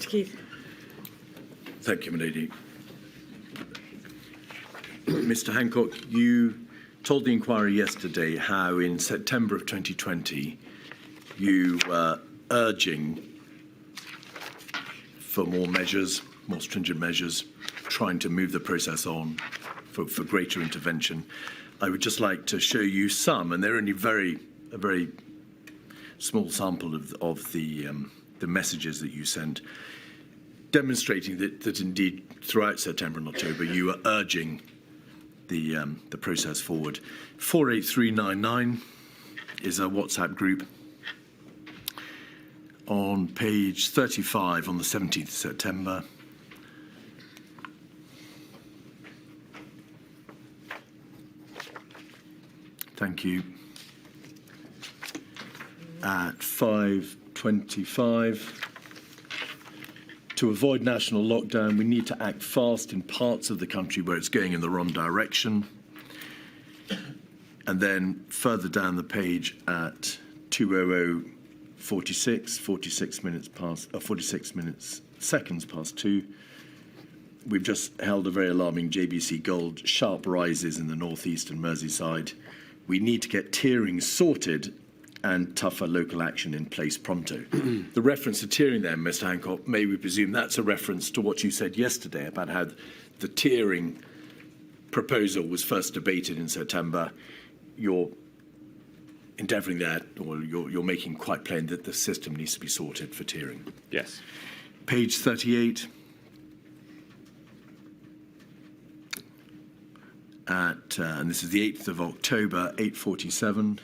Keith. Thank you, Milady. Mr. Hancock, you told the inquiry yesterday how in September of 2020 you were urging for more measures, more stringent measures, trying to move the process on for greater intervention. I would just like to show you some, and they're only a very small sample of the messages that you sent, demonstrating that indeed throughout September and October you were urging the process forward. 48399 is a WhatsApp group. On page 35 on the 17th of September. Thank you. At 5:25. To avoid national lockdown, we need to act fast in parts of the country where it's going in the wrong direction. And then further down the page at 2:00:46, 46 seconds past 2. We've just held a very alarming JBC Gold, sharp rises in the northeast and Merseyside. We need to get tiering sorted and tougher local action in place pronto. The reference to tiering there, Mr. Hancock, may we presume that's a reference to what you said yesterday about how the tiering proposal was first debated in September. You're endeavouring that, or you're making quite plain that the system needs to be sorted for tiering. Yes. Page 38. And this is the 8th of October, 8:47.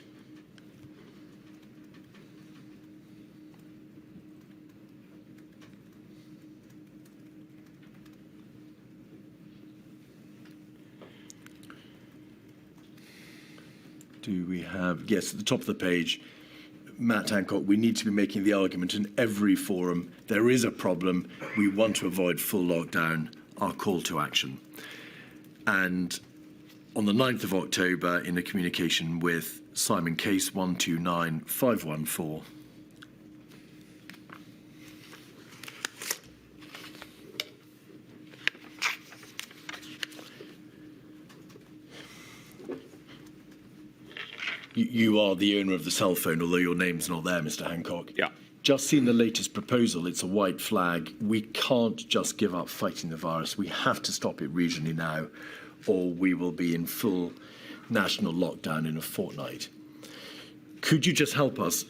Do we have, yes, at the top of the page, Matt Hancock, we need to be making the argument in every forum, there is a problem, we want to avoid full lockdown, our call to action. And on the 9th of October, in a communication with Simon Case 129514, you are the owner of the cell phone, although your name's not there, Mr. Hancock. Yeah. Just seen the latest proposal. It's a white flag. We can't just give up fighting the virus. We have to stop it regionally now, or we will be in full national lockdown in a fortnight. Could you just help us?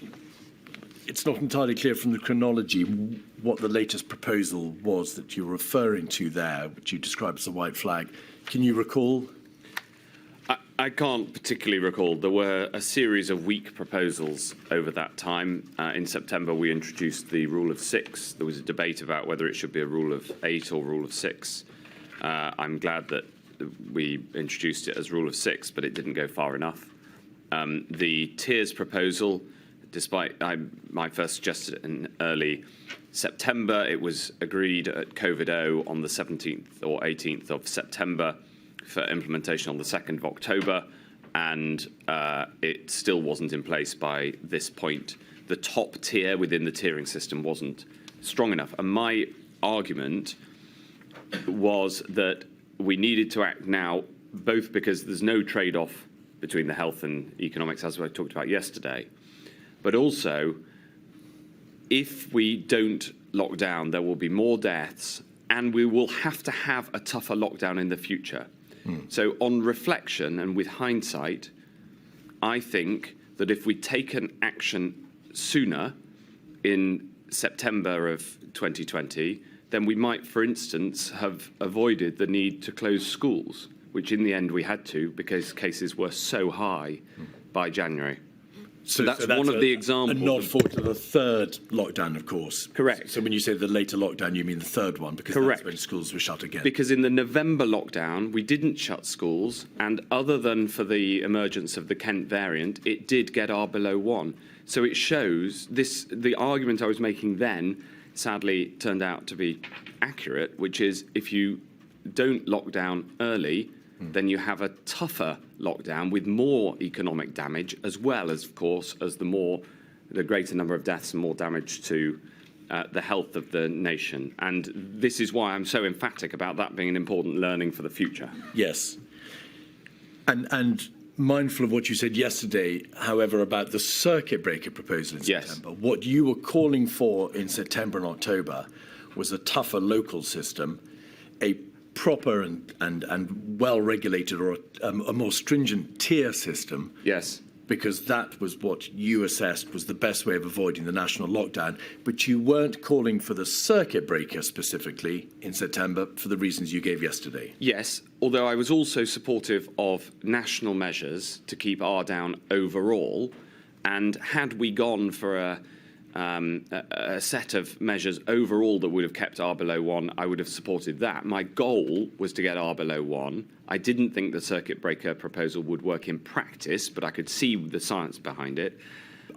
It's not entirely clear from the chronology what the latest proposal was that you're referring to there, which you described as a white flag. Can you recall? I can't particularly recall. There were a series of weak proposals over that time. In September, we introduced the rule of 6. There was a debate about whether it should be a rule of 8 or rule of 6. I'm glad that we introduced it as rule of 6, but it didn't go far enough. The tiers proposal, despite I first suggested it in early September, it was agreed at COVID-0 on the 17th or 18th of September for implementation on the 2nd of October, and it still wasn't in place by this point. The top tier within the tiering system wasn't strong enough. And my argument was that we needed to act now, both because there's no trade-off between the health and economics, as I talked about yesterday, but also if we don't lock down, there will be more deaths, and we will have to have a tougher lockdown in the future. So on reflection and with hindsight, I think that if we'd taken action sooner in September of 2020, then we might, for instance, have avoided the need to close schools, which in the end we had to because cases were so high by January. So that's one of the examples. A nod forward to the third lockdown, of course. Correct. So when you say the later lockdown, you mean the third one, because Correct. That's when schools were shut again. Because in the November lockdown, we didn't shut schools, and other than for the emergence of the Kent variant, it did get R below 1. So it shows this. The argument I was making then, sadly, turned out to be accurate, which is if you don't lock down early, then you have a tougher lockdown with more economic damage, as well as, of course, as the greater number of deaths and more damage to the health of the nation. And this is why I'm so emphatic about that being an important learning for the future. Yes. And mindful of what you said yesterday, however, about the circuit breaker proposal in September, what you were calling for in September and October was a tougher local system, a proper and well-regulated or a more stringent tier system. Yes. Because that was what you assessed was the best way of avoiding the national lockdown. But you weren't calling for the circuit breaker specifically in September for the reasons you gave yesterday. Yes, although I was also supportive of national measures to keep R down overall. And had we gone for a set of measures overall that would have kept R below 1, I would have supported that. My goal was to get R below 1. I didn't think the circuit breaker proposal would work in practice, but I could see the science behind it.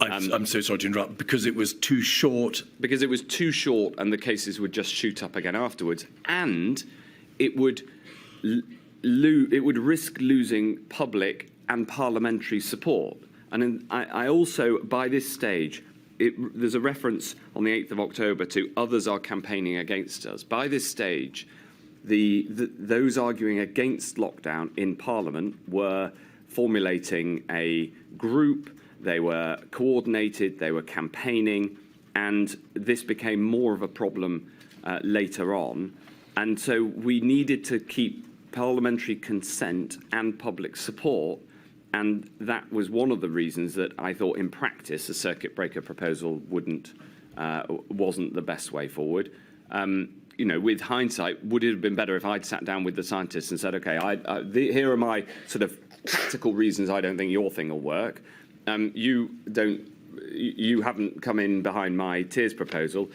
I'm so sorry to interrupt, because it was too short. Because it was too short and the cases would just shoot up again afterwards. And it would risk losing public and parliamentary support. And I also, by this stage, there's a reference on the 8th of October to others are campaigning against us. By this stage, those arguing against lockdown in Parliament were formulating a group, they were coordinated, they were campaigning, and this became more of a problem later on. And so we needed to keep parliamentary consent and public support. And that was one of the reasons that I thought, in practice, a circuit breaker proposal wasn't the best way forward. With hindsight, would it have been better if I'd sat down with the scientists and said, "Okay, here are my sort of practical reasons I don't think your thing will work. You haven't come in behind my tiers proposal,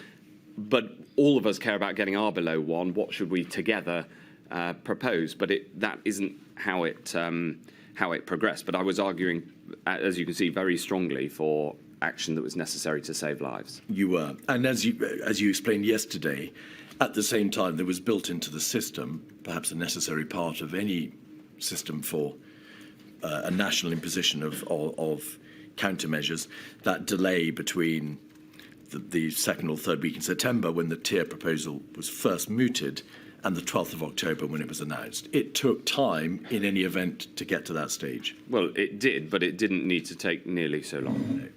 but all of us care about getting R below 1. What should we together propose?" But that isn't how it progressed. But I was arguing, as you can see, very strongly for action that was necessary to save lives. You were. And as you explained yesterday, at the same time, there was built into the system, perhaps a necessary part of any system for a national imposition of countermeasures, that delay between the second or third week in September, when the tier proposal was first mooted, and the 12th of October when it was announced. It took time, in any event, to get to that stage. Well, it did, but it didn't need to take nearly so long. No.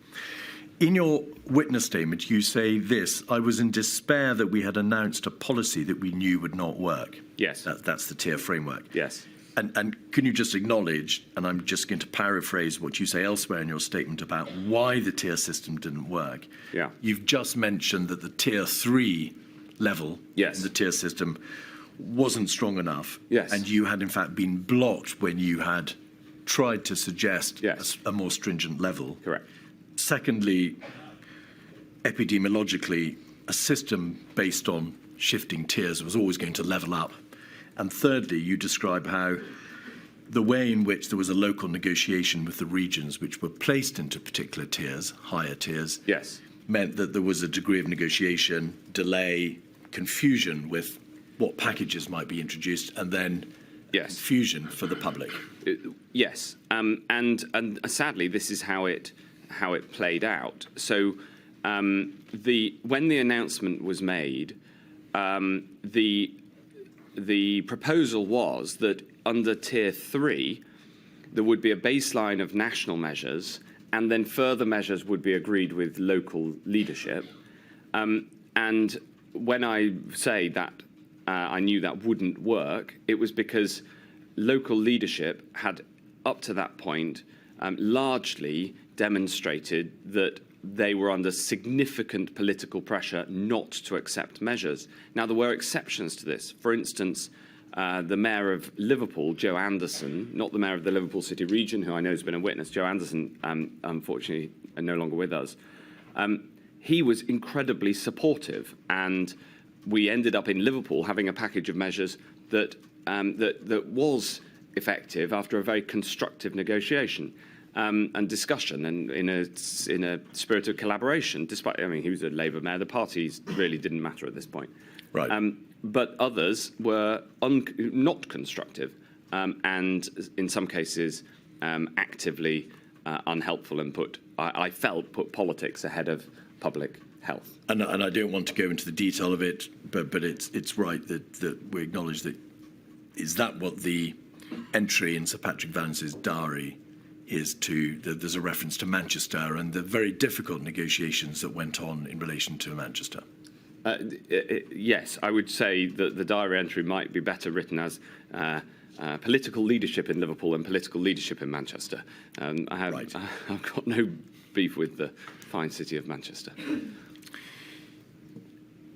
In your witness statement, you say this: "I was in despair that we had announced a policy that we knew would not work." Yes. That's the tier framework. Yes. And can you just acknowledge, and I'm just going to paraphrase what you say elsewhere in your statement about why the tier system didn't work. Yeah. You've just mentioned that the tier 3 level in the tier system wasn't strong enough. Yes. And you had, in fact, been blocked when you had tried to suggest a more stringent level. Correct. Secondly, epidemiologically, a system based on shifting tiers was always going to level up. And thirdly, you describe how the way in which there was a local negotiation with the regions which were placed into particular tiers, higher tiers, meant that there was a degree of negotiation, delay, confusion with what packages might be introduced, and then confusion for the public. Yes, and sadly, this is how it played out. So when the announcement was made, the proposal was that under Tier 3, there would be a baseline of national measures, and then further measures would be agreed with local leadership. And when I say that I knew that wouldn't work, it was because local leadership had, up to that point, largely demonstrated that they were under significant political pressure not to accept measures. Now, there were exceptions to this. For instance, the mayor of Liverpool, Joe Anderson, not the mayor of the Liverpool City region, who I know has been a witness, Joe Anderson, unfortunately, no longer with us, he was incredibly supportive, and we ended up in Liverpool having a package of measures that was effective after a very constructive negotiation and discussion, and in a spirit of collaboration. Despite, I mean, he was a Labour mayor, the parties really didn't matter at this point. Right. But others were not constructive, and in some cases actively unhelpful, and I felt put politics ahead of public health. And I don't want to go into the detail of it, but it's right that we acknowledge that. Is that what the entry in Sir Patrick Vance's diary is to? There's a reference to Manchester and the very difficult negotiations that went on in relation to Manchester. Yes, I would say that the diary entry might be better written as political leadership in Liverpool and political leadership in Manchester. I've got no beef with the fine city of Manchester.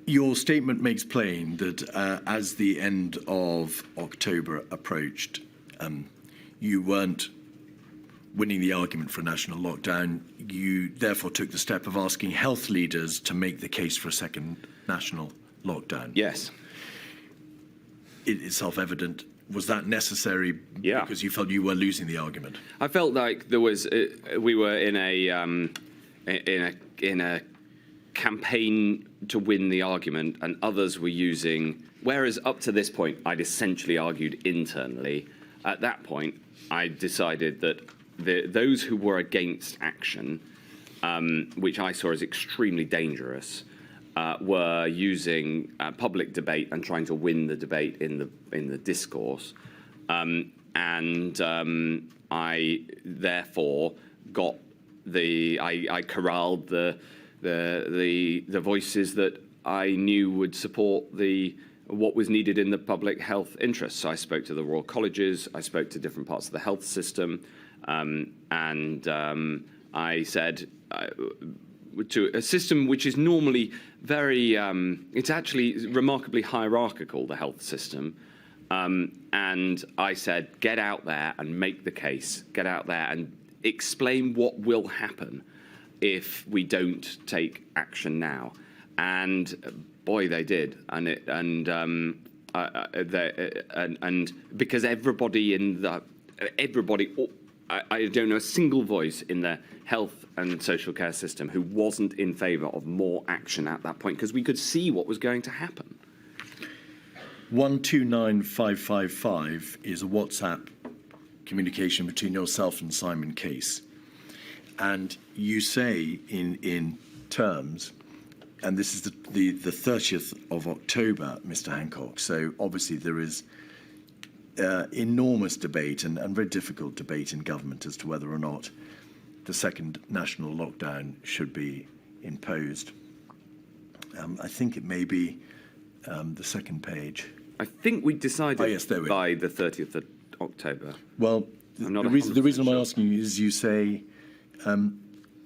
Your statement makes plain that as the end of October approached, you weren't winning the argument for a national lockdown. You therefore took the step of asking health leaders to make the case for a second national lockdown. Yes. It's self-evident. Was that necessary? Yeah. Because you felt you were losing the argument. I felt like there was we were in a campaign to win the argument, and others were using. Whereas up to this point, I'd essentially argued internally. At that point, I decided that those who were against action, which I saw as extremely dangerous, were using public debate and trying to win the debate in the discourse, I therefore got I corralled the voices that I knew would support what was needed in the public health interest. So I spoke to the Royal Colleges, I spoke to different parts of the health system, I said to a system which is normally very, it's actually remarkably hierarchical, the health system. And I said, get out there and make the case, get out there and explain what will happen if we don't take action now. And boy, they did. And because I don't know a single voice in the health and social care system who wasn't in favour of more action at that point, because we could see what was going to happen. 129555 is a WhatsApp communication between yourself and Simon Case. And you say in terms, and this is the 30th of October, Mr. Hancock, so obviously there is enormous debate and very difficult debate in government as to whether or not the second national lockdown should be imposed. I think it may be the second page. I think we decided by the 30th of October. Well, the reason I'm asking you is you say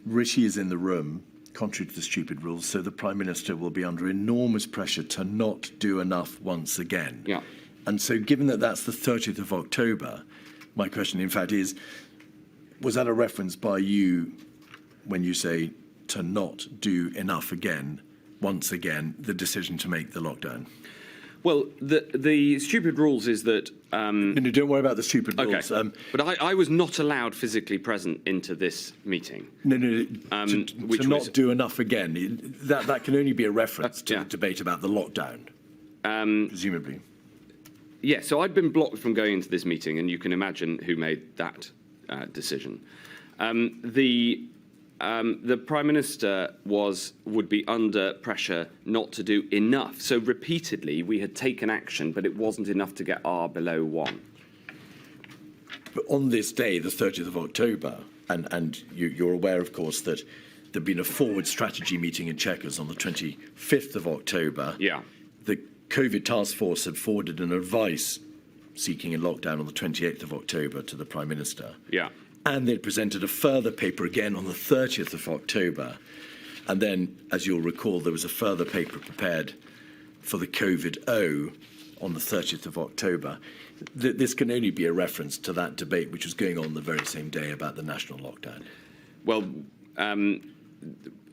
Rishi is in the room, contrary to the stupid rules, so the Prime Minister will be under enormous pressure to not do enough once again. Yeah. And so given that that's the 30th of October, my question, in fact, is, was that a reference by you when you say to not do enough again, once again, the decision to make the lockdown? Well, the stupid rules is that... No, don't worry about the stupid rules. Okay. But I was not allowed physically present into this meeting. No, to not do enough again. That can only be a reference to the debate about the lockdown, presumably. Yeah, so I'd been blocked from going into this meeting, and you can imagine who made that decision. The Prime Minister would be under pressure not to do enough. So repeatedly, we had taken action, but it wasn't enough to get R below 1. But on this day, the 30th of October, and you're aware, of course, that there'd been a forward strategy meeting in Chequers on the 25th of October. Yeah. The COVID task force had forwarded an advice seeking a lockdown on the 28th of October to the Prime Minister. Yeah. And they'd presented a further paper again on the 30th of October. And then, as you'll recall, there was a further paper prepared for the COVID-O on the 30th of October. This can only be a reference to that debate which was going on the very same day about the national lockdown. Well,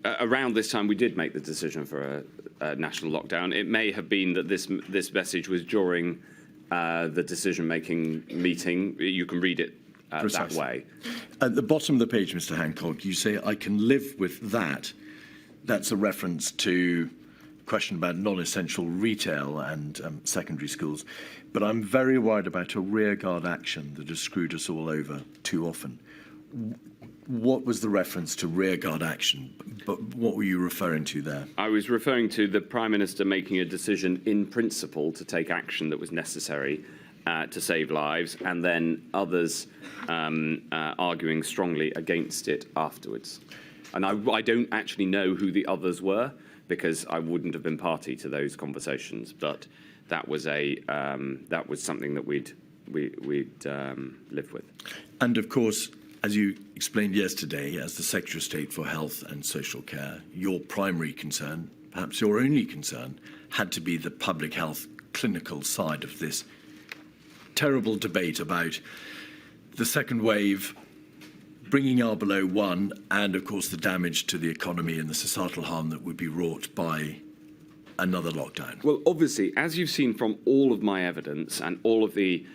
around this time we did make the decision for a national lockdown. It may have been that this message was during the decision-making meeting. You can read it that way. At the bottom of the page, Mr. Hancock, you say, I can live with that. That's a reference to a question about non-essential retail and secondary schools. But I'm very worried about a rearguard action that has screwed us all over too often. What was the reference to rearguard action? But what were you referring to there? I was referring to the Prime Minister making a decision in principle to take action that was necessary to save lives, and then others arguing strongly against it afterwards. And I don't actually know who the others were, because I wouldn't have been party to those conversations. But that was something that we'd lived with. And of course, as you explained yesterday, as the Secretary of State for Health and Social Care, your primary concern, perhaps your only concern, had to be the public health clinical side of this terrible debate about the second wave bringing R below 1, and of course the damage to the economy and the societal harm that would be wrought by another lockdown. Well, obviously, as you've seen from all of my evidence and all of the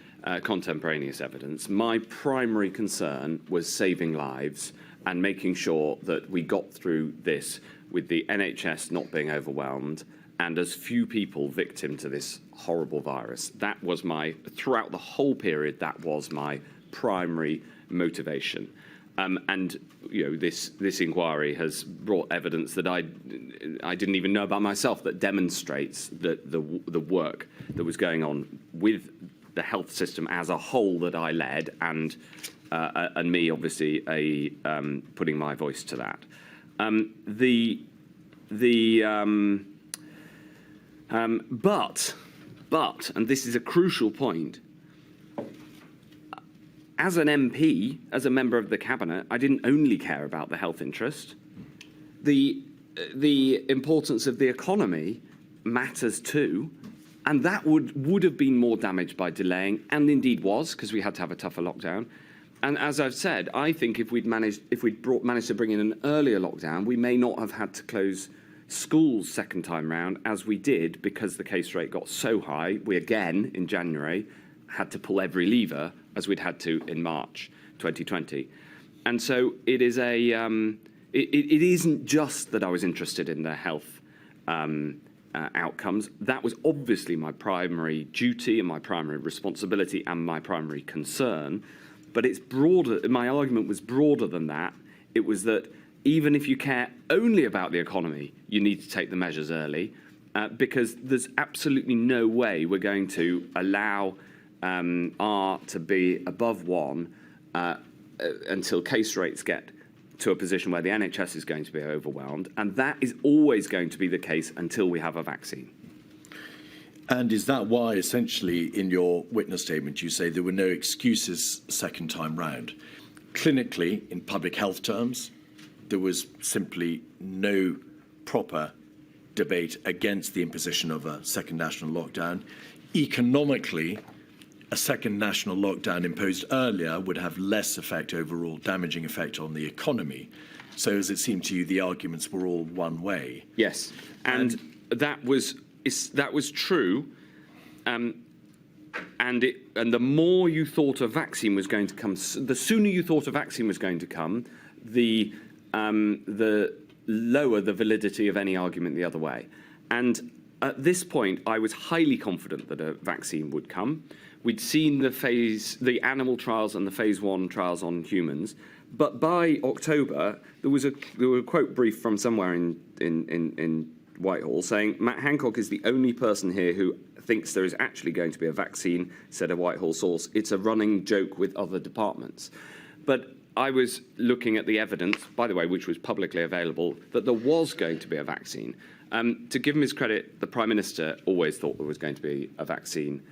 contemporaneous evidence, my primary concern was saving lives and making sure that we got through this with the NHS not being overwhelmed and as few people victim to this horrible virus. That was throughout the whole period, that was my primary motivation. And this inquiry has brought evidence that I didn't even know about myself, that demonstrates the work that was going on with the health system as a whole that I led, and me obviously putting my voice to that. But, and this is a crucial point, as an MP, as a member of the cabinet, I didn't only care about the health interest. The importance of the economy matters too, and that would have been more damaged by delaying, and indeed was, because we had to have a tougher lockdown. And as I've said, I think if we'd managed to bring in an earlier lockdown, we may not have had to close schools second time round as we did, because the case rate got so high. We again in January had to pull every lever, as we'd had to in March 2020. And so it is it isn't just that I was interested in the health outcomes. That was obviously my primary duty and my primary responsibility and my primary concern. But it's broader. My argument was broader than that. It was that even if you care only about the economy, you need to take the measures early, because there's absolutely no way we're going to allow R to be above 1 until case rates get to a position where the NHS is going to be overwhelmed. And that is always going to be the case until we have a vaccine. And is that why, essentially, in your witness statement, you say there were no excuses second time round? Clinically, in public health terms, there was simply no proper debate against the imposition of a second national lockdown. Economically, a second national lockdown imposed earlier would have less effect overall, damaging effect on the economy. So, as it seemed to you, the arguments were all one way. Yes, and that was true. And the more you thought a vaccine was going to come, the sooner you thought a vaccine was going to come, the lower the validity of any argument the other way. And at this point, I was highly confident that a vaccine would come. We'd seen the animal trials and the phase 1 trials on humans, but by October there were a quote brief from somewhere in Whitehall saying Matt Hancock is the only person here who thinks there is actually going to be a vaccine, said a Whitehall source. It's a running joke with other departments. But I was looking at the evidence, by the way, which was publicly available, that there was going to be a vaccine. To give him his credit, the Prime Minister always thought there was going to be a vaccine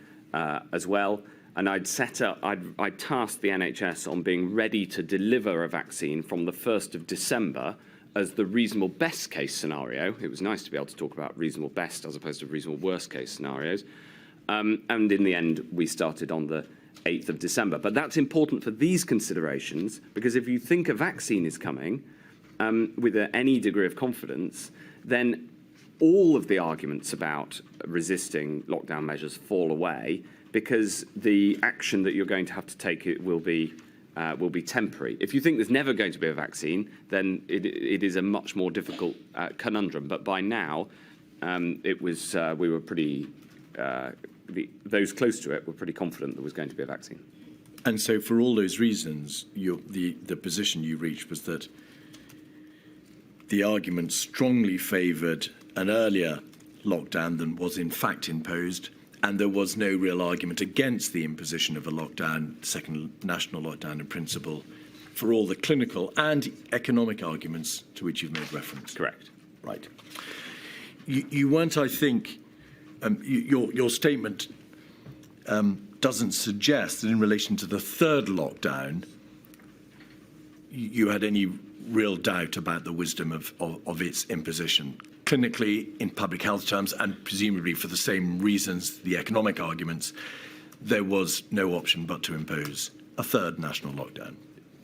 as well. And I'd tasked the NHS on being ready to deliver a vaccine from the 1st of December as the reasonable best case scenario. It was nice to be able to talk about reasonable best as opposed to reasonable worst case scenarios. And in the end, we started on the 8th of December. But that's important for these considerations, because if you think a vaccine is coming with any degree of confidence, then all of the arguments about resisting lockdown measures fall away, because the action that you're going to have to take will be temporary. If you think there's never going to be a vaccine, then it is a much more difficult conundrum. But by now, we were pretty. Those close to it were pretty confident there was going to be a vaccine. And so for all those reasons, the position you reached was that the argument strongly favoured an earlier lockdown than was in fact imposed, and there was no real argument against the imposition of a lockdown, second national lockdown in principle, for all the clinical and economic arguments to which you've made reference. Correct. Right. You weren't, I think, your statement doesn't suggest that in relation to the third lockdown, you had any real doubt about the wisdom of its imposition. Clinically, in public health terms, and presumably for the same reasons, the economic arguments, there was no option but to impose a third national lockdown.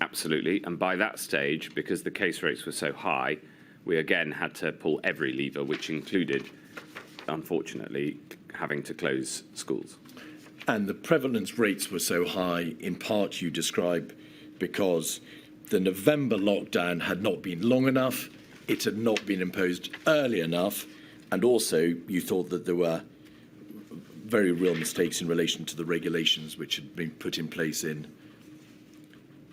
Absolutely. And by that stage, because the case rates were so high, we again had to pull every lever, which included, unfortunately, having to close schools. And the prevalence rates were so high, in part you describe, because the November lockdown had not been long enough, it had not been imposed early enough, and also you thought that there were very real mistakes in relation to the regulations which had been put in place in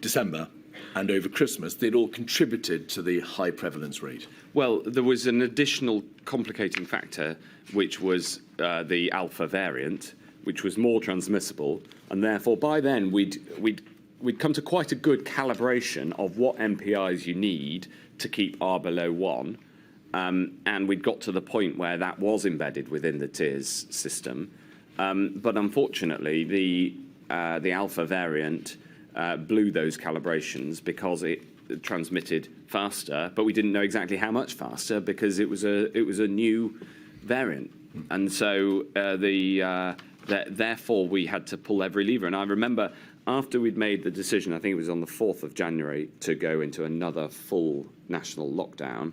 December and over Christmas. They'd all contributed to the high prevalence rate. Well, there was an additional complicating factor, which was the alpha variant, which was more transmissible, and therefore by then we'd come to quite a good calibration of what MPIs you need to keep R below 1, and we'd got to the point where that was embedded within the tiers system. But unfortunately, the alpha variant blew those calibrations because it transmitted faster, but we didn't know exactly how much faster because it was a new variant, and so therefore we had to pull every lever. And I remember after we'd made the decision, I think it was on the 4th of January, to go into another full national lockdown.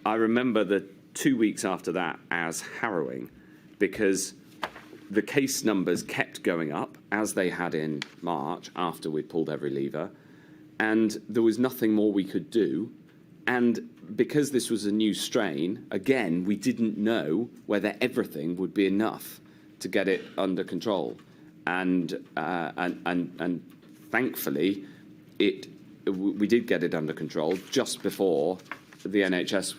I remember the 2 weeks after that as harrowing, because the case numbers kept going up as they had in March after we'd pulled every lever, and there was nothing more we could do. And because this was a new strain, again, we didn't know whether everything would be enough to get it under control. And thankfully, we did get it under control just before the NHS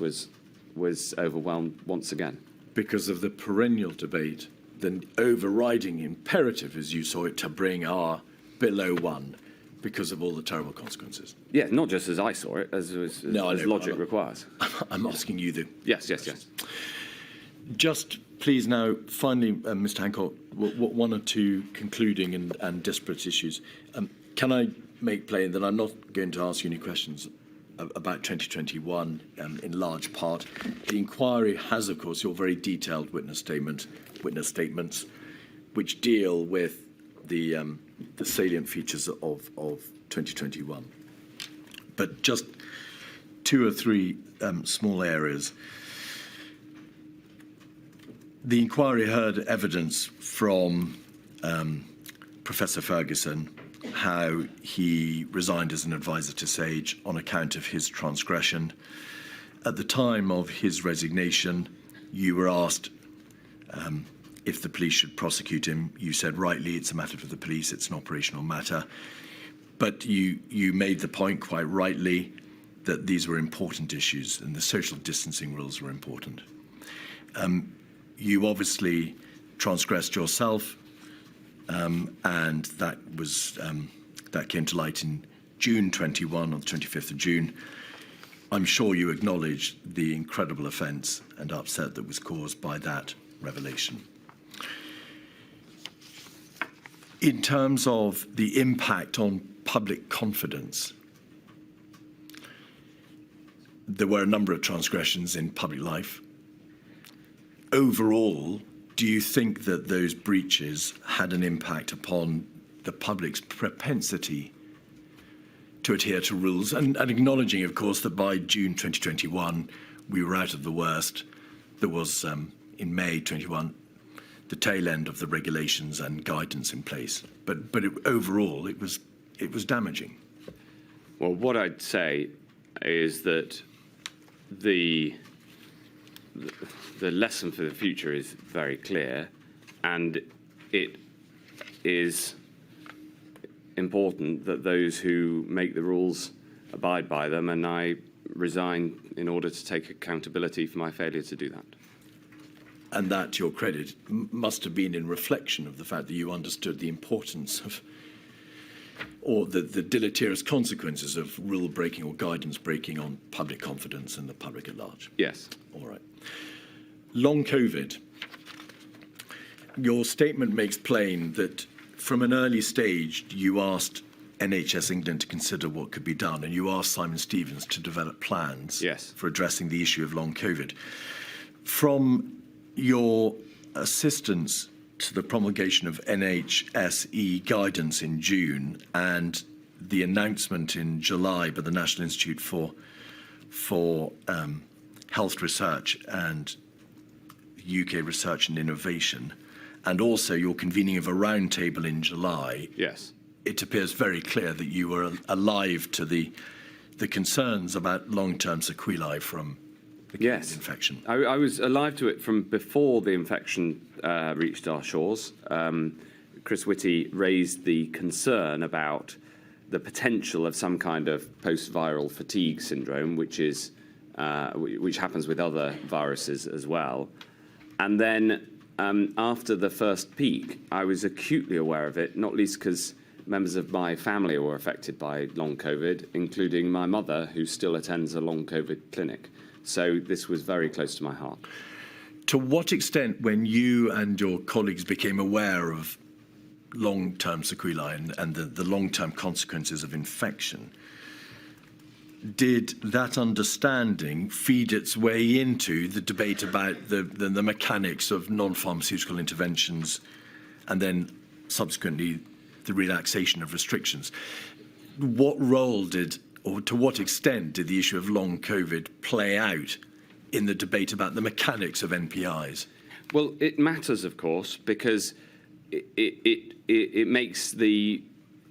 was overwhelmed once again. Because of the perennial debate, the overriding imperative, as you saw it, to bring R below 1 because of all the terrible consequences. Yeah, not just as I saw it, as logic requires. I'm asking you the... Yes. Just please now, finally, Mr. Hancock, one or two concluding and disparate issues. Can I make plain that I'm not going to ask you any questions about 2021 in large part? The inquiry has, of course, your very detailed witness statements, which deal with the salient features of 2021. But just two or three small areas. The inquiry heard evidence from Professor Ferguson, how he resigned as an advisor to Sage on account of his transgression. At the time of his resignation, you were asked if the police should prosecute him. You said rightly, it's a matter for the police, it's an operational matter. But you made the point quite rightly that these were important issues and the social distancing rules were important. You obviously transgressed yourself, and that came to light in June 21, on the 25th of June. I'm sure you acknowledge the incredible offence and upset that was caused by that revelation. In terms of the impact on public confidence, there were a number of transgressions in public life. Overall, do you think that those breaches had an impact upon the public's propensity to adhere to rules? And acknowledging, of course, that by June 2021, we were out of the worst. There was, in May 21, the tail end of the regulations and guidance in place. But overall, it was damaging. Well, what I'd say is that the lesson for the future is very clear, and it is important that those who make the rules abide by them, and I resign in order to take accountability for my failure to do that. And that, to your credit, must have been in reflection of the fact that you understood the importance of, or the deleterious consequences of rule breaking or guidance breaking on public confidence and the public at large. Yes. All right. Long COVID. Your statement makes plain that from an early stage you asked NHS England to consider what could be done, and you asked Simon Stevens to develop plans Yes. for addressing the issue of long COVID. From your assistance to the promulgation of NHSE guidance in June and the announcement in July by the National Institute for Health Research and UK Research and Innovation, and also your convening of a roundtable in July, Yes. it appears very clear that you were alive to the concerns about long-term sequelae from the COVID infection. I was alive to it from before the infection reached our shores. Chris Whitty raised the concern about the potential of some kind of post-viral fatigue syndrome, which happens with other viruses as well. And then after the first peak, I was acutely aware of it, not least because members of my family were affected by long COVID, including my mother, who still attends a long COVID clinic. So this was very close to my heart. To what extent, when you and your colleagues became aware of long-term sequelae and the long-term consequences of infection, did that understanding feed its way into the debate about the mechanics of non-pharmaceutical interventions and then subsequently the relaxation of restrictions? What role did, or to what extent did the issue of long COVID play out in the debate about the mechanics of NPIs? Well, it matters, of course, because it makes the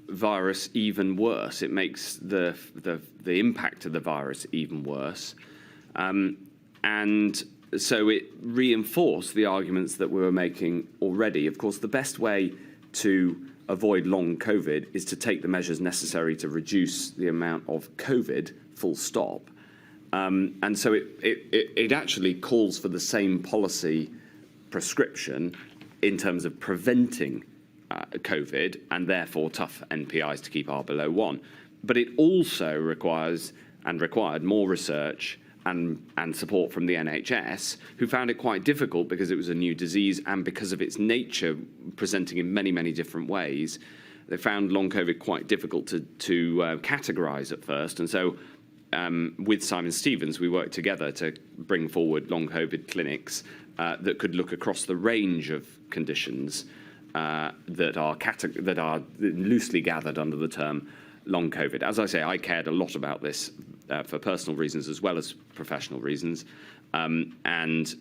virus even worse. It makes the impact of the virus even worse. And so it reinforced the arguments that we were making already. Of course, the best way to avoid long COVID is to take the measures necessary to reduce the amount of COVID, full stop. And so it actually calls for the same policy prescription in terms of preventing COVID and therefore tough NPIs to keep R below 1. But it also required more research and support from the NHS, who found it quite difficult because it was a new disease and because of its nature presenting in many, many different ways. They found long COVID quite difficult to categorise at first. And so with Simon Stevens, we worked together to bring forward long COVID clinics that could look across the range of conditions that are loosely gathered under the term long COVID. As I say, I cared a lot about this for personal reasons as well as professional reasons. And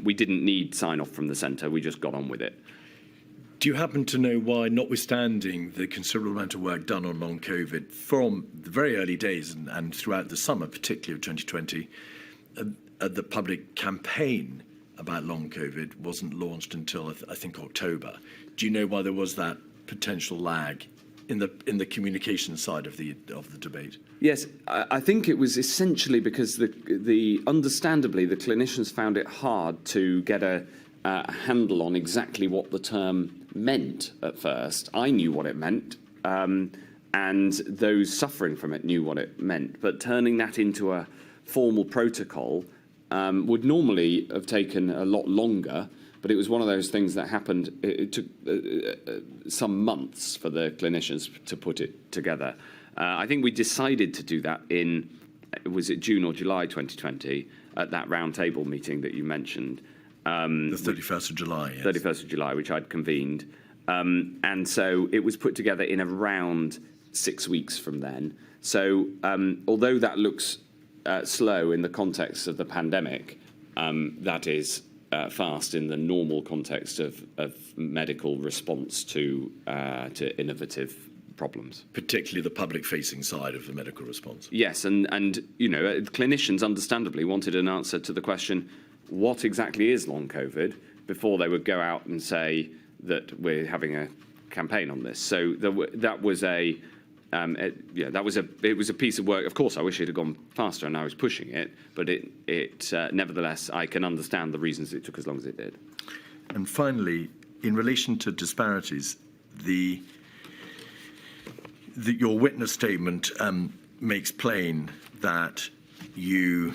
we didn't need sign-off from the centre. We just got on with it. Do you happen to know why, notwithstanding the considerable amount of work done on long COVID from the very early days and throughout the summer, particularly of 2020, the public campaign about long COVID wasn't launched until, I think, October? Do you know why there was that potential lag in the communication side of the debate? Yes, I think it was essentially because understandably the clinicians found it hard to get a handle on exactly what the term meant at first. I knew what it meant, and those suffering from it knew what it meant. But turning that into a formal protocol would normally have taken a lot longer. But it was one of those things that happened. It took some months for the clinicians to put it together. I think we decided to do that was it June or July 2020, at that roundtable meeting that you mentioned. The 31st of July, yes. 31st of July, which I'd convened. And so it was put together in around 6 weeks from then. So although that looks slow in the context of the pandemic, that is fast in the normal context of medical response to innovative problems. Particularly the public-facing side of the medical response. Yes, and clinicians understandably wanted an answer to the question, what exactly is long COVID, before they would go out and say that we're having a campaign on this. So that was it was a piece of work. Of course, I wish it had gone faster, and I was pushing it, but nevertheless, I can understand the reasons it took as long as it did. And finally, in relation to disparities, your witness statement makes plain that you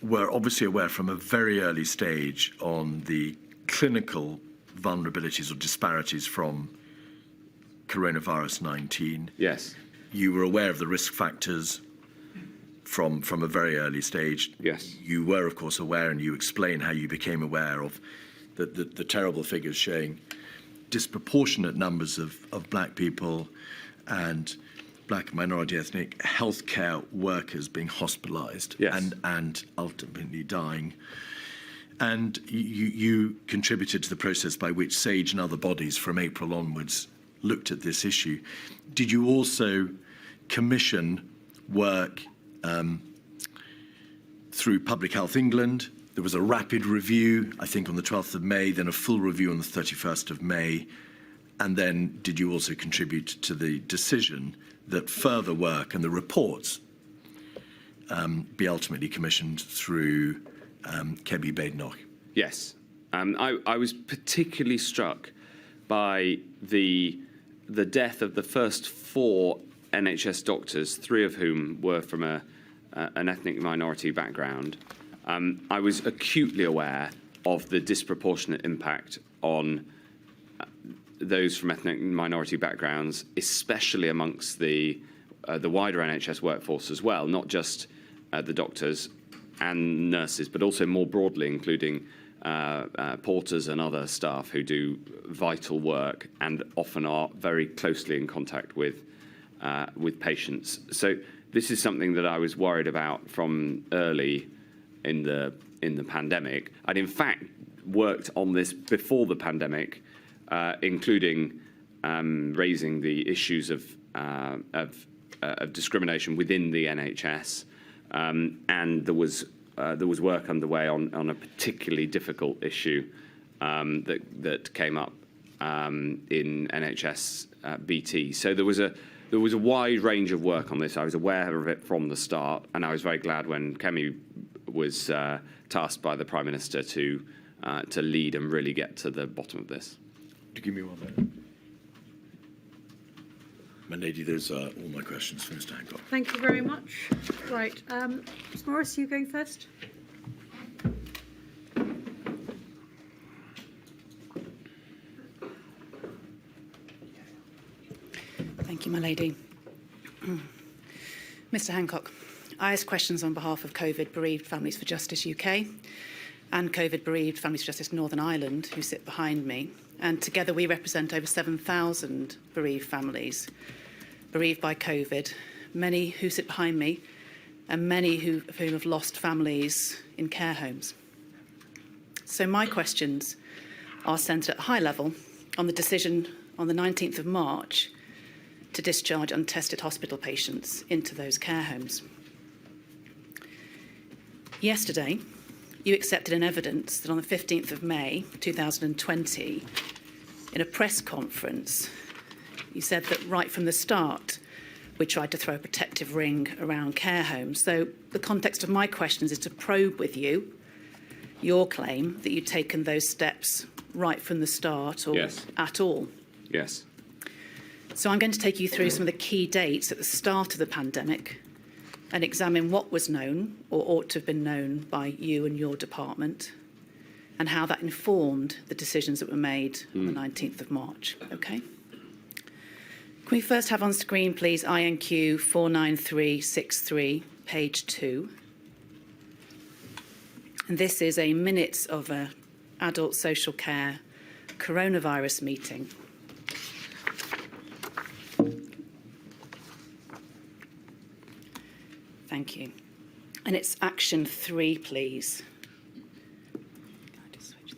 were obviously aware from a very early stage on the clinical vulnerabilities or disparities from coronavirus 19. Yes. You were aware of the risk factors from a very early stage. Yes. You were, of course, aware, and you explain how you became aware of the terrible figures showing disproportionate numbers of black people and black and minority ethnic healthcare workers being hospitalised. Yes. and ultimately dying. And you contributed to the process by which SAGE and other bodies from April onwards looked at this issue. Did you also commission work through Public Health England? There was a rapid review, I think, on the 12th of May, then a full review on the 31st of May. And then did you also contribute to the decision that further work and the reports be ultimately commissioned through Kebby Badenoch? Yes. I was particularly struck by the death of the first 4 NHS doctors, 3 of whom were from an ethnic minority background. I was acutely aware of the disproportionate impact on those from ethnic minority backgrounds, especially amongst the wider NHS workforce as well, not just the doctors and nurses, but also more broadly, including porters and other staff who do vital work and often are very closely in contact with patients. So this is something that I was worried about from early in the pandemic. I'd in fact worked on this before the pandemic, including raising the issues of discrimination within the NHS, and there was work underway on a particularly difficult issue that came up in NHS BT. So there was a wide range of work on this. I was aware of it from the start, and I was very glad when Kemi was tasked by the Prime Minister to lead and really get to the bottom of this. To give me one minute. My lady, those are all my questions for Mr. Hancock. Thank you very much. Right, Ms. Morris, you going first? Thank you, my lady. Mr. Hancock, I ask questions on behalf of COVID Bereaved Families for Justice UK and COVID Bereaved Families for Justice Northern Ireland, who sit behind me. And together we represent over 7,000 bereaved families, bereaved by COVID, many who sit behind me, and many of whom have lost families in care homes. So my questions are centred at a high level on the decision on the 19th of March to discharge untested hospital patients into those care homes. Yesterday, you accepted an evidence that on the 15th of May 2020, in a press conference, you said that right from the start, we tried to throw a protective ring around care homes. So the context of my questions is to probe with you your claim that you'd taken those steps right from the start or Yes. at all. Yes. So I'm going to take you through some of the key dates at the start of the pandemic and examine what was known or ought to have been known by you and your department and how that informed the decisions that were made on the 19th of March. Okay? Can we first have on screen, please, INQ 49363, page 2. And this is a minutes of an adult social care coronavirus meeting. Thank you. And it's action 3, please. Can I just switch that?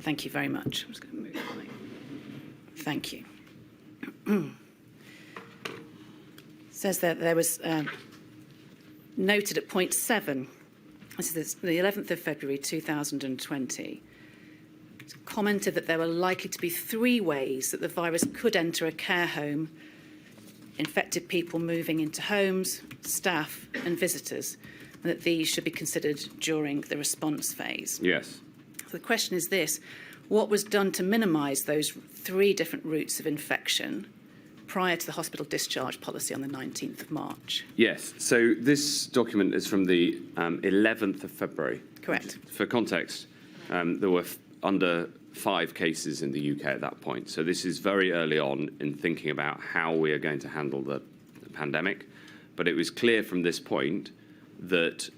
Thank you very much. I'm just going to move my... Thank you. Says that there was noted at point 7, this is the 11th of February 2020, commented that there were likely to be 3 ways that the virus could enter a care home: infected people moving into homes, staff and visitors, and that these should be considered during the response phase. Yes. So the question is this: what was done to minimise those 3 different routes of infection prior to the hospital discharge policy on the 19th of March? Yes. So this document is from the 11th of February. Correct. For context, there were under 5 cases in the UK at that point. So this is very early on in thinking about how we are going to handle the pandemic. But it was clear from this point that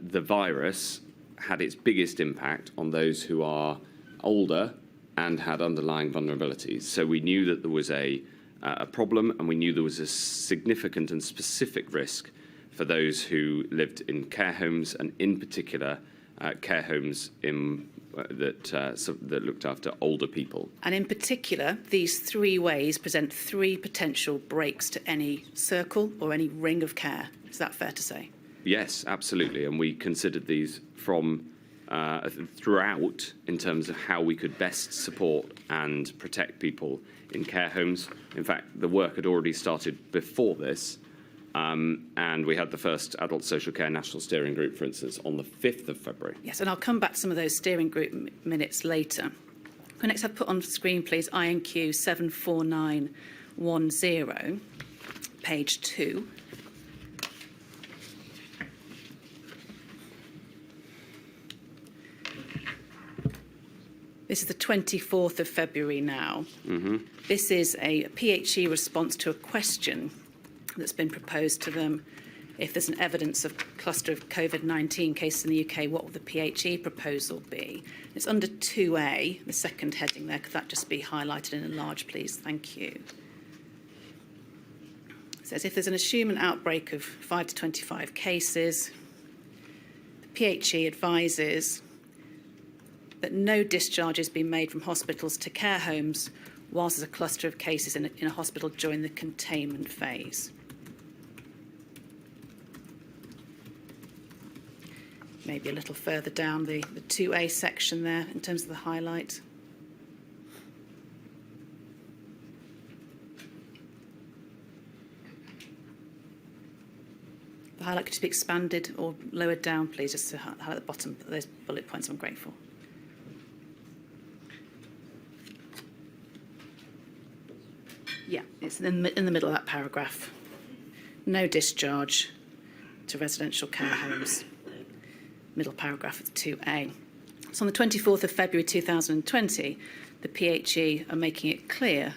the virus had its biggest impact on those who are older and had underlying vulnerabilities. So we knew that there was a problem, and we knew there was a significant and specific risk for those who lived in care homes, and in particular care homes that looked after older people. And in particular, these 3 ways present 3 potential breaks to any circle or any ring of care. Is that fair to say? Yes, absolutely. And we considered these from throughout in terms of how we could best support and protect people in care homes. In fact, the work had already started before this, and we had the first Adult Social Care National Steering Group, for instance, on the 5th of February. Yes, and I'll come back to some of those steering group minutes later. Can I next have put on screen, please, INQ 74910, page 2. This is the 24th of February now. This is a PHE response to a question that's been proposed to them. If there's an evidence of cluster of COVID-19 cases in the UK, what will the PHE proposal be? It's under 2A, the second heading there. Could that just be highlighted and enlarged, please? Thank you. It says, if there's an assumed outbreak of 5 to 25 cases, the PHE advises that no discharges be made from hospitals to care homes whilst there's a cluster of cases in a hospital during the containment phase. Maybe a little further down the 2A section there in terms of the highlight. The highlight could just be expanded or lowered down, please, just to highlight the bottom of those bullet points. I'm grateful. Yeah, it's in the middle of that paragraph. No discharge to residential care homes. Middle paragraph of 2A. So on the 24th of February 2020, the PHE are making it clear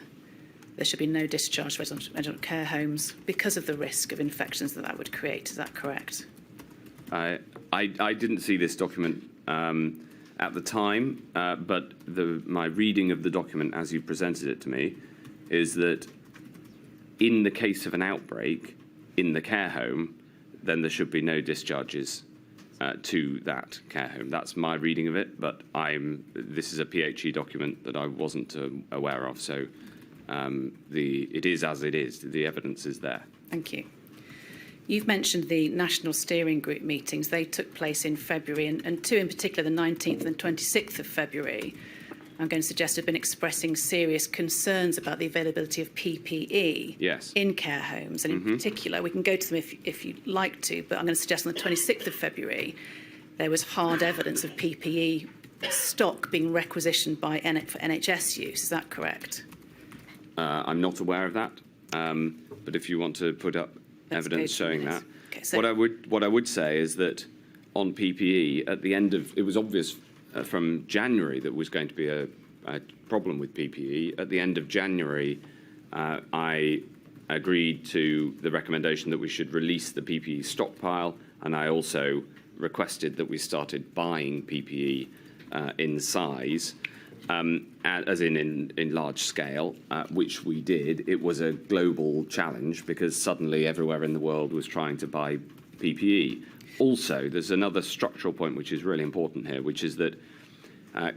there should be no discharge to residential care homes because of the risk of infections that would create. Is that correct? I didn't see this document at the time, but my reading of the document as you presented it to me is that in the case of an outbreak in the care home, then there should be no discharges to that care home. That's my reading of it, but this is a PHE document that I wasn't aware of, so it is as it is. The evidence is there. Thank you. You've mentioned the National Steering Group meetings. They took place in February, and 2 in particular, the 19th and 26th of February, I'm going to suggest have been expressing serious concerns about the availability of PPE in care homes. And in particular, we can go to them if you'd like to, but I'm going to suggest on the 26th of February, there was hard evidence of PPE stock being requisitioned for NHS use. Is that correct? I'm not aware of that, but if you want to put up evidence showing that. Okay, so what I would say is that on PPE, at the end of, it was obvious from January that was going to be a problem with PPE. At the end of January, I agreed to the recommendation that we should release the PPE stockpile, and I also requested that we started buying PPE in size, as in large scale, which we did. It was a global challenge because suddenly everywhere in the world was trying to buy PPE. Also, there's another structural point which is really important here, which is that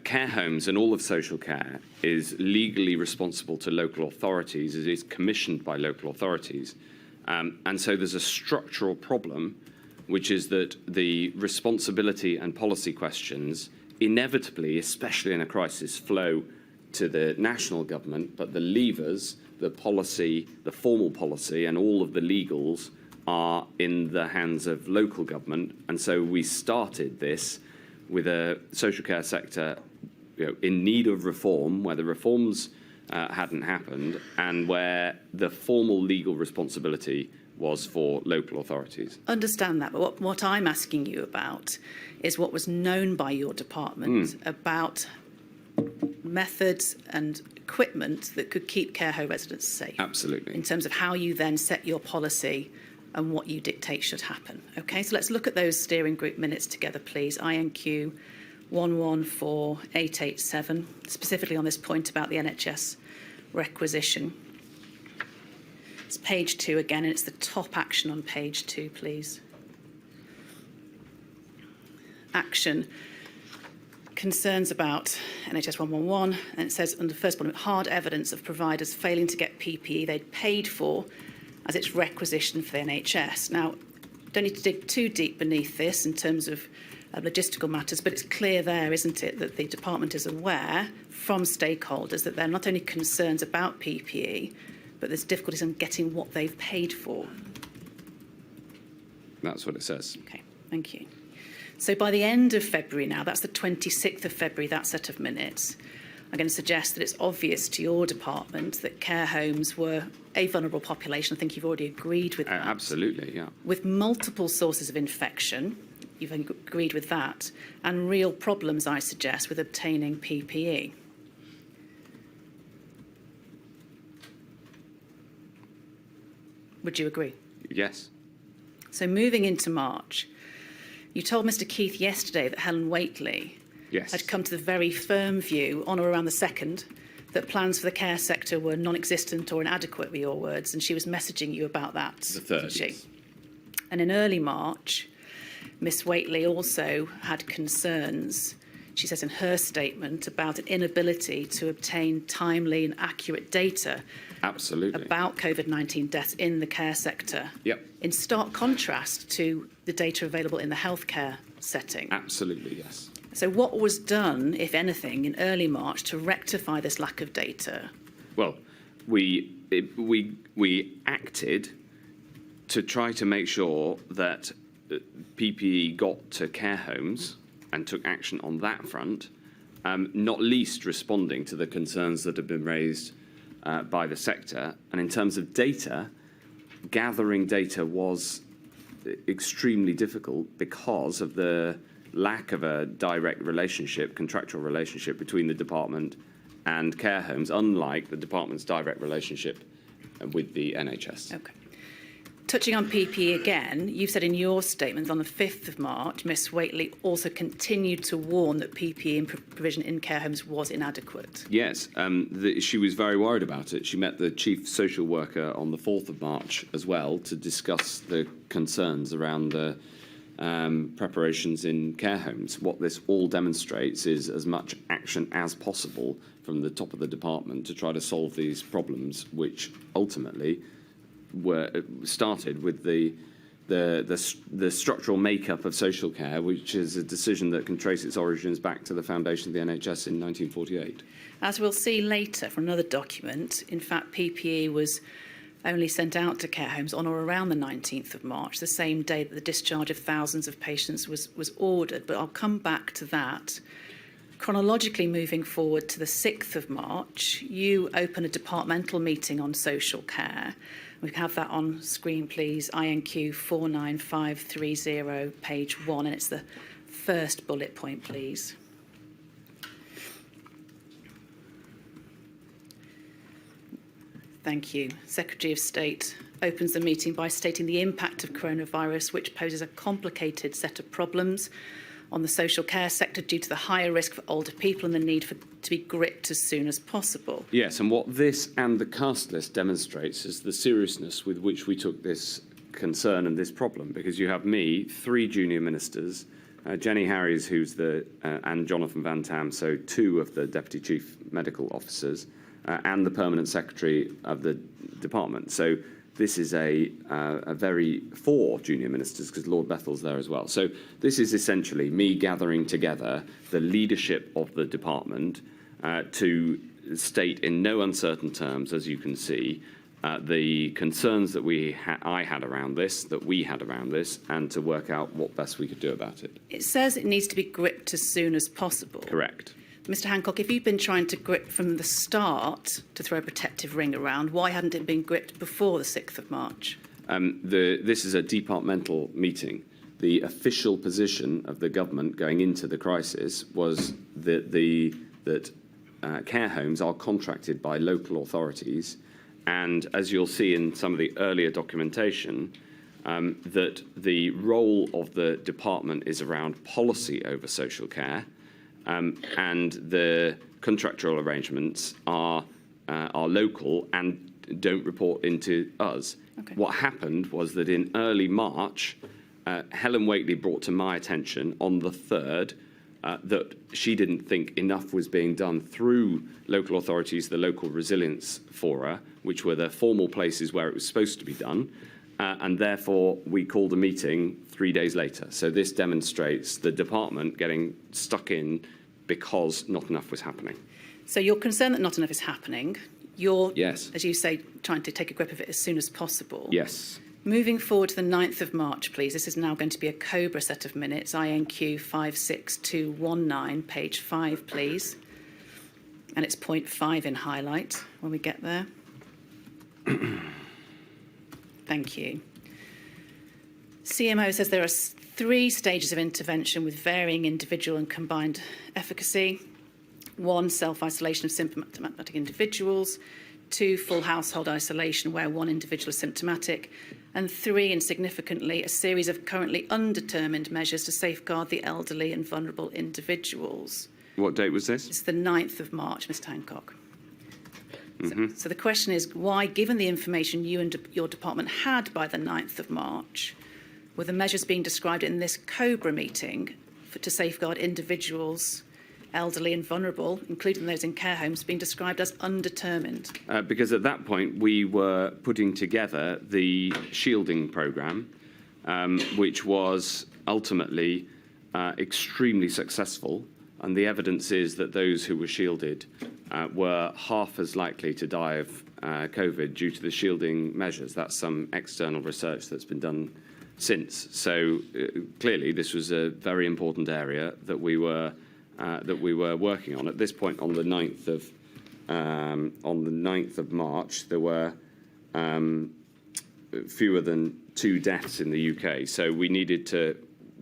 care homes and all of social care is legally responsible to local authorities. It is commissioned by local authorities. And so there's a structural problem, which is that the responsibility and policy questions inevitably, especially in a crisis, flow to the national government, but the levers, the policy, the formal policy, and all of the legals are in the hands of local government. And so we started this with a social care sector, in need of reform, where the reforms hadn't happened, and where the formal legal responsibility was for local authorities. Understand that, but what I'm asking you about is what was known by your department about methods and equipment that could keep care home residents safe. Absolutely. In terms of how you then set your policy and what you dictate should happen. Okay, so let's look at those steering group minutes together, please. INQ 114887, specifically on this point about the NHS requisition. It's page 2 again, and it's the top action on page 2, please. Action. Concerns about NHS 111, and it says under the first bullet, hard evidence of providers failing to get PPE they'd paid for as its requisition for the NHS. Now, don't need to dig too deep beneath this in terms of logistical matters, but it's clear there, isn't it, that the department is aware from stakeholders that there are not only concerns about PPE, but there's difficulties in getting what they've paid for. That's what it says. Okay, thank you. So by the end of February now, that's the 26th of February, that set of minutes, I'm going to suggest that it's obvious to your department that care homes were a vulnerable population. I think you've already agreed with that. Absolutely, yeah. With multiple sources of infection, you've agreed with that, and real problems, I suggest, with obtaining PPE. Would you agree? Yes. So moving into March, you told Mr. Keith yesterday that Helen Whately had come to the very firm view, on or around the 2nd, that plans for the care sector were non-existent or inadequate, were your words, and she was messaging you about that. The 3rd, didn't she? yes. And in early March, Miss Whately also had concerns, she says in her statement, about an inability to obtain timely and accurate data Absolutely. about COVID-19 deaths in the care sector. Yep. In stark contrast to the data available in the healthcare setting. Absolutely, yes. So what was done, if anything, in early March to rectify this lack of data? Well, we acted to try to make sure that PPE got to care homes and took action on that front, not least responding to the concerns that have been raised by the sector. And in terms of data, gathering data was extremely difficult because of the lack of a direct relationship, contractual relationship between the department and care homes, unlike the department's direct relationship with the NHS. Okay. Touching on PPE again, you've said in your statement on the 5th of March, Miss Whately also continued to warn that PPE provision in care homes was inadequate. Yes, she was very worried about it. She met the chief social worker on the 4th of March as well to discuss the concerns around the preparations in care homes. What this all demonstrates is as much action as possible from the top of the department to try to solve these problems, which ultimately were started with the structural makeup of social care, which is a decision that can trace its origins back to the foundation of the NHS in 1948. As we'll see later from another document, in fact, PPE was only sent out to care homes on or around the 19th of March, the same day that the discharge of thousands of patients was ordered. But I'll come back to that. Chronologically moving forward to the 6th of March, you open a departmental meeting on social care. We have that on screen, please. INQ 49530, page 1, and it's the first bullet point, please. Thank you. Secretary of State opens the meeting by stating the impact of coronavirus, which poses a complicated set of problems on the social care sector due to the higher risk for older people and the need to be gripped as soon as possible. Yes, and what this and the cast list demonstrates is the seriousness with which we took this concern and this problem, because you have me, 3 junior ministers, Jenny Harries, who's and Jonathan Van Tam, so 2 of the Deputy Chief Medical Officers, and the Permanent Secretary of the department. So this is a very for junior ministers, because Lord Bethel's there as well. So this is essentially me gathering together the leadership of the department to state in no uncertain terms, as you can see, the concerns that I had around this, that we had around this, and to work out what best we could do about it. It says it needs to be gripped as soon as possible. Correct. Mr. Hancock, if you've been trying to grip from the start to throw a protective ring around, why hadn't it been gripped before the 6th of March? This is a departmental meeting. The official position of the government going into the crisis was that care homes are contracted by local authorities, and as you'll see in some of the earlier documentation, that the role of the department is around policy over social care. And the contractual arrangements are local and don't report into us. Okay. What happened was that in early March, Helen Whately brought to my attention on the 3rd that she didn't think enough was being done through local authorities, the local resilience fora, which were the formal places where it was supposed to be done. And therefore, we called a meeting 3 days later. So this demonstrates the department getting stuck in because not enough was happening. So you're concerned that not enough is happening. You're, Yes. as you say, trying to take a grip of it as soon as possible. Yes. Moving forward to the 9th of March, please. This is now going to be a COBRA set of minutes, INQ 56219, page 5, please. And it's point 5 in highlight when we get there. Thank you. CMO says there are 3 stages of intervention with varying individual and combined efficacy. 1, self-isolation of symptomatic individuals. 2, full household isolation where 1 individual is symptomatic. And 3, and significantly, a series of currently undetermined measures to safeguard the elderly and vulnerable individuals. What date was this? It's the 9th of March, Mr. Hancock. So the question is, why, given the information you and your department had by the 9th of March, were the measures being described in this COBRA meeting to safeguard individuals, elderly and vulnerable, including those in care homes, being described as undetermined? Because at that point, we were putting together the shielding programme, which was ultimately extremely successful. And the evidence is that those who were shielded were half as likely to die of COVID due to the shielding measures. That's some external research that's been done since. So clearly, this was a very important area that we were working on. At this point, on the 9th of March, there were fewer than 2 deaths in the UK. So we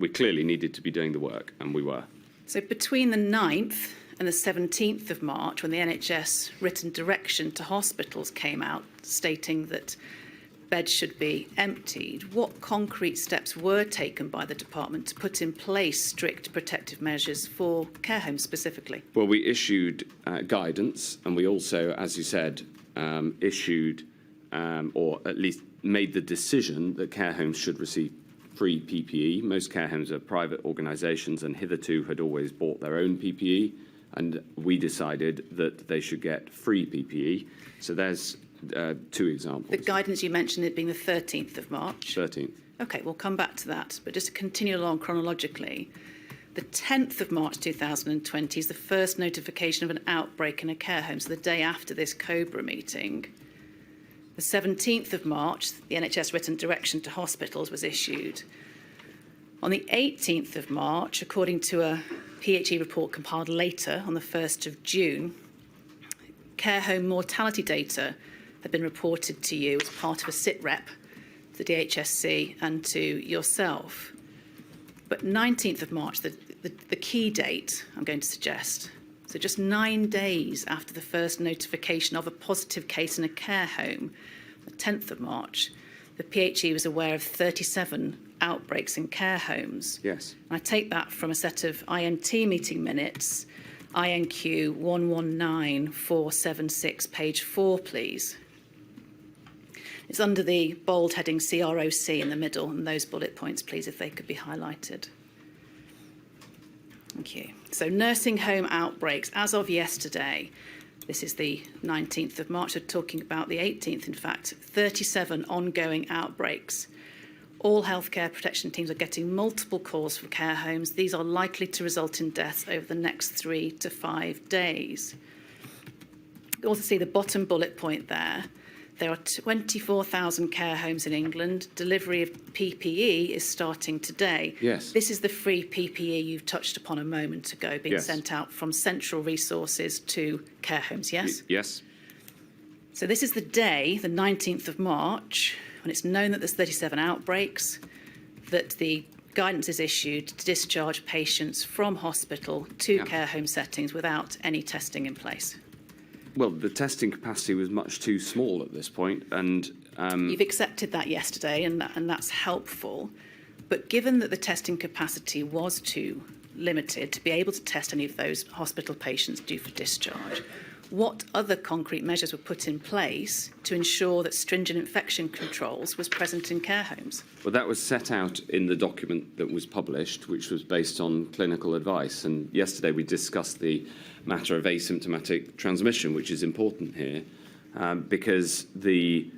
clearly needed to be doing the work, and we were. So between the 9th and the 17th of March, when the NHS written direction to hospitals came out stating that beds should be emptied, what concrete steps were taken by the department to put in place strict protective measures for care homes specifically? Well, we issued guidance, and we also, as you said, issued or at least made the decision that care homes should receive free PPE. Most care homes are private organisations and hitherto had always bought their own PPE, and we decided that they should get free PPE. So there's 2 examples. The guidance you mentioned, it being the 13th of March. 13th. OK, we'll come back to that. But just to continue along chronologically, the 10th of March 2020 is the first notification of an outbreak in a care home, so the day after this COBRA meeting. The 17th of March, the NHS written direction to hospitals was issued. On the 18th of March, according to a PHE report compiled later on the 1st of June, care home mortality data had been reported to you as part of a sit-rep to the DHSC and to yourself. But 19th of March, the key date, I'm going to suggest, so just 9 days after the first notification of a positive case in a care home, the 10th of March, the PHE was aware of 37 outbreaks in care homes. Yes. And I take that from a set of INT meeting minutes, INQ 119476, page 4, please. It's under the bold heading CROC in the middle, and those bullet points, please, if they could be highlighted. Thank you. So nursing home outbreaks, as of yesterday, This is the 19th of March. We're talking about the 18th, in fact. 37 ongoing outbreaks. All healthcare protection teams are getting multiple calls from care homes. These are likely to result in deaths over the next 3 to 5 days. You also see the bottom bullet point there. There are 24,000 care homes in England. Delivery of PPE is starting today. Yes. This is the free PPE you've touched upon a moment ago, being sent out from central resources to care homes, yes? Yes. So this is the day, the 19th of March, when it's known that there's 37 outbreaks, that the guidance is issued to discharge patients from hospital to care home settings without any testing in place. Well, the testing capacity was much too small at this point, and You've accepted that yesterday, and that's helpful. But given that the testing capacity was too limited to be able to test any of those hospital patients due for discharge, what other concrete measures were put in place to ensure that stringent infection controls was present in care homes? well, that was set out in the document that was published, which was based on clinical advice. And yesterday we discussed the matter of asymptomatic transmission, which is important here, because that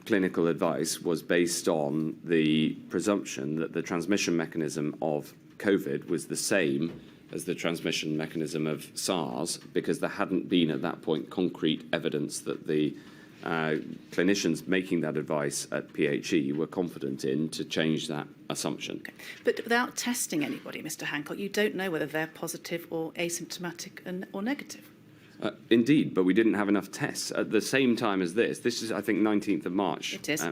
clinical advice was based on the presumption that the transmission mechanism of COVID was the same as the transmission mechanism of SARS, because there hadn't been at that point concrete evidence that the clinicians making that advice at PHE were confident in to change that assumption. Okay. But without testing anybody, Mr. Hancock, you don't know whether they're positive or asymptomatic or negative. Indeed, but we didn't have enough tests at the same time as this. This is, I think, 19th of March. It is.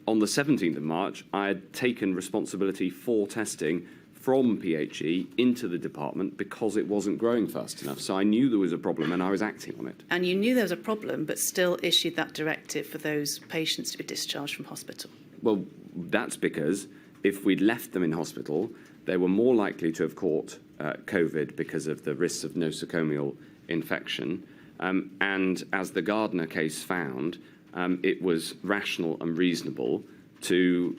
On the 17th of March, I had taken responsibility for testing from PHE into the department because it wasn't growing fast enough. So I knew there was a problem and I was acting on it. And you knew there was a problem, but still issued that directive for those patients to be discharged from hospital. Well, that's because if we'd left them in hospital, they were more likely to have caught COVID because of the risks of nosocomial infection. And as the Gardner case found, it was rational and reasonable to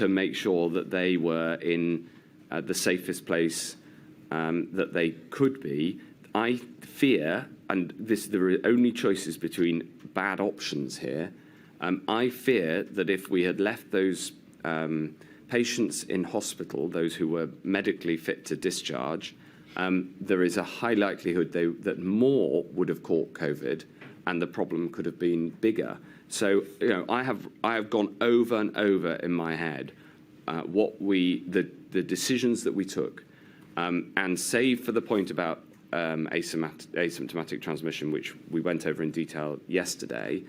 make sure that they were in the safest place that they could be. I fear, and there are only choices between bad options here, I fear that if we had left those patients in hospital, those who were medically fit to discharge, there is a high likelihood that more would have caught COVID and the problem could have been bigger. So, I have gone over and over in my head the decisions that we took, and save for the point about asymptomatic transmission, which we went over in detail yesterday,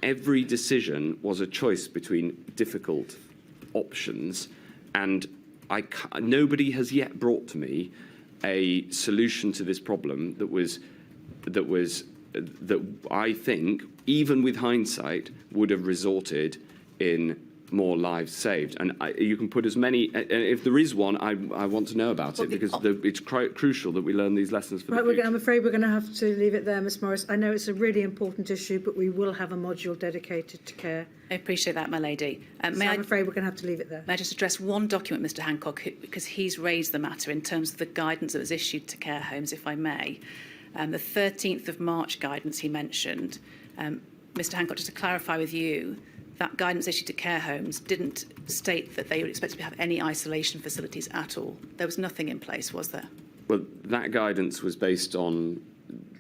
every decision was a choice between difficult options, and nobody has yet brought to me a solution to this problem that I think, even with hindsight, would have resulted in more lives saved. And you can put as many, and if there is one, I want to know about it, because it's crucial that we learn these lessons for the future. I'm afraid we're going to have to leave it there, Ms Morris. I know it's a really important issue, but we will have a module dedicated to care. I appreciate that, my lady. I'm afraid we're going to have to leave it there. May I just address one document, Mr. Hancock, because he's raised the matter in terms of the guidance that was issued to care homes, if I may. The 13th of March guidance he mentioned. Mr. Hancock, just to clarify with you, that guidance issued to care homes didn't state that they would expect to have any isolation facilities at all. There was nothing in place, was there? Well, that guidance was based on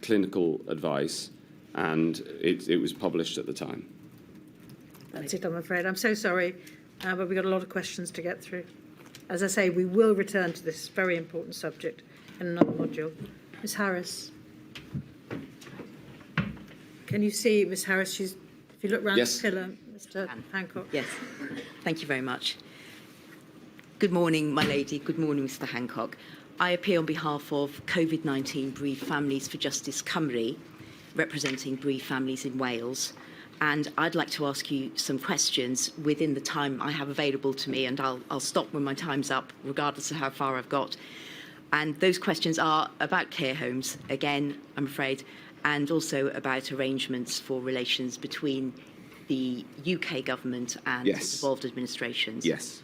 clinical advice, and it was published at the time. That's it, I'm afraid. I'm so sorry, but we've got a lot of questions to get through. As I say, we will return to this very important subject in another module. Ms Harris. Can you see Ms Harris? If you look round the pillar, Mr Hancock. Yes, thank you very much. Good morning, my lady. Good morning, Mr Hancock. I appear on behalf of COVID-19 Bereaved Families for Justice Cymru, representing bereaved families in Wales. And I'd like to ask you some questions within the time I have available to me, and I'll stop when my time's up, regardless of how far I've got. And those questions are about care homes, again, I'm afraid, and also about arrangements for relations between the UK government and involved administrations. Yes.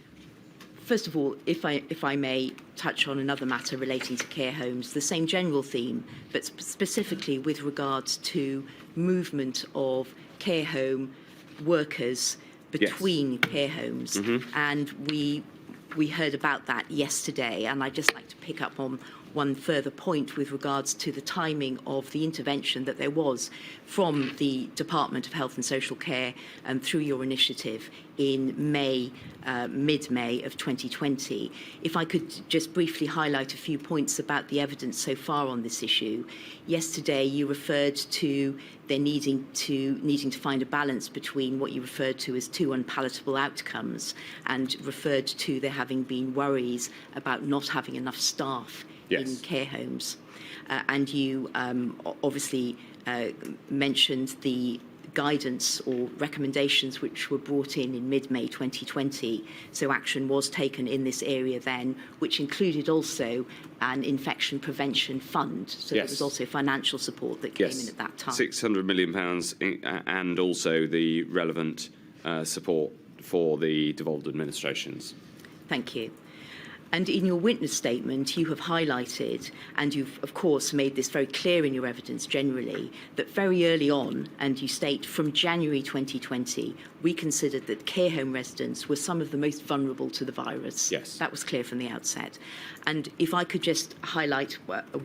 First of all, if I may touch on another matter relating to care homes, the same general theme, but specifically with regards to movement of care home workers between care homes. And we heard about that yesterday, and I'd just like to pick up on one further point with regards to the timing of the intervention that there was from the Department of Health and Social Care through your initiative in May, mid-May of 2020. If I could just briefly highlight a few points about the evidence so far on this issue. Yesterday, you referred to there needing to find a balance between what you referred to as two unpalatable outcomes, and referred to there having been worries about not having enough staff in care homes. And you obviously mentioned the guidance or recommendations which were brought in mid-May 2020. So action was taken in this area then, which included also an infection prevention fund. So there was also financial support that came in at that time. £600 million and also the relevant support for the devolved administrations. Thank you. And in your witness statement, you have highlighted, and you've, of course, made this very clear in your evidence generally, that very early on, and you state from January 2020, we considered that care home residents were some of the most vulnerable to the virus. Yes. That was clear from the outset. And if I could just highlight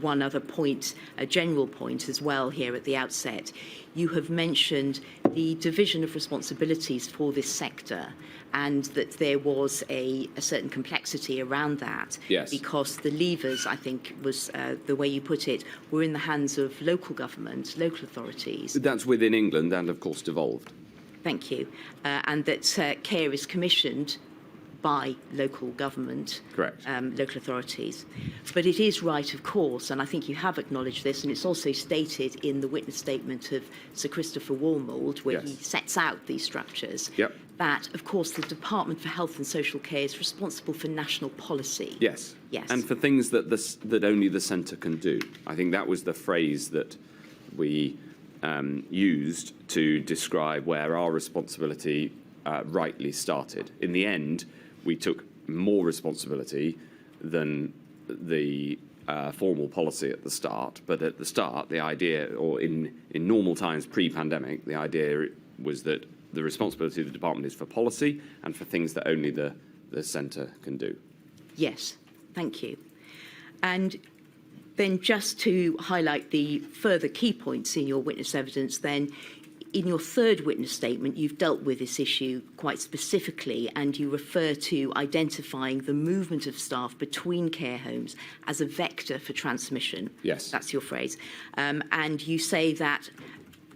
one other point, a general point as well here at the outset, you have mentioned the division of responsibilities for this sector, and that there was a certain complexity around that, because the levers, I think was the way you put it, were in the hands of local government, local authorities. That's within England and, of course, devolved. Thank you. And that care is commissioned by local government, local authorities. But it is right, of course, and I think you have acknowledged this, and it's also stated in the witness statement of Sir Christopher Warmold, where he sets out these structures, that, of course, the Department for Health and Social Care is responsible for national policy. Yes. And for things that that only the centre can do. I think that was the phrase that we used to describe where our responsibility rightly started. In the end, we took more responsibility than the formal policy at the start. But at the start, the idea, or in normal times pre-pandemic, the idea was that the responsibility of the department is for policy and for things that only the centre can do. Yes, thank you. And then just to highlight the further key points in your witness evidence, then, in your third witness statement, you've dealt with this issue quite specifically, and you refer to identifying the movement of staff between care homes as a vector for transmission. Yes. That's your phrase. And you say that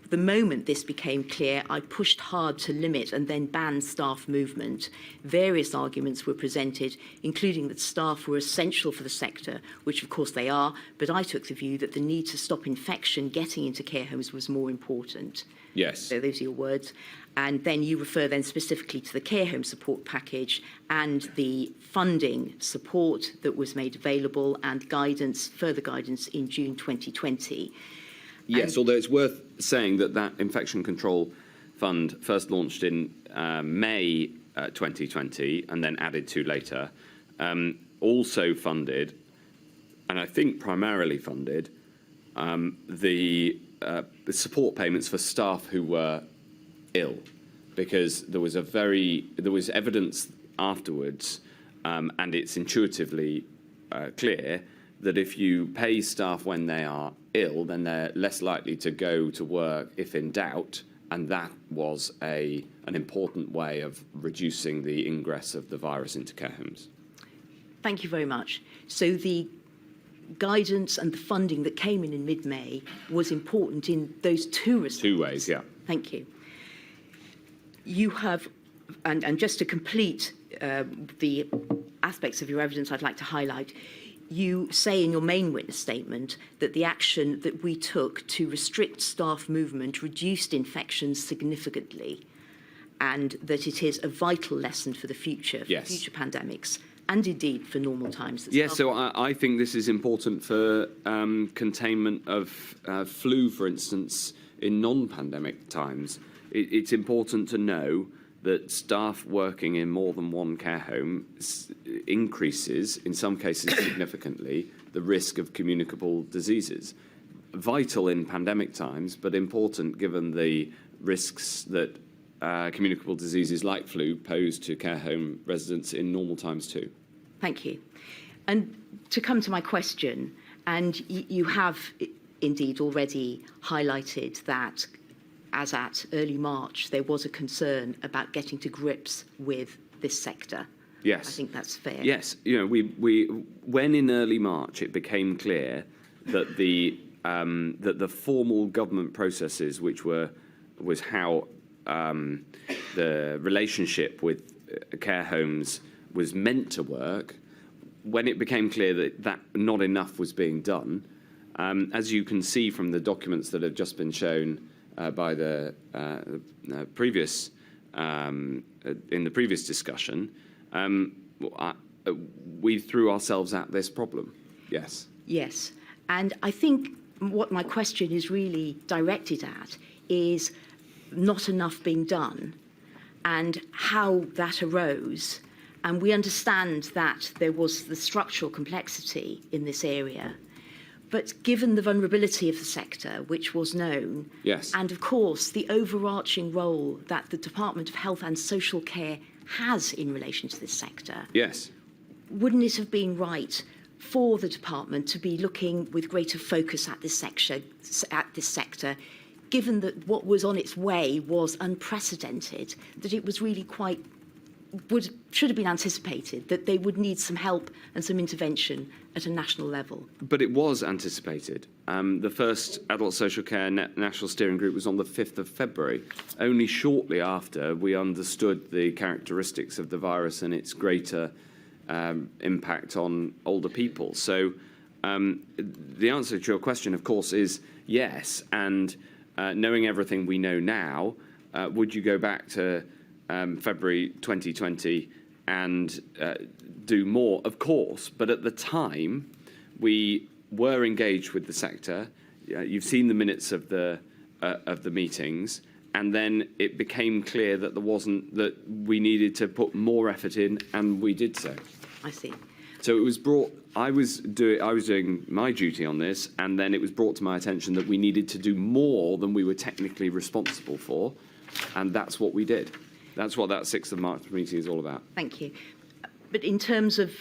the moment this became clear, I pushed hard to limit and then ban staff movement. Various arguments were presented, including that staff were essential for the sector, which of course they are, but I took the view that the need to stop infection getting into care homes was more important. Yes. So those are your words. And then you refer then specifically to the care home support package and the funding support that was made available and guidance, further guidance in June 2020. Yes, although it's worth saying that that infection control fund first launched in May 2020 and then added to later, also funded, and I think primarily funded, the support payments for staff who were ill, because there was evidence afterwards, and it's intuitively clear that if you pay staff when they are ill, then they're less likely to go to work if in doubt, and that was an important way of reducing the ingress of the virus into care homes. Thank you very much. So the guidance and the funding that came in mid-May was important in those two respects. Two ways, yeah. Thank you. You have, and just to complete the aspects of your evidence I'd like to highlight, you say in your main witness statement that the action that we took to restrict staff movement reduced infections significantly, and that it is a vital lesson for the future, for future pandemics, and indeed for normal times. Yes, so I think this is important for containment of flu, for instance, in non-pandemic times. It's important to know that staff working in more than one care home increases, in some cases significantly, the risk of communicable diseases. Vital in pandemic times, but important given the risks that communicable diseases like flu pose to care home residents in normal times too. Thank you. And to come to my question, and you have indeed already highlighted that as at early March, there was a concern about getting to grips with this sector. Yes. I think that's fair. Yes. You know, when in early March it became clear that the formal government processes, which was how the relationship with care homes was meant to work, when it became clear that not enough was being done, as you can see from the documents that have just been shown by the previous in the previous discussion, we threw ourselves at this problem. Yes. Yes. And I think what my question is really directed at is not enough being done and how that arose. And we understand that there was the structural complexity in this area. But given the vulnerability of the sector, which was known, Yes. and of course the overarching role that the Department of Health and Social Care has in relation to this sector, Yes. wouldn't it have been right for the department to be looking with greater focus at this sector, given that what was on its way was unprecedented, that it was really should have been anticipated that they would need some help and some intervention at a national level? But it was anticipated. The first Adult Social Care National Steering Group was on the 5th of February, only shortly after we understood the characteristics of the virus and its greater impact on older people. So the answer to your question, of course, is yes. And knowing everything we know now, would you go back to February 2020 and do more? Of course. But at the time, we were engaged with the sector. You've seen the minutes of the meetings. And then it became clear that that we needed to put more effort in, and we did so. I see. So it was brought. I was doing my duty on this, and then it was brought to my attention that we needed to do more than we were technically responsible for, and that's what we did. That's what that 6th of March meeting is all about. Thank you. But in terms of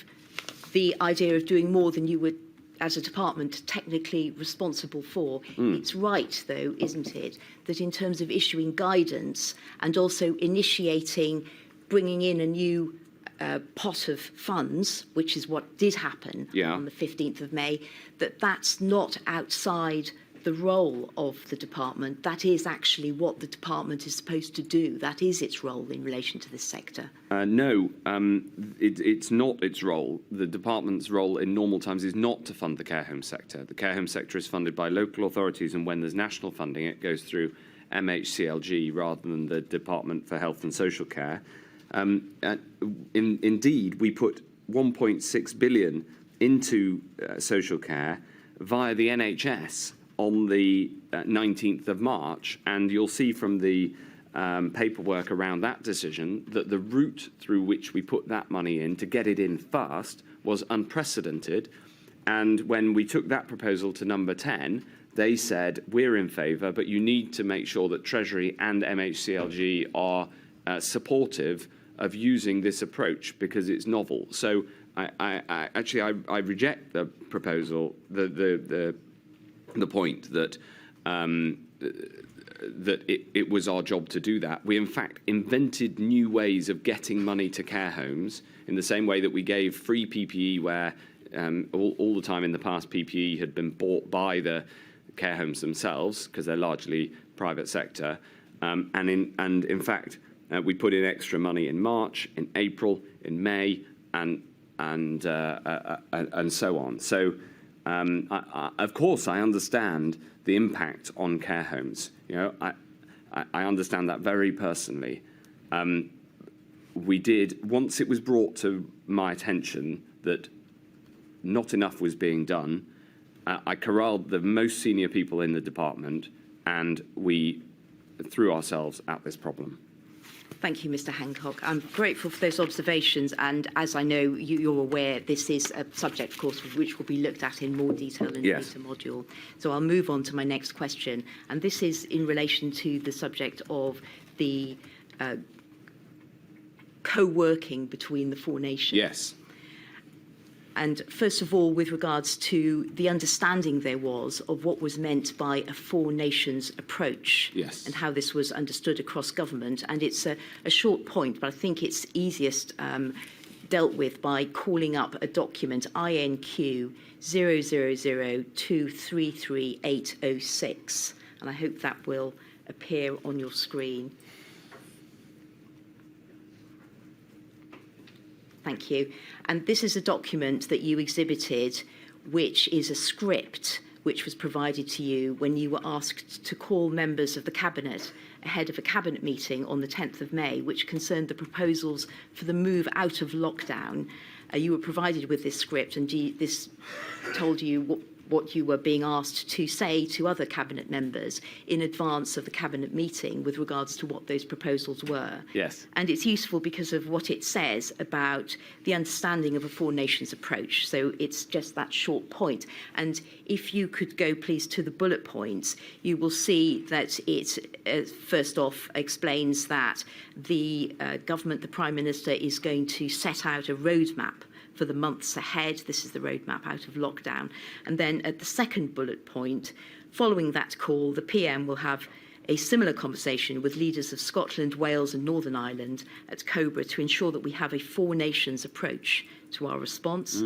the idea of doing more than you were, as a department, technically responsible for, it's right, though, isn't it, that in terms of issuing guidance and also initiating, bringing in a new pot of funds, which is what did happen on the 15th of May, that's not outside the role of the department. That is actually what the department is supposed to do. That is its role in relation to this sector. No, it's not its role. The department's role in normal times is not to fund the care home sector. The care home sector is funded by local authorities, and when there's national funding, it goes through MHCLG rather than the Department for Health and Social Care. Indeed, we put 1.6 billion into social care via the NHS on the 19th of March, and you'll see from the paperwork around that decision that the route through which we put that money in to get it in fast was unprecedented. And when we took that proposal to number 10, they said, we're in favour, but you need to make sure that Treasury and MHCLG are supportive of using this approach because it's novel. So I reject the proposal, the point that that it was our job to do that. We, in fact, invented new ways of getting money to care homes in the same way that we gave free PPE where all the time in the past PPE had been bought by the care homes themselves because they're largely private sector. And in fact, we put in extra money in March, in April, in May, and so on. So, of course, I understand the impact on care homes. You know, I understand that very personally. We did, once it was brought to my attention that not enough was being done, I corralled the most senior people in the department, and we threw ourselves at this problem. Thank you, Mr. Hancock. I'm grateful for those observations, and as I know you're aware, this is a subject, of course, which will be looked at in more detail in the later module. So I'll move on to my next question, and this is in relation to the subject of the co-working between the four nations. Yes. And first of all, with regards to the understanding there was of what was meant by a four nations approach, Yes, and how this was understood across government. And it's a short point, but I think it's easiest dealt with by calling up a document INQ 0002333806. And I hope that will appear on your screen. Thank you. And this is a document that you exhibited, which is a script which was provided to you when you were asked to call members of the Cabinet ahead of a Cabinet meeting on the 10th of May, which concerned the proposals for the move out of lockdown. You were provided with this script, and this told you what you were being asked to say to other Cabinet members in advance of the Cabinet meeting with regards to what those proposals were. yes. And it's useful because of what it says about the understanding of a four nations approach. So it's just that short point. And if you could go, please, to the bullet points, you will see that it, first off, explains that the government, the Prime Minister, is going to set out a roadmap for the months ahead. This is the roadmap out of lockdown. And then at the second bullet point, following that call, the PM will have a similar conversation with leaders of Scotland, Wales and Northern Ireland at Cobra to ensure that we have a four nations approach to our response.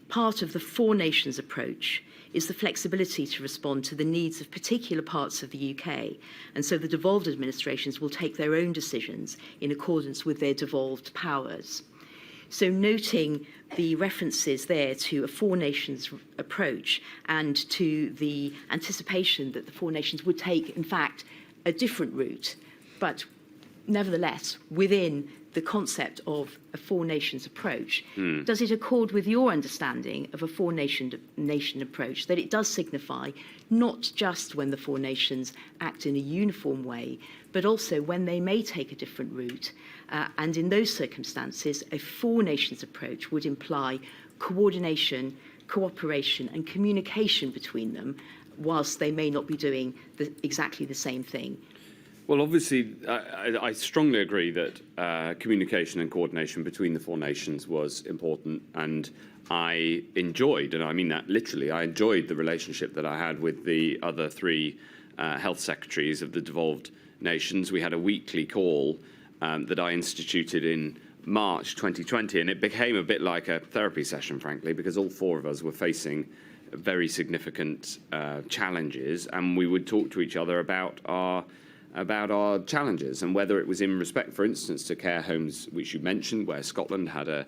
Part of the four nations approach is the flexibility to respond to the needs of particular parts of the UK. And so the devolved administrations will take their own decisions in accordance with their devolved powers. So noting the references there to a four nations approach and to the anticipation that the four nations would take, in fact, a different route, but nevertheless within the concept of a four nations approach, does it accord with your understanding of a four nation approach, that it does signify not just when the four nations act in a uniform way, but also when they may take a different route? And in those circumstances, a four nations approach would imply coordination, cooperation and communication between them, whilst they may not be doing exactly the same thing. Well, obviously, I strongly agree that communication and coordination between the four nations was important, and I enjoyed, and I mean that literally, I enjoyed the relationship that I had with the other three health secretaries of the devolved nations. We had a weekly call that I instituted in March 2020, and it became a bit like a therapy session, frankly, because all four of us were facing very significant challenges, and we would talk to each other about our challenges, and whether it was in respect, for instance, to care homes, which you mentioned, where Scotland had a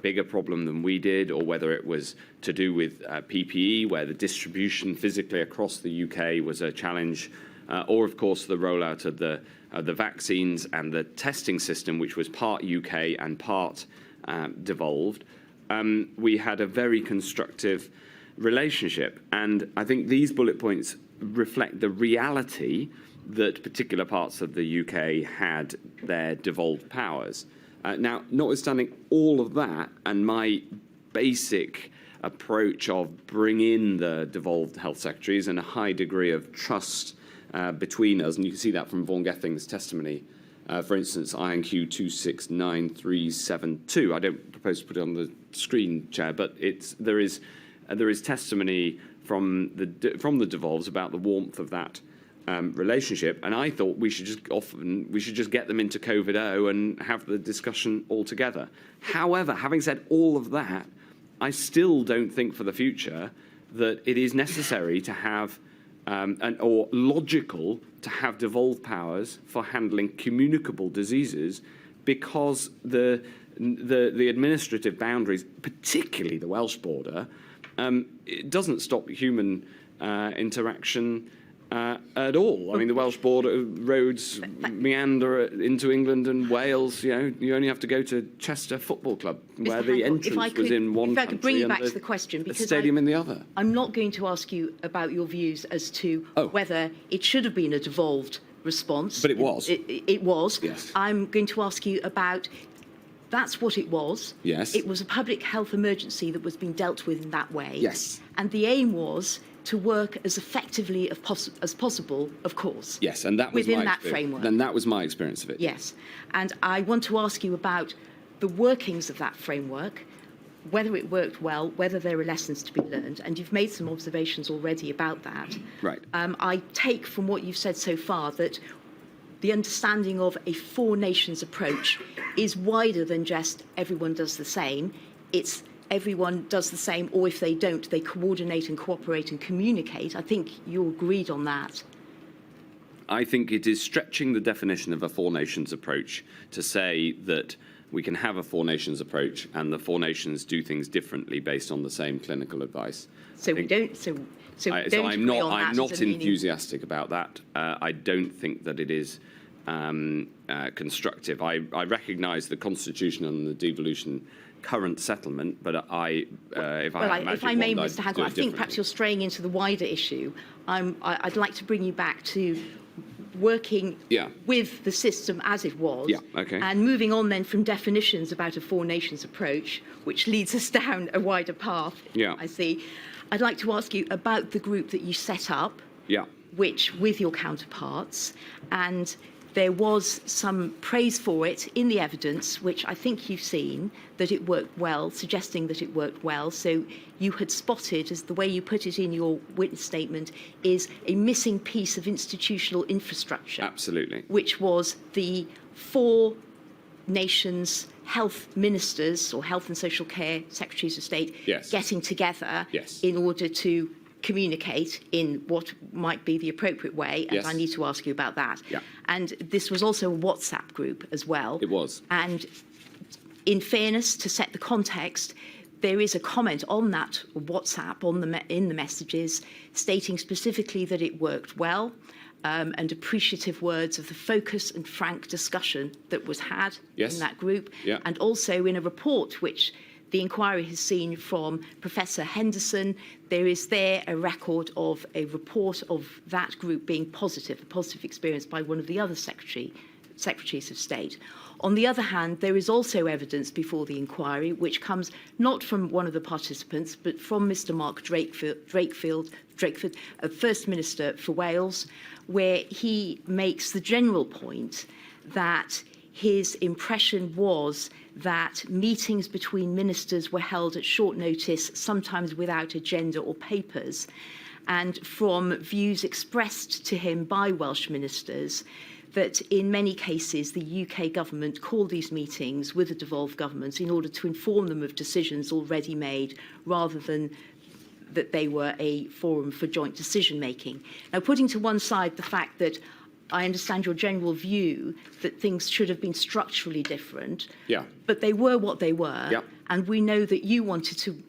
bigger problem than we did, or whether it was to do with PPE, where the distribution physically across the UK was a challenge, or of course the rollout of the vaccines and the testing system, which was part UK and part devolved. We had a very constructive relationship, and I think these bullet points reflect the reality that particular parts of the UK had their devolved powers. Now, notwithstanding all of that, and my basic approach of bring in the devolved health secretaries and a high degree of trust between us, and you can see that from Vaughan Gething's testimony, for instance, INQ 269372. I don't propose to put it on the screen, Chair, but there is testimony from the devolves about the warmth of that relationship, and I thought we should just get them into COVID-0 and have the discussion all together. However, having said all of that, I still don't think for the future that it is necessary to have or logical to have devolved powers for handling communicable diseases, because the administrative boundaries, particularly the Welsh border, it doesn't stop human interaction at all. I mean, the Welsh border roads meander into England and Wales. You know, you only have to go to Chester Football Club, where the entrance was in one country, if I could bring you back to the question, because stadium in the other. I'm not going to ask you about your views as to whether it should have been a devolved response. But it was. It was. Yes. I'm going to ask you about, that's what it was. Yes. It was a public health emergency that was being dealt with in that way. Yes. And the aim was to work as effectively as possible, of course. Yes, and that was within my that experience. framework. Then that was my experience of it. Yes. And I want to ask you about the workings of that framework, whether it worked well, whether there are lessons to be learned, and you've made some observations already about that. Right. I take from what you've said so far that the understanding of a four nations approach is wider than just everyone does the same. It's everyone does the same, or if they don't, they coordinate and cooperate and communicate. I think you agreed on that. I think it is stretching the definition of a four nations approach to say that we can have a four nations approach and the four nations do things differently based on the same clinical advice. So we don't. So we don't I'm agree not. on that I'm not as a meaning. enthusiastic about that. I don't think that it is constructive. I recognise the constitution and the devolution current settlement, but if I had if I may, one, Mr. I'd Hancock, do it I think perhaps differently. you're straying into the wider issue. I'd like to bring you back to working with the system as it was, and moving on then from definitions about a four nations approach, which leads us down a wider path. I see. I'd like to ask you about the group that you set up, which with your counterparts, and there was some praise for it in the evidence, which I think you've seen, that it worked well, suggesting that it worked well. So you had spotted, as the way you put it in your witness statement, is a missing piece of institutional infrastructure. Absolutely. Which was the four nations' health ministers or health and social care secretaries of state getting together in order to communicate in what might be the appropriate way, and I need to ask you about that. And this was also a WhatsApp group as well. It was. And in fairness, to set the context, there is a comment on that WhatsApp in the messages stating specifically that it worked well, and appreciative words of the focus and frank discussion that was had in that group, and also in a report which the inquiry has seen from Professor Henderson. There is there a record of a report of that group being positive, a positive experience by one of the other secretaries of state. On the other hand, there is also evidence before the inquiry which comes not from one of the participants, but from Mr. Mark Drakeford, First Minister for Wales, where he makes the general point that his impression was that meetings between ministers were held at short notice, sometimes without agenda or papers, and from views expressed to him by Welsh ministers, that in many cases the UK government called these meetings with the devolved governments in order to inform them of decisions already made, rather than that they were a forum for joint decision making. Now, putting to one side the fact that I understand your general view that things should have been structurally different, but they were what they were, and we know that you wanted to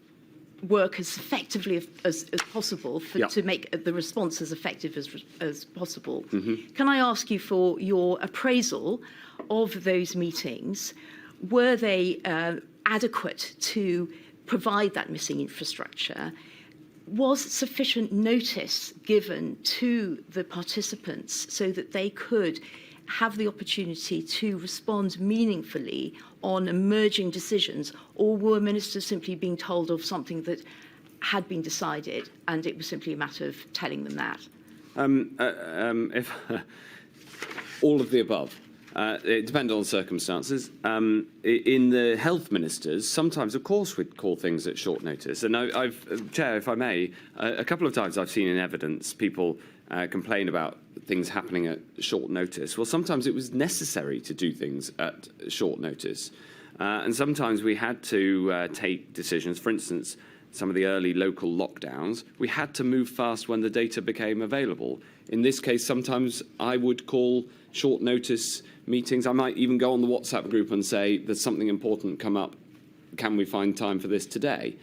work as effectively as possible to make the response as effective as possible. Can I ask you for your appraisal of those meetings? Were they adequate to provide that missing infrastructure? Was sufficient notice given to the participants so that they could have the opportunity to respond meaningfully on emerging decisions, or were ministers simply being told of something that had been decided and it was simply a matter of telling them that? If all of the above. It depends on circumstances. In the health ministers, sometimes, of course, we'd call things at short notice. And Chair, if I may, a couple of times I've seen in evidence people complain about things happening at short notice. Well, sometimes it was necessary to do things at short notice. And sometimes we had to take decisions. For instance, some of the early local lockdowns, we had to move fast when the data became available. In this case, sometimes I would call short notice meetings. I might even go on the WhatsApp group and say, there's something important come up. Can we find time for this today?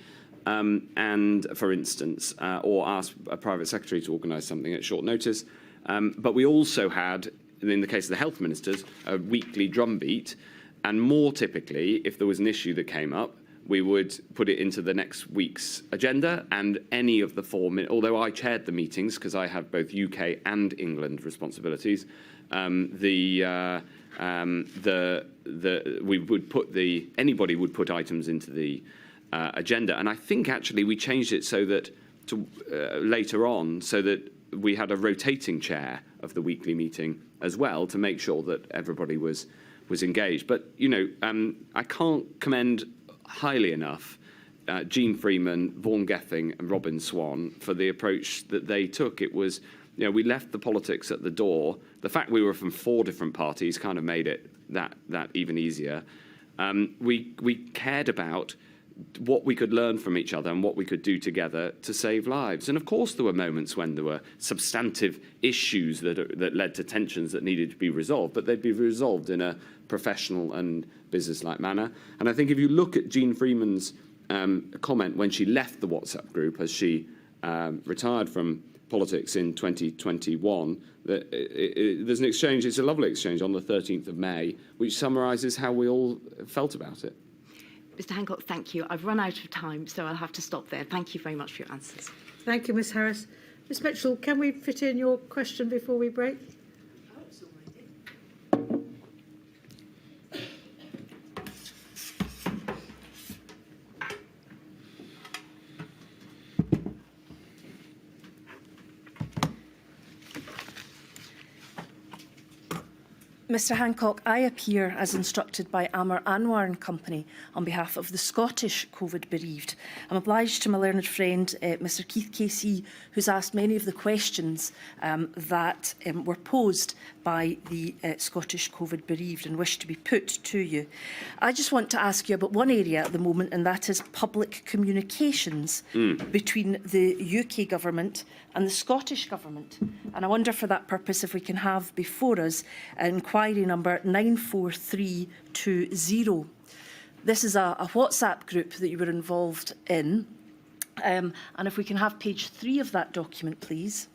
And for instance, or ask a private secretary to organise something at short notice. But we also had, in the case of the health ministers, a weekly drumbeat. And more typically, if there was an issue that came up, we would put it into the next week's agenda, and any of the although I chaired the meetings because I have both UK and England responsibilities, anybody would put items into the agenda. And I think actually we changed it so that later on, so that we had a rotating chair of the weekly meeting as well, to make sure that everybody was engaged. But I can't commend highly enough Jean Freeman, Vaughan Gething and Robin Swan for the approach that they took. It was, we left the politics at the door. The fact we were from 4 different parties kind of made it that even easier. We cared about what we could learn from each other and what we could do together to save lives. And of course there were moments when there were substantive issues that led to tensions that needed to be resolved, but they'd be resolved in a professional and business-like manner. And I think if you look at Jean Freeman's comment when she left the WhatsApp group as she retired from politics in 2021, there's an exchange, it's a lovely exchange on the 13th of May, which summarises how we all felt about it. Mr. Hancock, thank you. I've run out of time, so I'll have to stop there. Thank you very much for your answers. Thank you, Ms Harris. Ms Mitchell, can we fit in your question before we break? Mr Hancock, I appear as instructed by Amar Anwar and Company on behalf of the Scottish COVID bereaved. I'm obliged to my learned friend, Mr Keith Casey, who's asked many of the questions that were posed by the Scottish COVID bereaved and wish to be put to you. I just want to ask you about one area at the moment, and that is public communications between the UK government and the Scottish government. And I wonder for that purpose if we can have before us inquiry number 94320. This is a WhatsApp group that you were involved in. And if we can have page 3 of that document, please.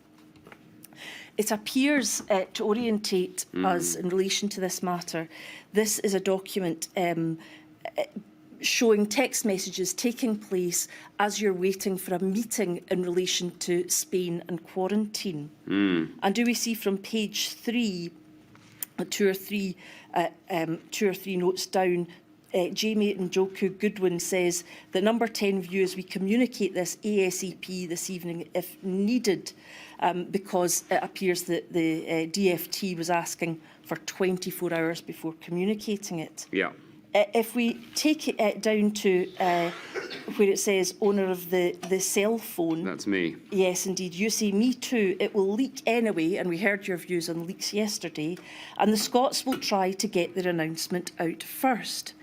It appears to orientate us in relation to this matter. This is a document showing text messages taking place as you're waiting for a meeting in relation to Spain and quarantine. And do we see from page 3, two or three notes down, Jamie Njoku Goodwin says that number 10 views we communicate this ASAP this evening if needed, because it appears that the DFT was asking for 24 hours before communicating it. Yeah. If we take it down to where it says owner of the cell phone. That's me. Yes, indeed. You say, me too. It will leak anyway, and we heard your views on leaks yesterday, and the Scots will try to get their announcement out first.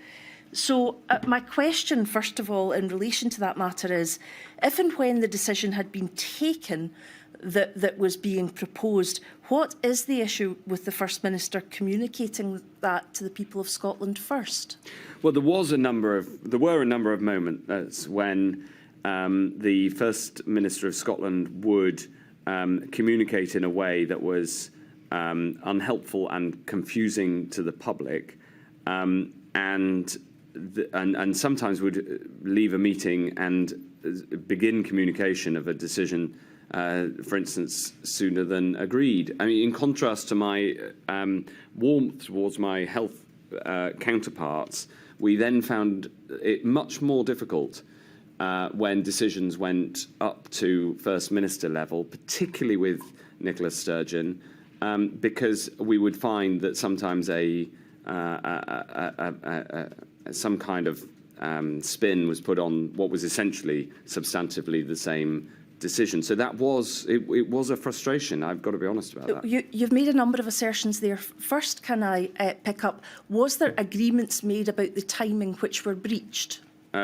So my question, first of all, in relation to that matter is, if and when the decision had been taken that was being proposed, what is the issue with the First Minister communicating that to the people of Scotland first? Well, there were a number of moments when the First Minister of Scotland would communicate in a way that was unhelpful and confusing to the public, and sometimes would leave a meeting and begin communication of a decision, for instance, sooner than agreed. I mean, in contrast to my warmth towards my health counterparts, we then found it much more difficult when decisions went up to First Minister level, particularly with Nicola Sturgeon, because we would find that sometimes some kind of spin was put on what was essentially substantively the same decision. So that was it was a frustration. I've got to be honest about that. You've made a number of assertions there. First, can I pick up, was there agreements made about the timing which were breached?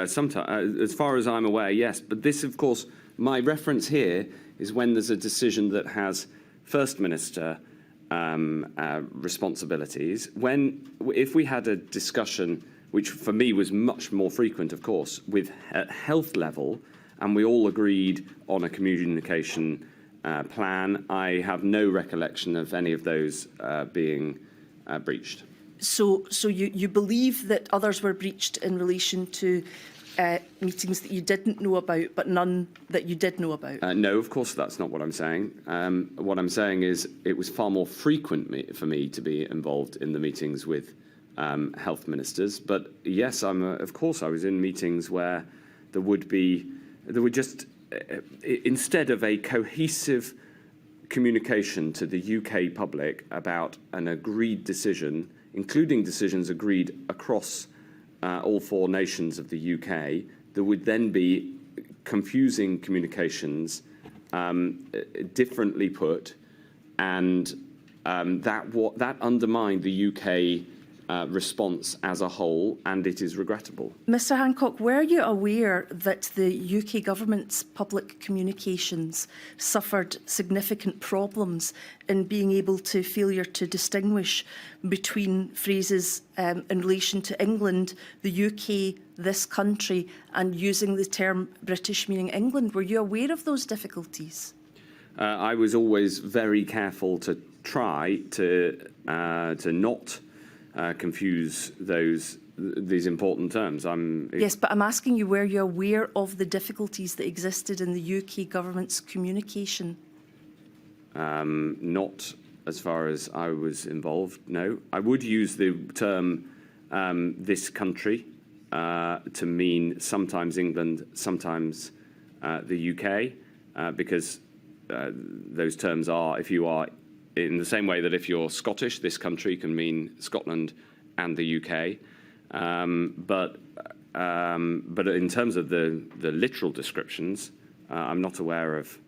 Sometimes, as far as I'm aware, yes. But this, of course, my reference here is when there's a decision that has First Minister responsibilities. If we had a discussion, which for me was much more frequent, of course, at health level, and we all agreed on a communication plan, I have no recollection of any of those being breached. So you believe that others were breached in relation to meetings that you didn't know about, but none that you did know about? No, of course, that's not what I'm saying. What I'm saying is it was far more frequent for me to be involved in the meetings with health ministers. But yes, of course, I was in meetings where there would just, instead of a cohesive communication to the UK public about an agreed decision, including decisions agreed across all 4 nations of the UK, there would then be confusing communications, differently put, and that undermined the UK response as a whole, and it is regrettable. Mr Hancock, were you aware that the UK government's public communications suffered significant problems in being able to failure to distinguish between phrases in relation to England, the UK, this country, and using the term British meaning England? Were you aware of those difficulties? I was always very careful to try to not confuse these important terms. Yes, but I'm asking you, were you aware of the difficulties that existed in the UK government's communication? Not as far as I was involved, no. I would use the term this country to mean sometimes England, sometimes the UK, because those terms are, if you are in the same way that if you're Scottish, this country can mean Scotland and the UK. But in terms of the literal descriptions, I'm not aware of.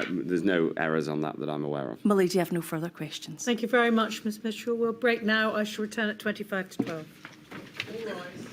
There's no errors on that I'm aware of. My lady, I have no further questions. Thank you very much, Ms Mitchell. We'll break now. I shall return at 25 to 12. All rise.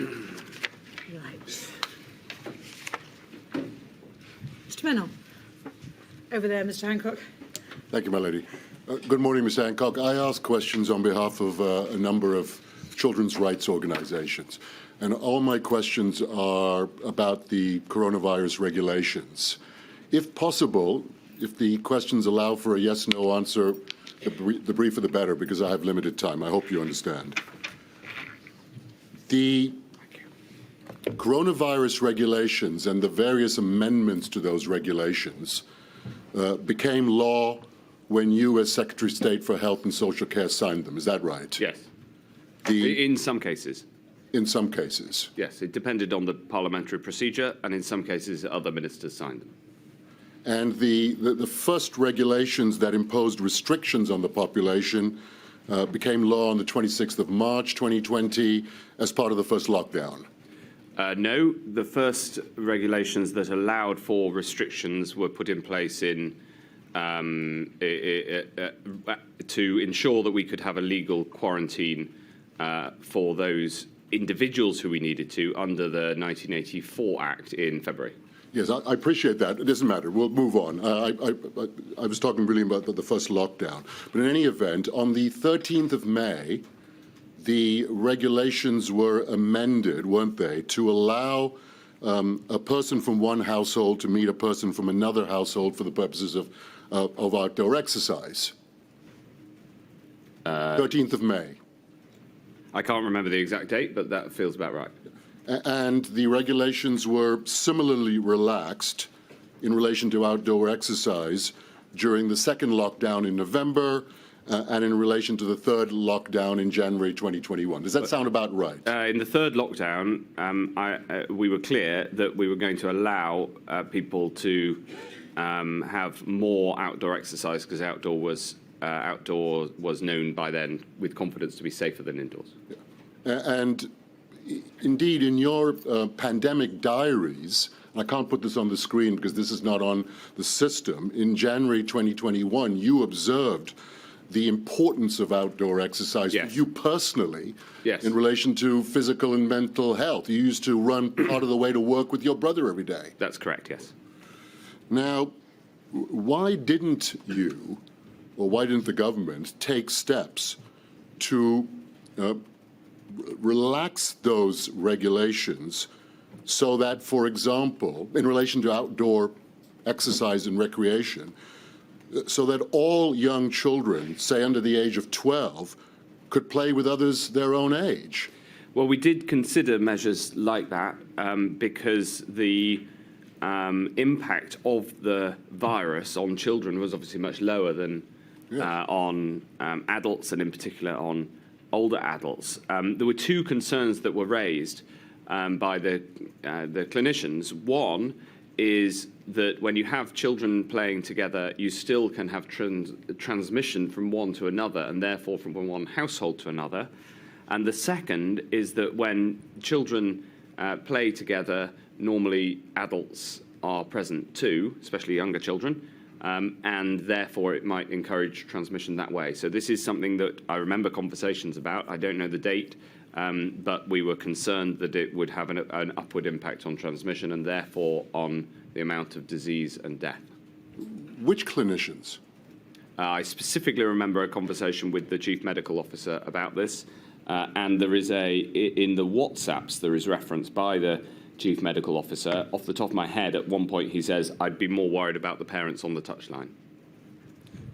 Right. Mr. Mennell. Over there, Mr. Hancock. Thank you, my lady. Good morning, Mr. Hancock. I ask questions on behalf of a number of children's rights organizations. And all my questions are about the coronavirus regulations. If possible, if the questions allow for a yes/no answer, the briefer the better, because I have limited time. I hope you understand. The coronavirus regulations and the various amendments to those regulations became law when you, as Secretary of State for Health and Social Care, signed them. Is that right? Yes. In some cases. In some cases. Yes, it depended on the parliamentary procedure, and in some cases other ministers signed them. And the first regulations that imposed restrictions on the population became law on the 26th of March 2020 as part of the first lockdown. No, the first regulations that allowed for restrictions were put in place in to ensure that we could have a legal quarantine for those individuals who we needed to under the 1984 Act in February. Yes, I appreciate that. It doesn't matter. We'll move on. I was talking really about the first lockdown. But in any event, on the 13th of May, the regulations were amended, weren't they, to allow a person from one household to meet a person from another household for the purposes of outdoor exercise. 13th of May. I can't remember the exact date, but that feels about right. And the regulations were similarly relaxed in relation to outdoor exercise during the second lockdown in November and in relation to the third lockdown in January 2021. Does that sound about right? In the third lockdown, we were clear that we were going to allow people to have more outdoor exercise because outdoor was known by then with confidence to be safer than indoors. Yeah. And indeed, in your pandemic diaries, and I can't put this on the screen because this is not on the system, in January 2021, you observed the importance of outdoor exercise for you personally in relation to physical and mental health. You used to run part of the way to work with your brother every day. That's correct, yes. Now, why didn't you, or why didn't the government take steps to relax those regulations so that, for example, in relation to outdoor exercise and recreation, so that all young children, say under the age of 12, could play with others their own age? Well, we did consider measures like that because the impact of the virus on children was obviously much lower than on adults, and in particular on older adults. There were two concerns that were raised by the clinicians. One is that when you have children playing together, you still can have transmission from one to another, and therefore from one household to another. And the second is that when children play together, normally adults are present too, especially younger children, and therefore it might encourage transmission that way. So this is something that I remember conversations about. I don't know the date, but we were concerned that it would have an upward impact on transmission and therefore on the amount of disease and death. Which clinicians? I specifically remember a conversation with the Chief Medical Officer about this, and there is in the WhatsApps, there is reference by the Chief Medical Officer. Off the top of my head, at one point he says, I'd be more worried about the parents on the touchline.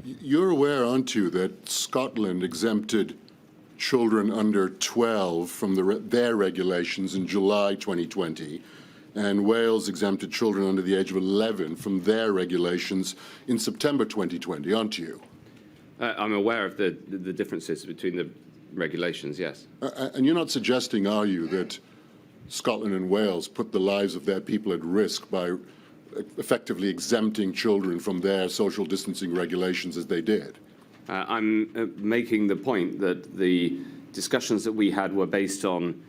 You're aware, aren't you, that Scotland exempted children under 12 from their regulations in July 2020, and Wales exempted children under the age of 11 from their regulations in September 2020, aren't you? I'm aware of the differences between the regulations, yes. And you're not suggesting, are you, that Scotland and Wales put the lives of their people at risk by effectively exempting children from their social distancing regulations as they did? I'm making the point that the discussions that we had were based on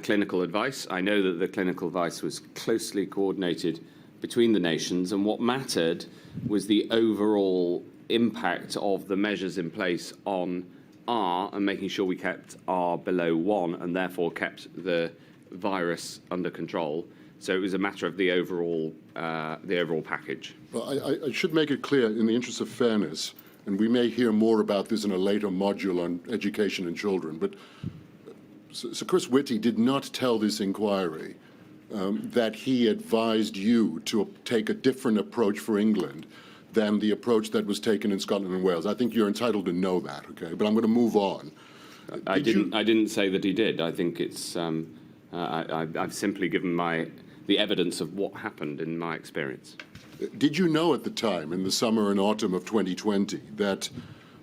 clinical advice. I know that the clinical advice was closely coordinated between the nations, and what mattered was the overall impact of the measures in place on R and making sure we kept R below 1 and therefore kept the virus under control. So it was a matter of the overall package. Well, I should make it clear, in the interest of fairness, and we may hear more about this in a later module on education and children, but Sir Chris Whitty did not tell this inquiry that he advised you to take a different approach for England than the approach that was taken in Scotland and Wales. I think you're entitled to know that, okay? But I'm going to move on. I didn't say that he did. I think it's I've simply given the evidence of what happened in my experience. Did you know at the time, in the summer and autumn of 2020, that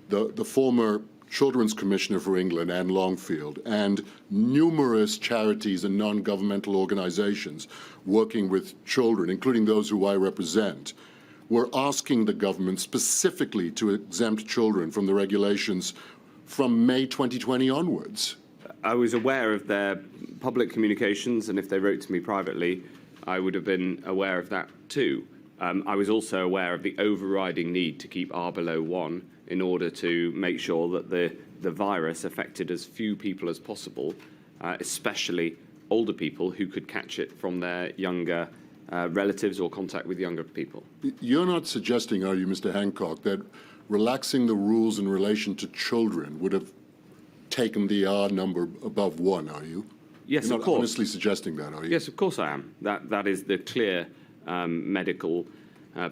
the former Children's Commissioner for England, Anne Longfield, and numerous charities and non-governmental organisations working with children, including those who I represent, were asking the government specifically to exempt children from the regulations from May 2020 onwards? I was aware of their public communications, and if they wrote to me privately, I would have been aware of that too. I was also aware of the overriding need to keep R below 1 in order to make sure that the virus affected as few people as possible, especially older people who could catch it from their younger relatives or contact with younger people. You're not suggesting, are you, Mr. Hancock, that relaxing the rules in relation to children would have taken the R number above 1, are you? Yes, You're of not course. honestly suggesting that, are you? Yes, of course I am. That is the clear medical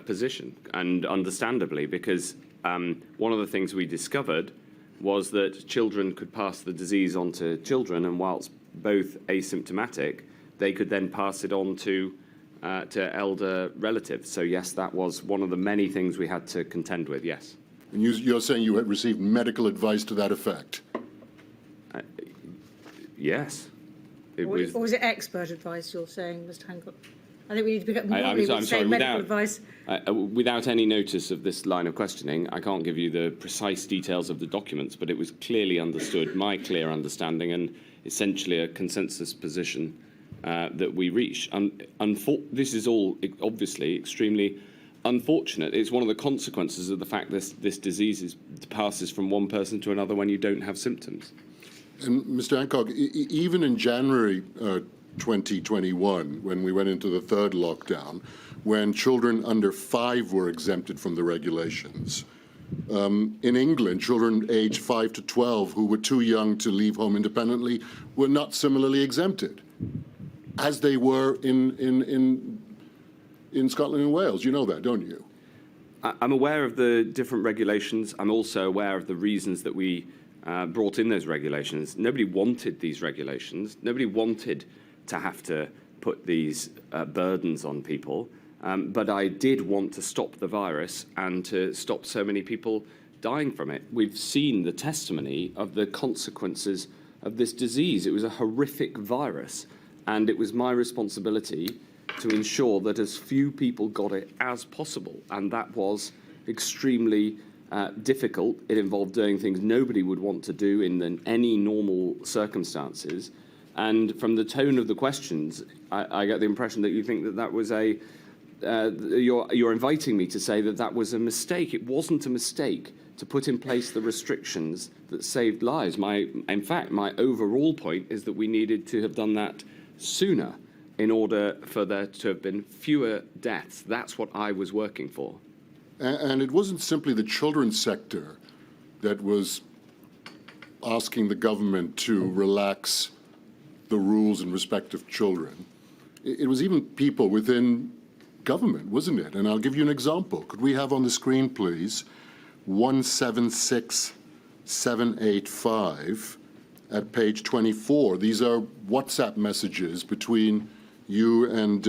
position, and understandably, because one of the things we discovered was that children could pass the disease on to children, and whilst both asymptomatic, they could then pass it on to elder relatives. So yes, that was one of the many things we had to contend with, yes. And you're saying you had received medical advice to that effect? Yes. Or was it expert advice you're saying, Mr. Hancock? I think we need to pick up more. I'm sorry, medical advice. Without any notice of this line of questioning, I can't give you the precise details of the documents, but it was clearly understood, my clear understanding, and essentially a consensus position that we reached. This is all obviously extremely unfortunate. It's one of the consequences of the fact that this disease passes from one person to another when you don't have symptoms. And Mr. Hancock, even in January 2021, when we went into the third lockdown, when children under 5 were exempted from the regulations, in England, children aged 5 to 12 who were too young to leave home independently were not similarly exempted, as they were in Scotland and Wales. You know that, don't you? I'm aware of the different regulations. I'm also aware of the reasons that we brought in those regulations. Nobody wanted these regulations. Nobody wanted to have to put these burdens on people. But I did want to stop the virus and to stop so many people dying from it. We've seen the testimony of the consequences of this disease. It was a horrific virus, and it was my responsibility to ensure that as few people got it as possible, and that was extremely difficult. It involved doing things nobody would want to do in any normal circumstances. And from the tone of the questions, I get the impression that you think that that was you're inviting me to say that that was a mistake. It wasn't a mistake to put in place the restrictions that saved lives. In fact, my overall point is that we needed to have done that sooner in order for there to have been fewer deaths. That's what I was working for. And it wasn't simply the children's sector that was asking the government to relax the rules in respect of children. It was even people within government, wasn't it? And I'll give you an example. Could we have on the screen, please, 176785 at page 24. These are WhatsApp messages between you and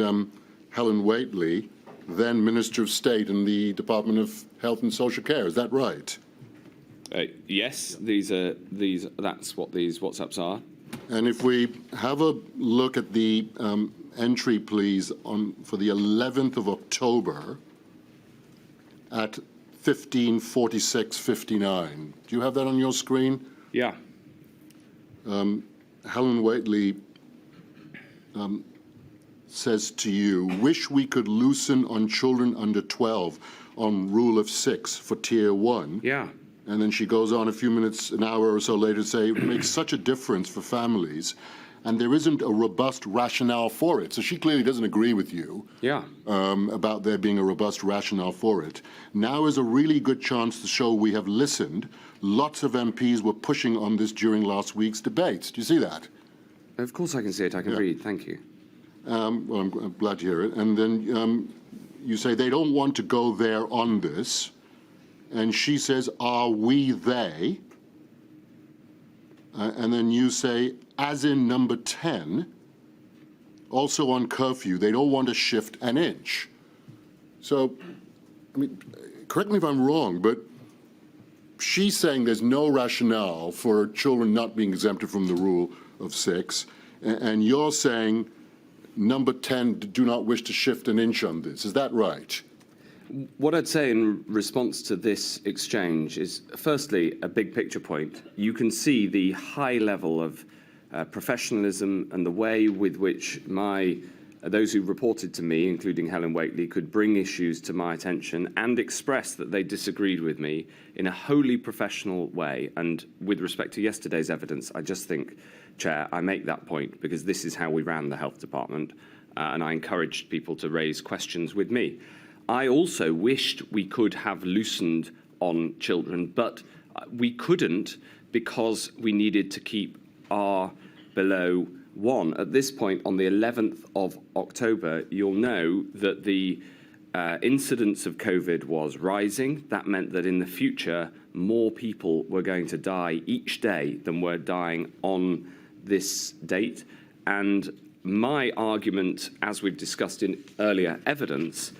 Helen Whately, then Minister of State in the Department of Health and Social Care. Is that right? Yes, that's what these WhatsApps are. And if we have a look at the entry, please, for the 11th of October at 15:46:59. Do you have that on your screen? Yeah. Helen Whately says to you, wish we could loosen on children under 12 on rule of 6 for tier 1. Yeah. And then she goes on a few minutes, an hour or so later to say, it makes such a difference for families and there isn't a robust rationale for it. So she clearly doesn't agree with you about there being a robust rationale for it. Now is a really good chance to show we have listened. Lots of MPs were pushing on this during last week's debates. Do you see that? Of course I can see it. I can read. Thank you. Well, I'm glad to hear it. And then you say they don't want to go there on this. And she says, are we they? And then you say, as in number 10, also on curfew, they don't want to shift an inch. So, I mean, correct me if I'm wrong, but she's saying there's no rationale for children not being exempted from the rule of 6, and you're saying number 10 do not wish to shift an inch on this. Is that right? What I'd say in response to this exchange is, firstly, a big picture point. You can see the high level of professionalism and the way with which those who reported to me, including Helen Whately, could bring issues to my attention and express that they disagreed with me in a wholly professional way. And with respect to yesterday's evidence, I just think, Chair, I make that point because this is how we ran the Health Department, and I encouraged people to raise questions with me. I also wished we could have loosened on children, but we couldn't because we needed to keep R below 1. At this point, on the 11th of October, you'll know that the incidence of COVID was rising. That meant that in the future, more people were going to die each day than were dying on this date. And my argument, as we've discussed in earlier evidence,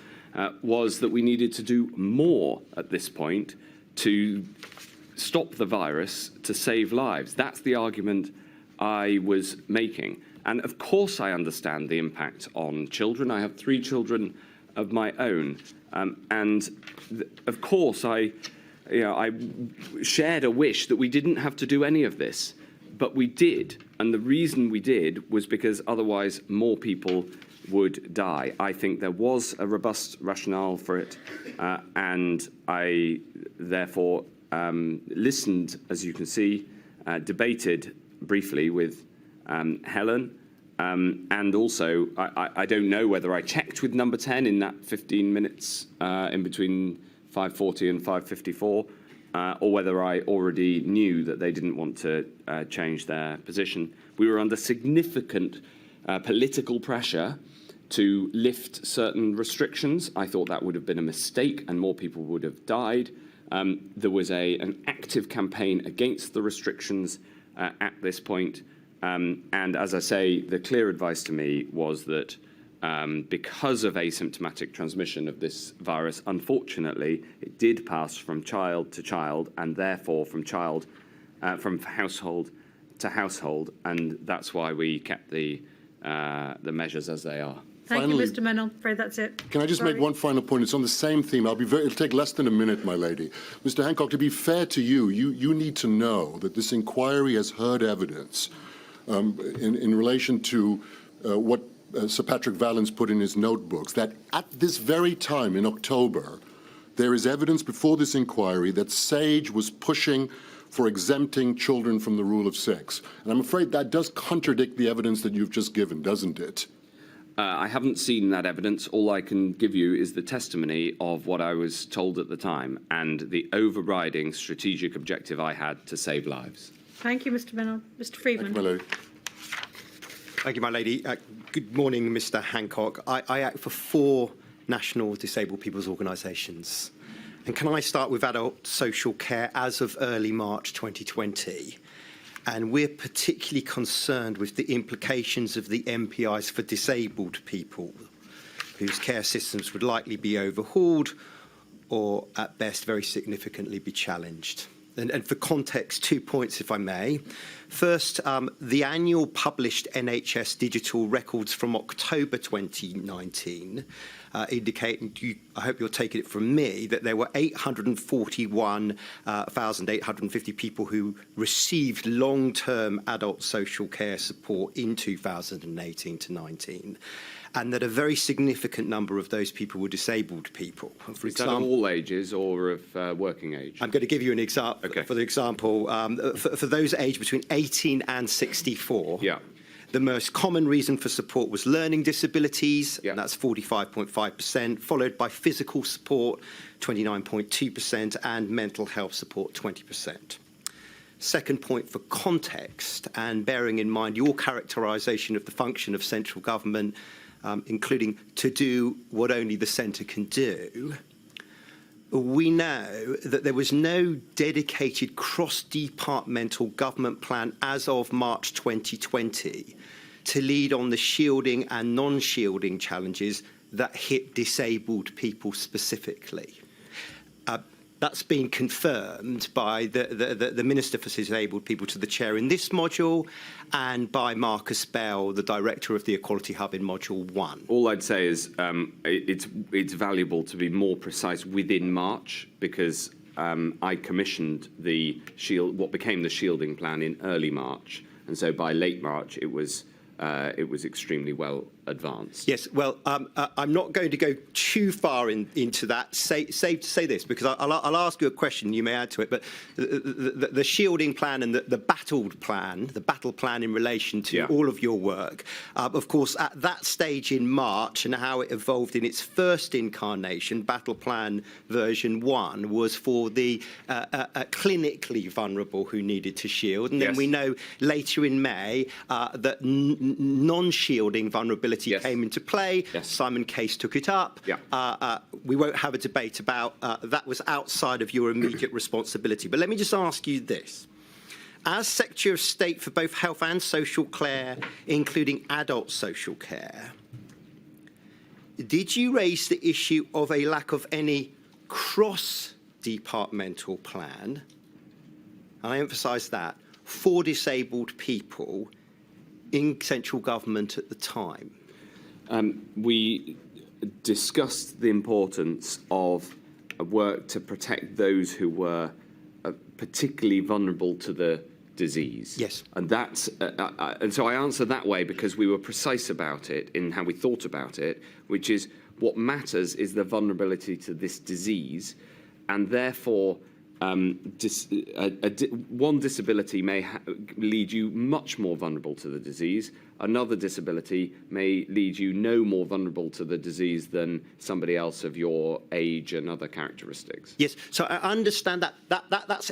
was that we needed to do more at this point to stop the virus, to save lives. That's the argument I was making. And of course I understand the impact on children. I have 3 children of my own. Of course I shared a wish that we didn't have to do any of this, but we did. And the reason we did was because otherwise more people would die. I think there was a robust rationale for it, and I therefore listened, as you can see, debated briefly with Helen, and also I don't know whether I checked with number 10 in that 15 minutes in between 5:40 and 5:54, or whether I already knew that they didn't want to change their position. We were under significant political pressure to lift certain restrictions. I thought that would have been a mistake and more people would have died. There was an active campaign against the restrictions at this point. And as I say, the clear advice to me was that because of asymptomatic transmission of this virus, unfortunately, it did pass from child to child and therefore from household to household. And that's why we kept the measures as they are. Thank Finally, you, Mr. Menon. I'm afraid that's it. Can I just make one final point? It's on the same theme. It'll take less than a minute, my lady. Mr. Hancock, to be fair to you, you need to know that this inquiry has heard evidence in relation to what Sir Patrick Vallance put in his notebooks, that at this very time in October, there is evidence before this inquiry that SAGE was pushing for exempting children from the rule of 6. And I'm afraid that does contradict the evidence that you've just given, doesn't it? I haven't seen that evidence. All I can give you is the testimony of what I was told at the time and the overriding strategic objective I had to save lives. Thank you, Mr. Menon. Mr. Freeman. Thank you, my lady. Thank you, my lady. Good morning, Mr. Hancock. I act for 4 national disabled people's organisations. And can I start with adult social care as of early March 2020? And we're particularly concerned with the implications of the MPIs for disabled people whose care systems would likely be overhauled or, at best, very significantly be challenged. And for context, 2 points, if I may. First, the annual published NHS digital records from October 2019 indicate, and I hope you're taking it from me, that there were 841,850 people who received long-term adult social care support in 2018 to 19. And that a very significant number of those people were disabled people. For Is that of all ages or of working age? I'm going to give you an example. Okay. For the example, for those aged between 18 and 64, The most common reason for support was learning disabilities, Yeah. and that's 45.5%, followed by physical support, 29.2%, and mental health support, 20%. Second point for context, and bearing in mind your characterisation of the function of central government, including to do what only the centre can do, we know that there was no dedicated cross-departmental government plan as of March 2020 to lead on the shielding and non-shielding challenges that hit disabled people specifically. That's been confirmed by the Minister for Disabled People to the chair in this module, and by Marcus Bell, the director of the Equality Hub in Module 1. All I'd say is it's valuable to be more precise within March, because I commissioned what became the shielding plan in early March, and so by late March it was extremely well advanced. Yes, well, I'm not going to go too far into that. Safe to say this, because I'll ask you a question, you may add to it, but the shielding plan and the battle plan in relation to all of your work, of course, at that stage in March and how it evolved in its first incarnation, battle plan version 1 was for the clinically vulnerable who needed to shield. And then we know later in May that non-shielding vulnerability came into play. Simon Case took it up. We won't have a debate about that was outside of your immediate responsibility. But let me just ask you this. As Secretary of State for both health and social care, including adult social care, did you raise the issue of a lack of any cross-departmental plan, and I emphasise that, for disabled people in central government at the time? We discussed the importance of work to protect those who were particularly vulnerable to the disease. Yes. And that's and so I answer that way because we were precise about it in how we thought about it, which is what matters is the vulnerability to this disease, and therefore one disability may lead you much more vulnerable to the disease. Another disability may lead you no more vulnerable to the disease than somebody else of your age and other characteristics. Yes, so I understand that's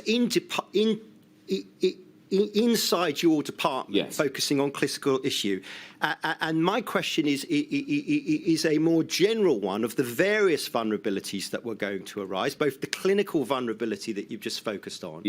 inside your department, focusing on clinical issue. And my question is a more general one of the various vulnerabilities that were going to arise, both the clinical vulnerability that you've just focused on,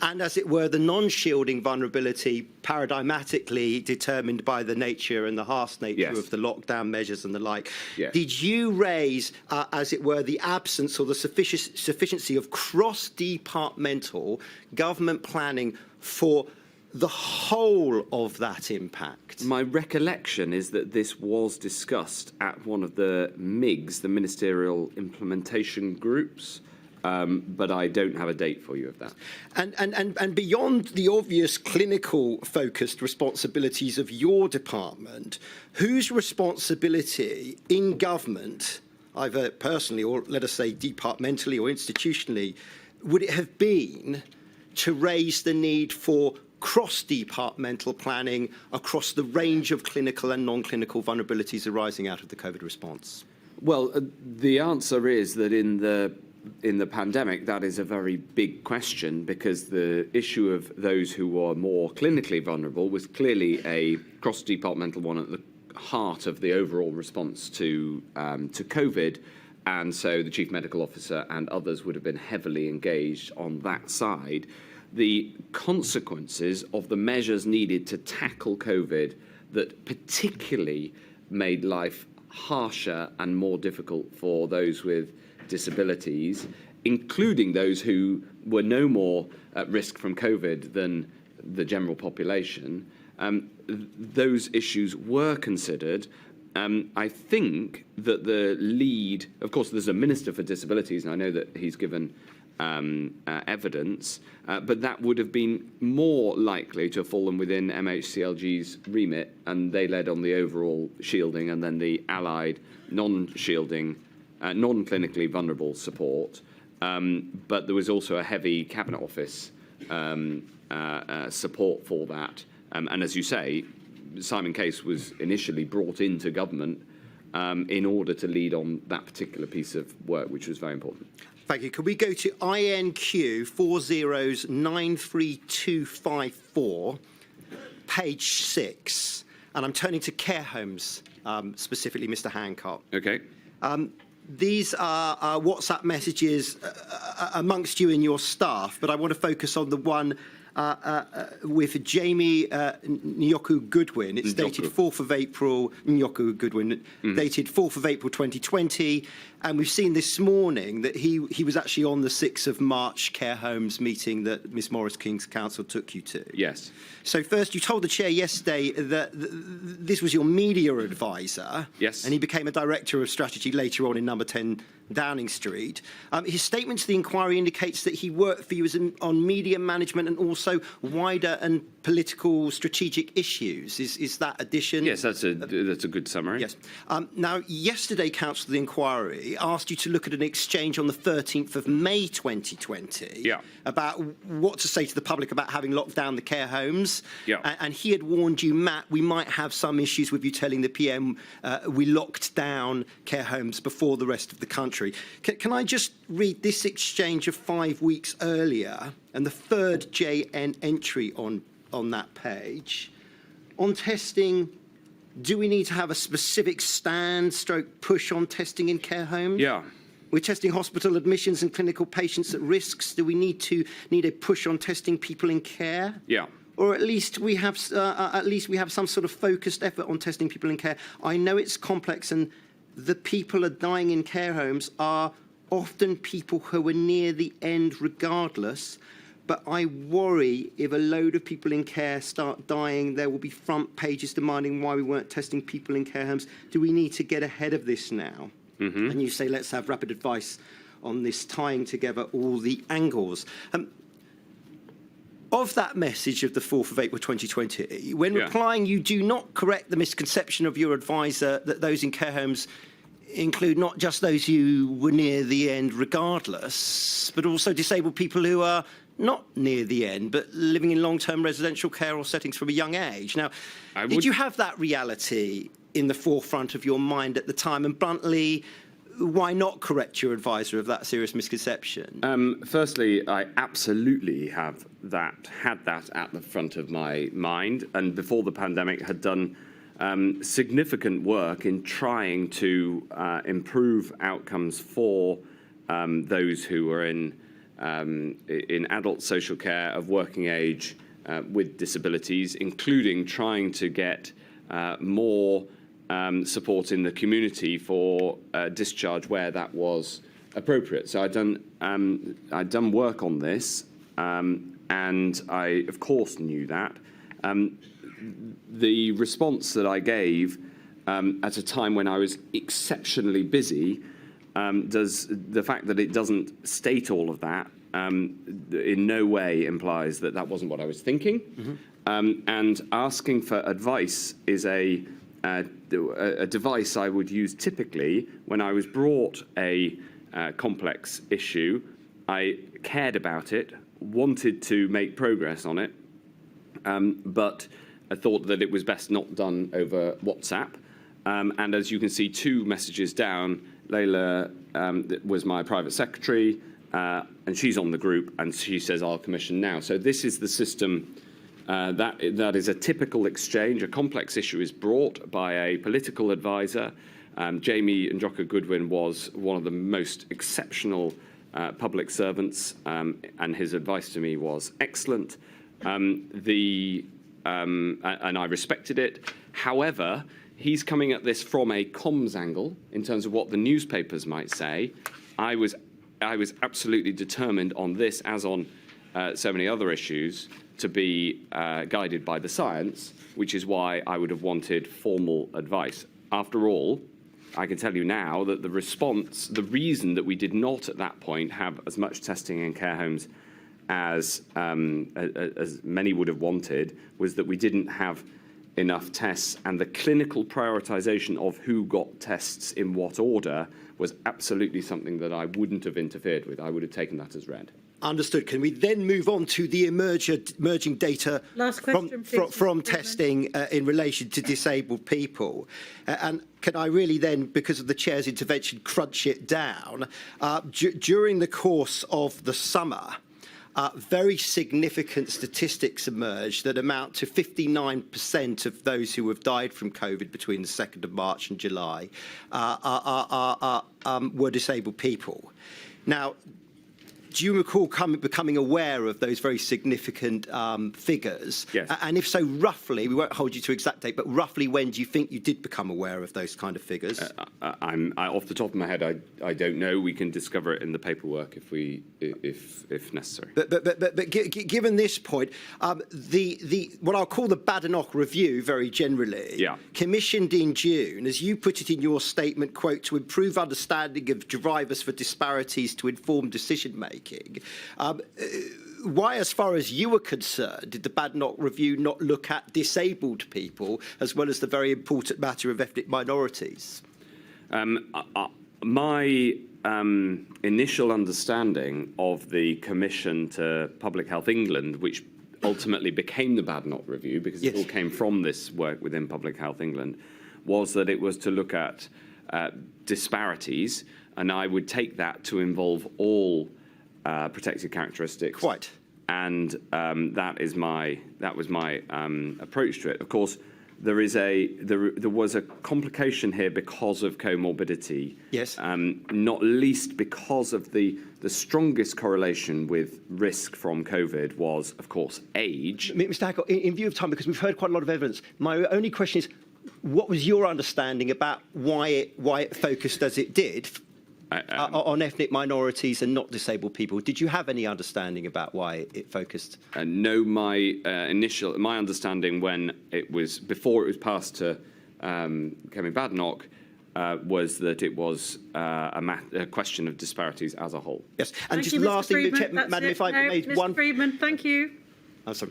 and, as it were, the non-shielding vulnerability, paradigmatically determined by the nature and the harsh nature of the lockdown measures and the like. Did you raise, as it were, the absence or the sufficiency of cross-departmental government planning for the whole of that impact? My recollection is that this was discussed at one of the MIGs, the Ministerial Implementation Groups, but I don't have a date for you of that. And beyond the obvious clinical-focused responsibilities of your department, whose responsibility in government, either personally or, let us say, departmentally or institutionally, would it have been to raise the need for cross-departmental planning across the range of clinical and non-clinical vulnerabilities arising out of the COVID response? Well, the answer is that in the pandemic, that is a very big question, because the issue of those who were more clinically vulnerable was clearly a cross-departmental one at the heart of the overall response to COVID. And so the Chief Medical Officer and others would have been heavily engaged on that side. The consequences of the measures needed to tackle COVID that particularly made life harsher and more difficult for those with disabilities, including those who were no more at risk from COVID than the general population, those issues were considered. I think that the lead, of course, there's a Minister for Disabilities, and I know that he's given evidence, but that would have been more likely to have fallen within MHCLG's remit, and they led on the overall shielding and then the allied non-shielding, non-clinically vulnerable support. But there was also a heavy Cabinet Office support for that. And as you say, Simon Case was initially brought into government in order to lead on that particular piece of work, which was very important. Thank you. Could we go to INQ 40093254, page 6? And I'm turning to care homes, specifically, Mr. Hancock. Okay. These are WhatsApp messages amongst you and your staff, but I want to focus on the one with Jamie Nyoku Goodwin. It's dated 4th of April, Nyoku Goodwin, dated 4th of April 2020. And we've seen this morning that he was actually on the 6th of March care homes meeting that Miss Morris King's Council took you to. Yes. So first, you told the chair yesterday that this was your media advisor. Yes. And he became a director of strategy later on in number 10 Downing Street. His statement to the inquiry indicates that he worked for you on media management and also wider and political strategic issues. Is that addition? Yes, that's a good summary. Yes. Now, yesterday, Council of the Inquiry asked you to look at an exchange on the 13th of May 2020 about what to say to the public about having locked down the care homes. Yeah. And he had warned you, Matt, we might have some issues with you telling the PM we locked down care homes before the rest of the country. Can I just read this exchange of 5 weeks earlier and the third JN entry on that page? On testing, do we need to have a specific push on testing in care homes? Yeah. We're testing hospital admissions and clinical patients at risks. Do we need a push on testing people in care? Yeah. Or at least we have some sort of focused effort on testing people in care. I know it's complex, and the people are dying in care homes are often people who are near the end regardless. But I worry if a load of people in care start dying, there will be front pages demanding why we weren't testing people in care homes. Do we need to get ahead of this now? Mm-hmm. And you say, let's have rapid advice on this, tying together all the angles. Of that message of the 4th of April 2020, when replying, you do not correct the misconception of your advisor that those in care homes include not just those who were near the end regardless, but also disabled people who are not near the end, but living in long-term residential care or settings from a young age. Now, did you have that reality in the forefront of your mind at the time? And bluntly, why not correct your advisor of that serious misconception? Firstly, I absolutely had that at the front of my mind, and before the pandemic had done significant work in trying to improve outcomes for those who were in adult social care of working age with disabilities, including trying to get more support in the community for discharge where that was appropriate. So I'd done work on this, and I, of course, knew that. The response that I gave at a time when I was exceptionally busy, the fact that it doesn't state all of that in no way implies that that wasn't what I was thinking. Mm-hmm. And asking for advice is a device I would use typically when I was brought a complex issue. I cared about it, wanted to make progress on it, but I thought that it was best not done over WhatsApp. And as you can see, 2 messages down, Layla was my private secretary, and she's on the group, and she says, I'll commission now. So this is the system. That is a typical exchange. A complex issue is brought by a political advisor. Jamie Njoka Goodwin was one of the most exceptional public servants, and his advice to me was excellent. And I respected it. However, he's coming at this from a comms angle in terms of what the newspapers might say. I was absolutely determined on this, as on so many other issues, to be guided by the science, which is why I would have wanted formal advice. After all, I can tell you now that the reason that we did not at that point have as much testing in care homes as many would have wanted was that we didn't have enough tests, and the clinical prioritization of who got tests in what order was absolutely something that I wouldn't have interfered with. I would have taken that as read. Understood. Can we then move on to the emerging data Last question, please, from Mr. testing in relation to disabled people? And can I really then, because of the chair's intervention, crunch it down? During the course of the summer, very significant statistics emerged that amount to 59% of those who have died from COVID between the 2nd of March and July were disabled people. Now, do you recall becoming aware of those very significant figures? Yes. And if so, roughly, we won't hold you to exact date, but roughly when do you think you did become aware of those kind of figures? Off the top of my head, I don't know. We can discover it in the paperwork if necessary. But given this point, what I'll call the Badenoch Review, very generally, commissioned in June, as you put it in your statement, quote, to improve understanding of drivers for disparities to inform decision making. Why, as far as you were concerned, did the Badenoch Review not look at disabled people as well as the very important matter of ethnic minorities? My initial understanding of the Commission to Public Health England, which ultimately became the Badenoch Review, because it all came from this work within Public Health England, was that it was to look at disparities, and I would take that to involve all protected characteristics. Quite. And that was my approach to it. Of course, there was a complication here because of comorbidity. Yes. Not least because of the strongest correlation with risk from COVID was, of course, age. Mr. Hancock, in view of time, because we've heard quite a lot of evidence, my only question is, what was your understanding about why it focused as it did on ethnic minorities and not disabled people? Did you have any understanding about why it focused? No, my understanding when before it was passed to Kemi Badenoch was that it was a question of disparities as a whole. Yes, and Thank just you, lastly, Madam, if I made Mr. one. Friedman, thank you. I'm sorry.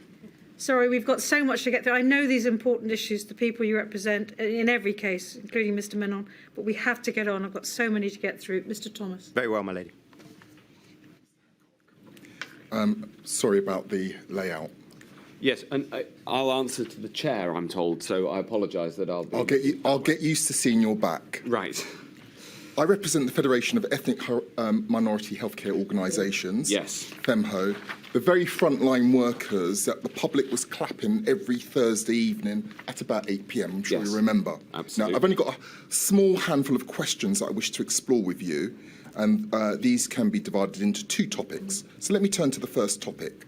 Sorry, we've got so much to get through. I know these important issues, the people you represent, in every case, including Mr. Menon, but we have to get on. I've got so many to get through. Mr. Thomas. Very well, my lady. Sorry about the layout. Yes, and I'll answer to the chair, I'm told, so I apologise that I'll get used to seeing your back. Right. I represent the Federation of Ethnic Minority Healthcare Organisations. Yes. FEMHO, the very frontline workers that the public was clapping every Thursday evening at about 8 p.m. I'm sure you remember. Absolutely. Now, I've only got a small handful of questions that I wish to explore with you, and these can be divided into two topics. So let me turn to the first topic.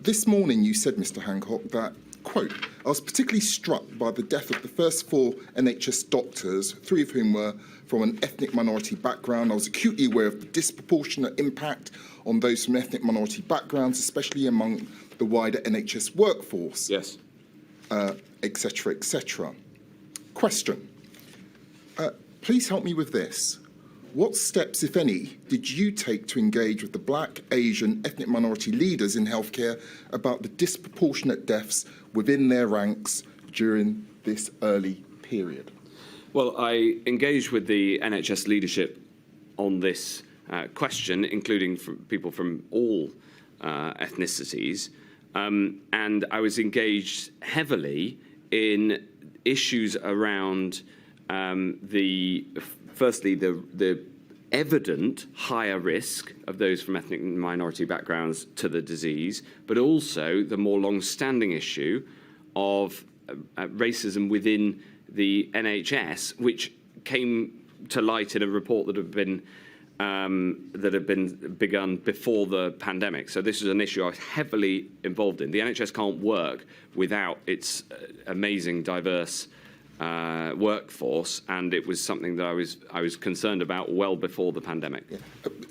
This morning you said, Mr. Hancock, that, quote, I was particularly struck by the death of the first 4 NHS doctors, 3 of whom were from an ethnic minority background. I was acutely aware of the disproportionate impact on those from ethnic minority backgrounds, especially among the wider NHS workforce. Yes. Etc., etc. Question. Please help me with this. What steps, if any, did you take to engage with the Black, Asian, ethnic minority leaders in healthcare about the disproportionate deaths within their ranks during this early period? Well, I engaged with the NHS leadership on this question, including people from all ethnicities, and I was engaged heavily in issues around firstly, the evident higher risk of those from ethnic minority backgrounds to the disease, but also the more long-standing issue of racism within the NHS, which came to light in a report that had been begun before the pandemic. So this is an issue I was heavily involved in. The NHS can't work without its amazing, diverse workforce, and it was something that I was concerned about well before the pandemic. Yeah.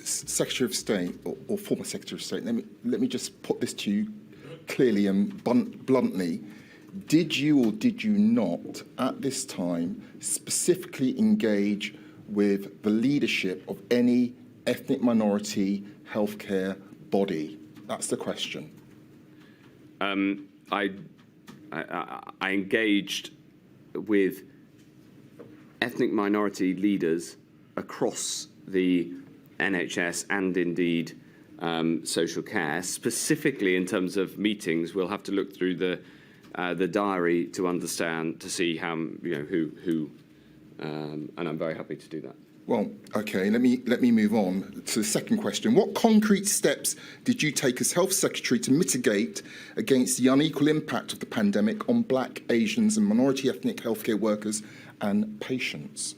Secretary of State or former Secretary of State, let me just put this to you clearly and bluntly. Did you or did you not at this time specifically engage with the leadership of any ethnic minority healthcare body? That's the question. I engaged with ethnic minority leaders across the NHS and indeed social care. Specifically in terms of meetings, we'll have to look through the diary to understand, to see how, who, and I'm very happy to do that. Well, okay, let me move on to the second question. What concrete steps did you take as Health Secretary to mitigate against the unequal impact of the pandemic on Black, Asians and minority ethnic healthcare workers and patients?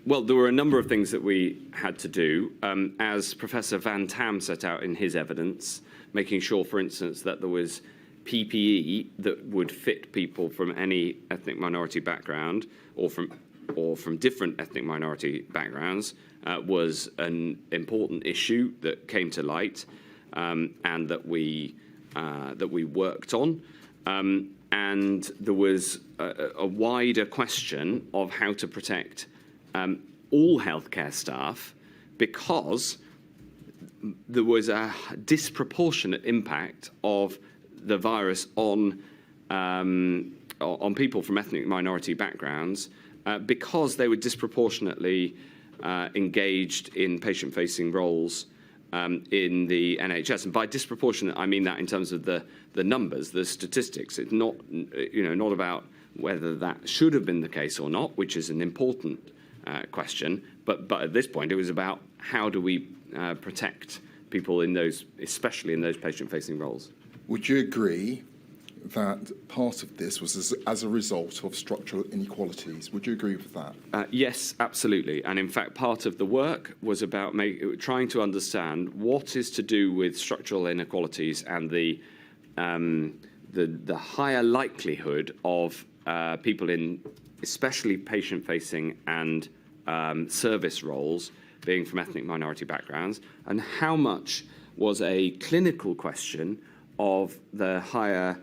Well, there were a number of things that we had to do. As Professor Van Tam set out in his evidence, making sure, for instance, that there was PPE that would fit people from any ethnic minority background or from different ethnic minority backgrounds was an important issue that came to light and that we worked on. And there was a wider question of how to protect all healthcare staff, because there was a disproportionate impact of the virus on people from ethnic minority backgrounds, because they were disproportionately engaged in patient-facing roles in the NHS. And by disproportionate, I mean that in terms of the numbers, the statistics. It's not, not about whether that should have been the case or not, which is an important question. But at this point, it was about how do we protect people in those, especially in those patient-facing roles. Would you agree that part of this was as a result of structural inequalities? Would you agree with that? Yes, absolutely. And in fact, part of the work was about trying to understand what is to do with structural inequalities and the higher likelihood of people in especially patient-facing and service roles being from ethnic minority backgrounds, and how much was a clinical question of the higher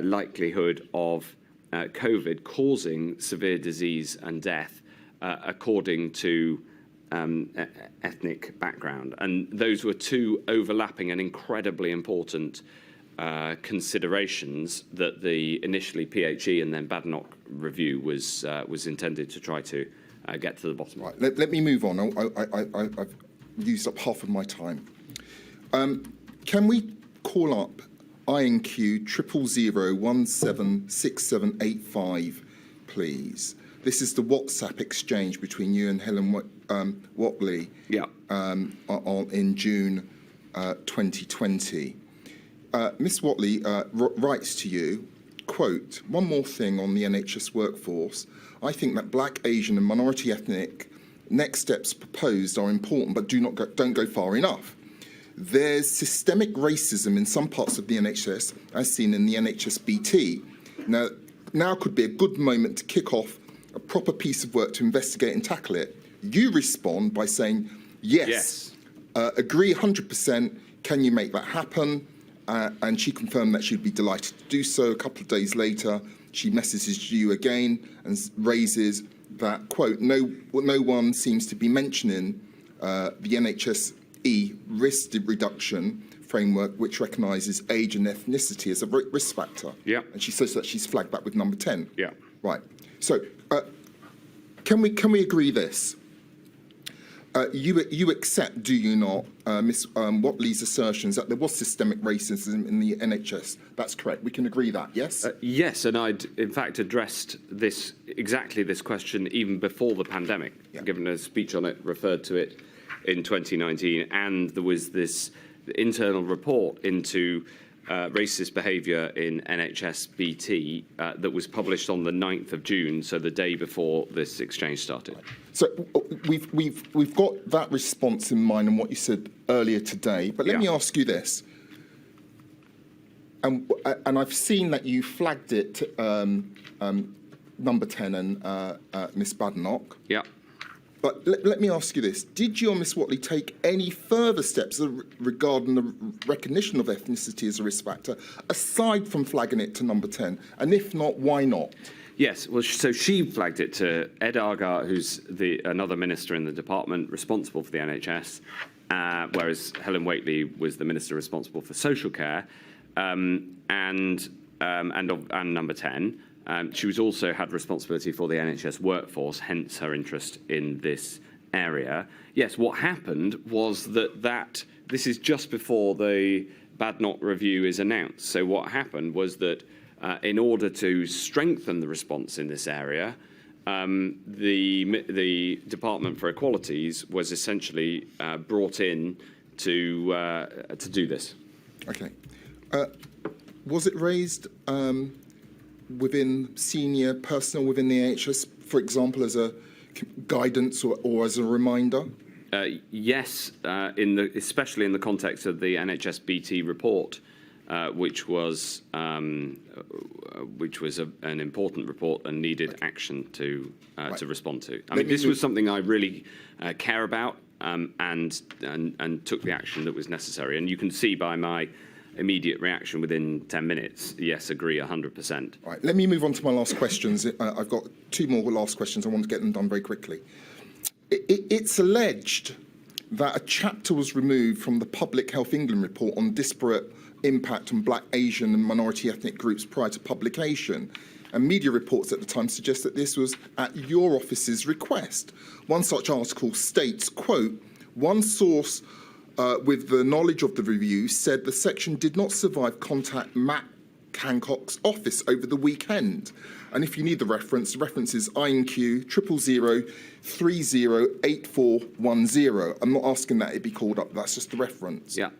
likelihood of COVID causing severe disease and death according to ethnic background. And those were two overlapping and incredibly important considerations that the initially PHE and then Badenoch review was intended to try to get to the bottom. Right, let me move on. I've used up half of my time. Can we call up INQ 000176785, please? This is the WhatsApp exchange between you and Helen Whatley in June 2020. Ms. Whatley writes to you, quote, "One more thing on the NHS workforce. I think that Black, Asian and minority ethnic next steps proposed are important, but don't go far enough. There's systemic racism in some parts of the NHS, as seen in the NHS BT. Now could be a good moment to kick off a proper piece of work to investigate and tackle it." You respond by saying, yes. Agree 100%. Can you make that happen? And she confirmed that she'd be delighted to do so. A couple of days later, she messages you again and raises that, quote, no one seems to be mentioning the NHSE risk reduction framework, which recognises age and ethnicity as a risk factor. Yeah. And she says that she's flagged that with number 10. Yeah. Right. So can we agree this? You accept, do you not, Ms. Whatley's assertions that there was systemic racism in the NHS? That's correct. We can agree that, yes? Yes, and I'd in fact addressed exactly this question even before the pandemic, given a speech on it, referred to it in 2019, and there was this internal report into racist behaviour in NHS BT that was published on the 9th of June, so the day before this exchange started. So we've got that response in mind and what you said earlier today, but let me ask you this. And I've seen that you flagged it to number 10 and Miss Badenoch. Yeah. But let me ask you this. Did you or Ms. Whatley take any further steps regarding the recognition of ethnicity as a risk factor, aside from flagging it to number 10? And if not, why not? Yes, well, so she flagged it to Ed Argar, who's another minister in the department responsible for the NHS, whereas Helen Whatley was the minister responsible for social care, and number 10. She was also had responsibility for the NHS workforce, hence her interest in this area. Yes, what happened was that this is just before the Badnock review is announced. So what happened was that in order to strengthen the response in this area, the Department for Equalities was essentially brought in to do this. Okay. Was it raised within senior personnel within the NHS, for example, as a guidance or as a reminder? Yes, especially in the context of the NHS BT report, which was an important report and needed action to respond to. I mean, this was something I really care about and took the action that was necessary. And you can see by my immediate reaction within 10 minutes, yes, agree 100%. Right, let me move on to my last questions. I've got two more last questions. I want to get them done very quickly. It's alleged that a chapter was removed from the Public Health England report on disparate impact on Black, Asian and minority ethnic groups prior to publication. And media reports at the time suggest that this was at your office's request. One such article states, quote, one source with the knowledge of the review said the section did not survive contact Matt Hancock's office over the weekend. And if you need the reference is INQ 000308410. I'm not asking that it be called up, that's just the reference. Yeah.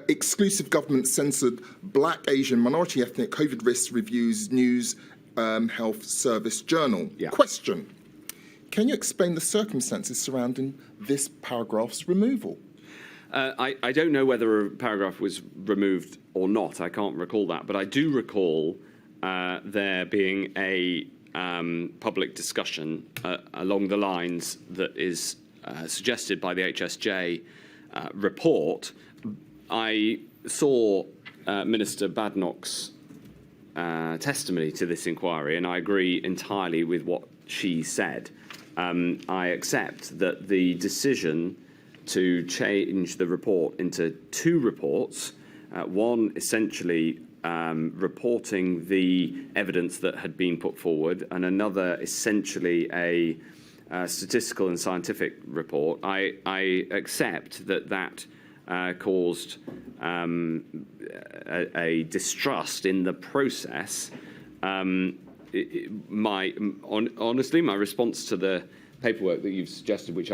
Exclusive government censored Black, Asian, minority ethnic COVID risks reviews news health service journal. Yeah. Question. Can you explain the circumstances surrounding this paragraph's removal? I don't know whether a paragraph was removed or not. I can't recall that. But I do recall there being a public discussion along the lines that is suggested by the HSJ report. I saw Minister Badnock's testimony to this inquiry, and I agree entirely with what she said. I accept that the decision to change the report into two reports, one essentially reporting the evidence that had been put forward, and another essentially a statistical and scientific report. I accept that caused a distrust in the process. Honestly, my response to the paperwork that you've suggested, which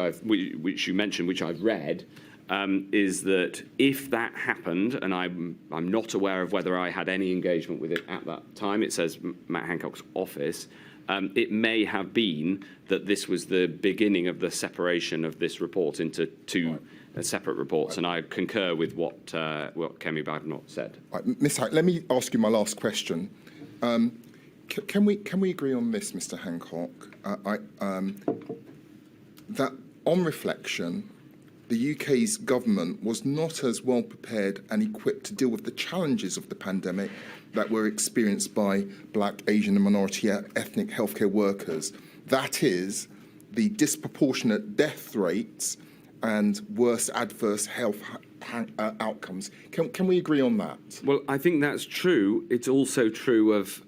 you mentioned, which I've read, is that if that happened, and I'm not aware of whether I had any engagement with it at that time, it says Matt Hancock's office, it may have been that this was the beginning of the separation of this report into two separate reports, and I concur with what Kemi Badnock said. Right, Ms. Hancock, let me ask you my last question. Can we agree on this, Mr. Hancock? That on reflection, the UK's government was not as well prepared and equipped to deal with the challenges of the pandemic that were experienced by Black, Asian and minority ethnic healthcare workers. That is, the disproportionate death rates and worse adverse health outcomes. Can we agree on that? Well, I think that's true. It's also true of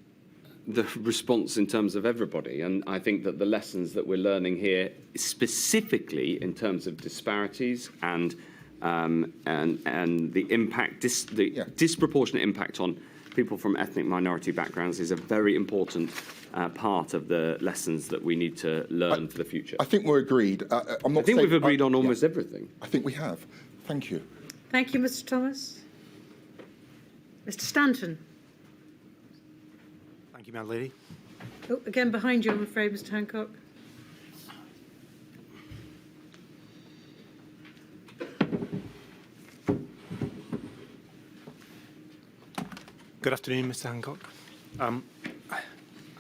the response in terms of everybody, and I think that the lessons that we're learning here, specifically in terms of disparities and the impact, disproportionate impact on people from ethnic minority backgrounds, is a very important part of the lessons that we need to learn for the future. I think we're agreed. I think we've agreed on almost everything. I think we have. Thank you. Thank you, Mr. Thomas. Mr. Stanton. Thank you, Madam Lady. Oh, again behind you, I'm afraid, Mr. Hancock. Good afternoon, Mr. Hancock. I'm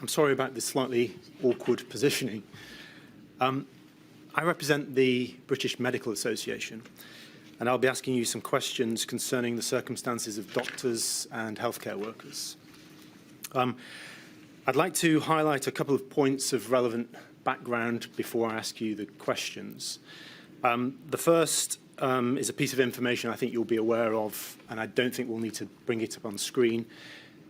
sorry about this slightly awkward positioning. I represent the British Medical Association, and I'll be asking you some questions concerning the circumstances of doctors and healthcare workers. I'd like to highlight a couple of points of relevant background before I ask you the questions. The first is a piece of information I think you'll be aware of, and I don't think we'll need to bring it up on screen.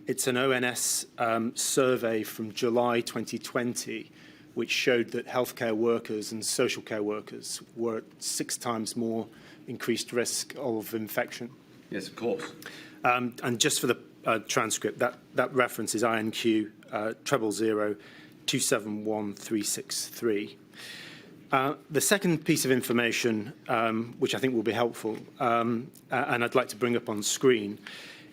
It's an ONS survey from July 2020 which showed that healthcare workers and social care workers were at 6 times more increased risk of infection. Yes, of course. And just for the transcript, that reference is INQ 000 271363. The second piece of information, which I think will be helpful, and I'd like to bring up on screen,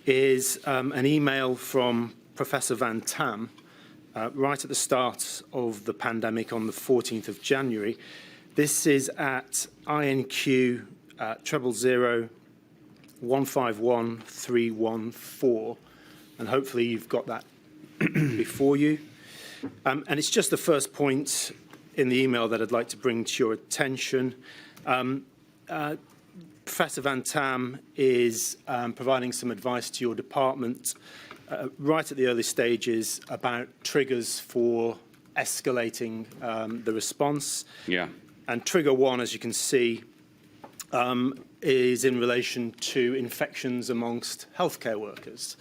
is an email from Professor Van Tam right at the start of the pandemic on the 14th of January. This is at INQ 000 151314, and hopefully you've got that before you. And it's just the first point in the email that I'd like to bring to your attention. Professor Van Tam is providing some advice to your department right at the early stages about triggers for escalating the response. Yeah. And trigger one, as you can see, is in relation to infections amongst healthcare workers.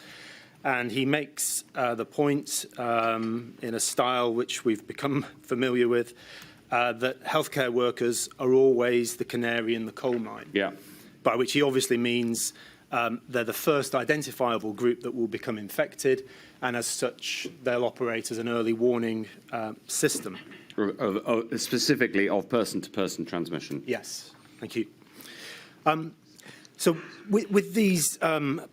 And he makes the point in a style which we've become familiar with, that healthcare workers are always the canary in the coal mine. Yeah. By which he obviously means they're the first identifiable group that will become infected, and as such, they'll operate as an early warning system. Specifically of person-to-person transmission. Yes, thank you. So with these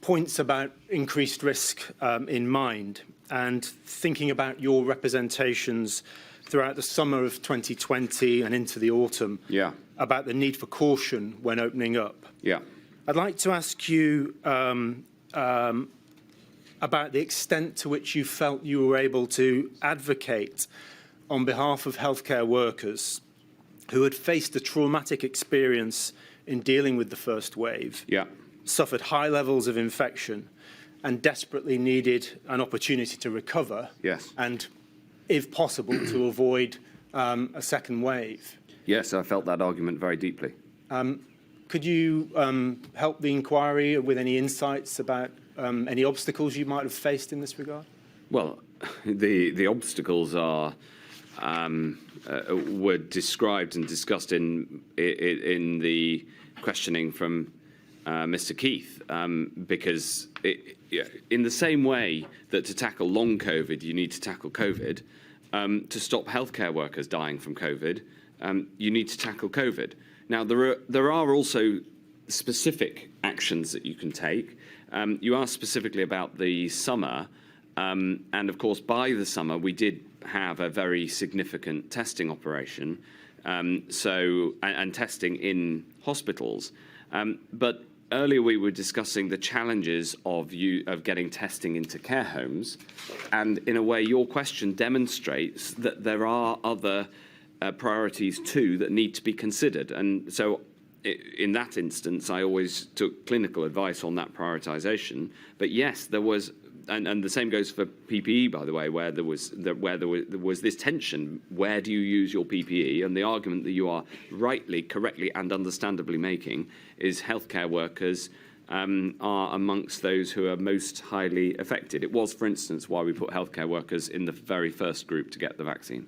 points about increased risk in mind, and thinking about your representations throughout the summer of 2020 and into the autumn, Yeah. about the need for caution when opening up, Yeah. I'd like to ask you about the extent to which you felt you were able to advocate on behalf of healthcare workers who had faced a traumatic experience in dealing with the first wave, Yeah. suffered high levels of infection, and desperately needed an opportunity to recover. Yes. And, if possible, to avoid a second wave. Yes, I felt that argument very deeply. Could you help the inquiry with any insights about any obstacles you might have faced in this regard? Well, the obstacles are were described and discussed in the questioning from Mr. Keith, because in the same way that to tackle long COVID, you need to tackle COVID, to stop healthcare workers dying from COVID, you need to tackle COVID. Now, there are also specific actions that you can take. You asked specifically about the summer, and of course, by the summer, we did have a very significant testing operation, and testing in hospitals. But earlier we were discussing the challenges of getting testing into care homes, and in a way, your question demonstrates that there are other priorities too that need to be considered. And so in that instance, I always took clinical advice on that prioritization. But yes, there was, and the same goes for PPE, by the way, where there was this tension. Where do you use your PPE? And the argument that you are rightly, correctly, and understandably making is healthcare workers are amongst those who are most highly affected. It was, for instance, why we put healthcare workers in the very first group to get the vaccine.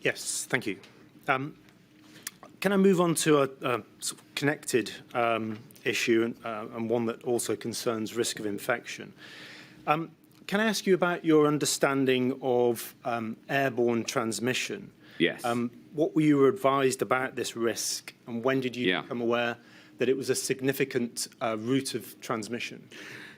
Yes, thank you. Can I move on to a sort of connected issue and one that also concerns risk of infection? Can I ask you about your understanding of airborne transmission? Yes. What were you advised about this risk, and when did you become aware that it was a significant route of transmission?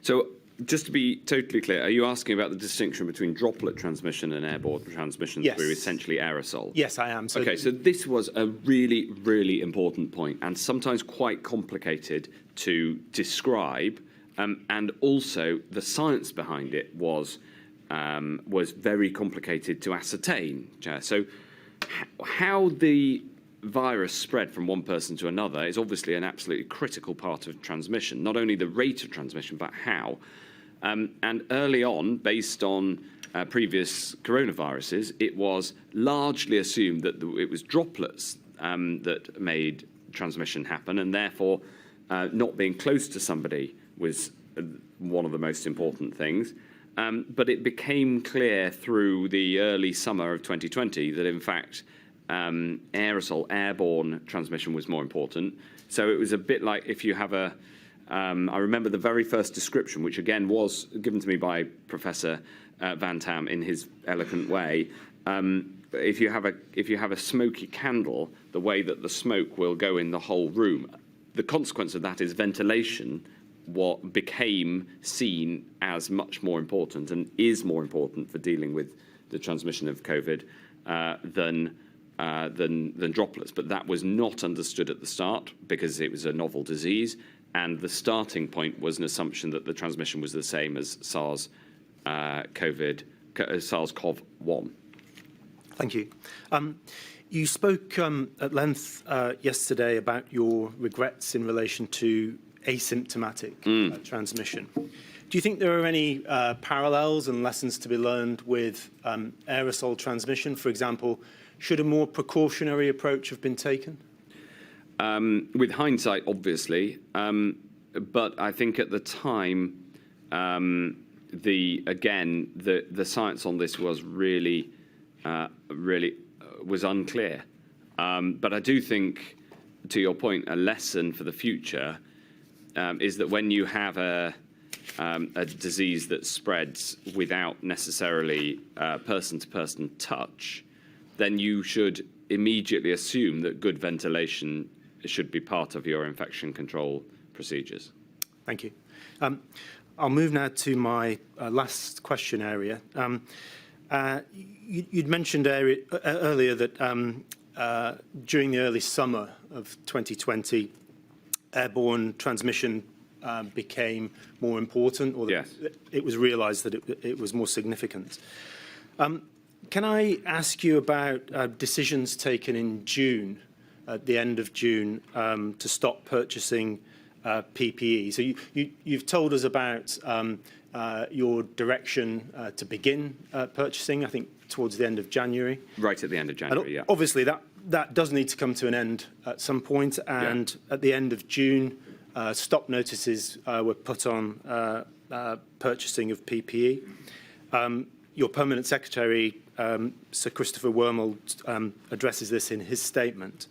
So, just to be totally clear, are you asking about the distinction between droplet transmission and airborne transmission through essentially aerosol? Yes, I am. So so this was a really, really important point, and sometimes quite complicated to describe, and also the science behind it was very complicated to ascertain. So how the virus spread from one person to another is obviously an absolutely critical part of transmission, not only the rate of transmission, but how. And early on, based on previous coronaviruses, it was largely assumed that it was droplets that made transmission happen, and therefore not being close to somebody was one of the most important things. But it became clear through the early summer of 2020 that, in fact, aerosol, airborne transmission was more important. So it was a bit like if you have a, I remember the very first description, which again was given to me by Professor Van Tam in his eloquent way. If you have a smoky candle, the way that the smoke will go in the whole room, the consequence of that is ventilation. What became seen as much more important and is more important for dealing with the transmission of COVID than droplets. But that was not understood at the start because it was a novel disease, and the starting point was an assumption that the transmission was the same as SARS-CoV-1. Thank you. You spoke at length yesterday about your regrets in relation to asymptomatic transmission. Do you think there are any parallels and lessons to be learned with aerosol transmission? For example, should a more precautionary approach have been taken? With hindsight, obviously, but I think at the time, the science on this was really was unclear. But I do think, to your point, a lesson for the future is that when you have a disease that spreads without necessarily person-to-person touch, then you should immediately assume that good ventilation should be part of your infection control procedures. Thank you. I'll move now to my last question area. You'd mentioned earlier that during the early summer of 2020, airborne transmission became more important, or yes, it was realised that it was more significant. Can I ask you about decisions taken in June, at the end of June, to stop purchasing PPE? So you've told us about your direction to begin purchasing, I think, towards the end of January. Right at the end of January, yeah. Obviously, that does need to come to an end at some point, and at the end of June, stop notices were put on purchasing of PPE. Your Permanent Secretary, Sir Christopher Wormald, addresses this in his statement.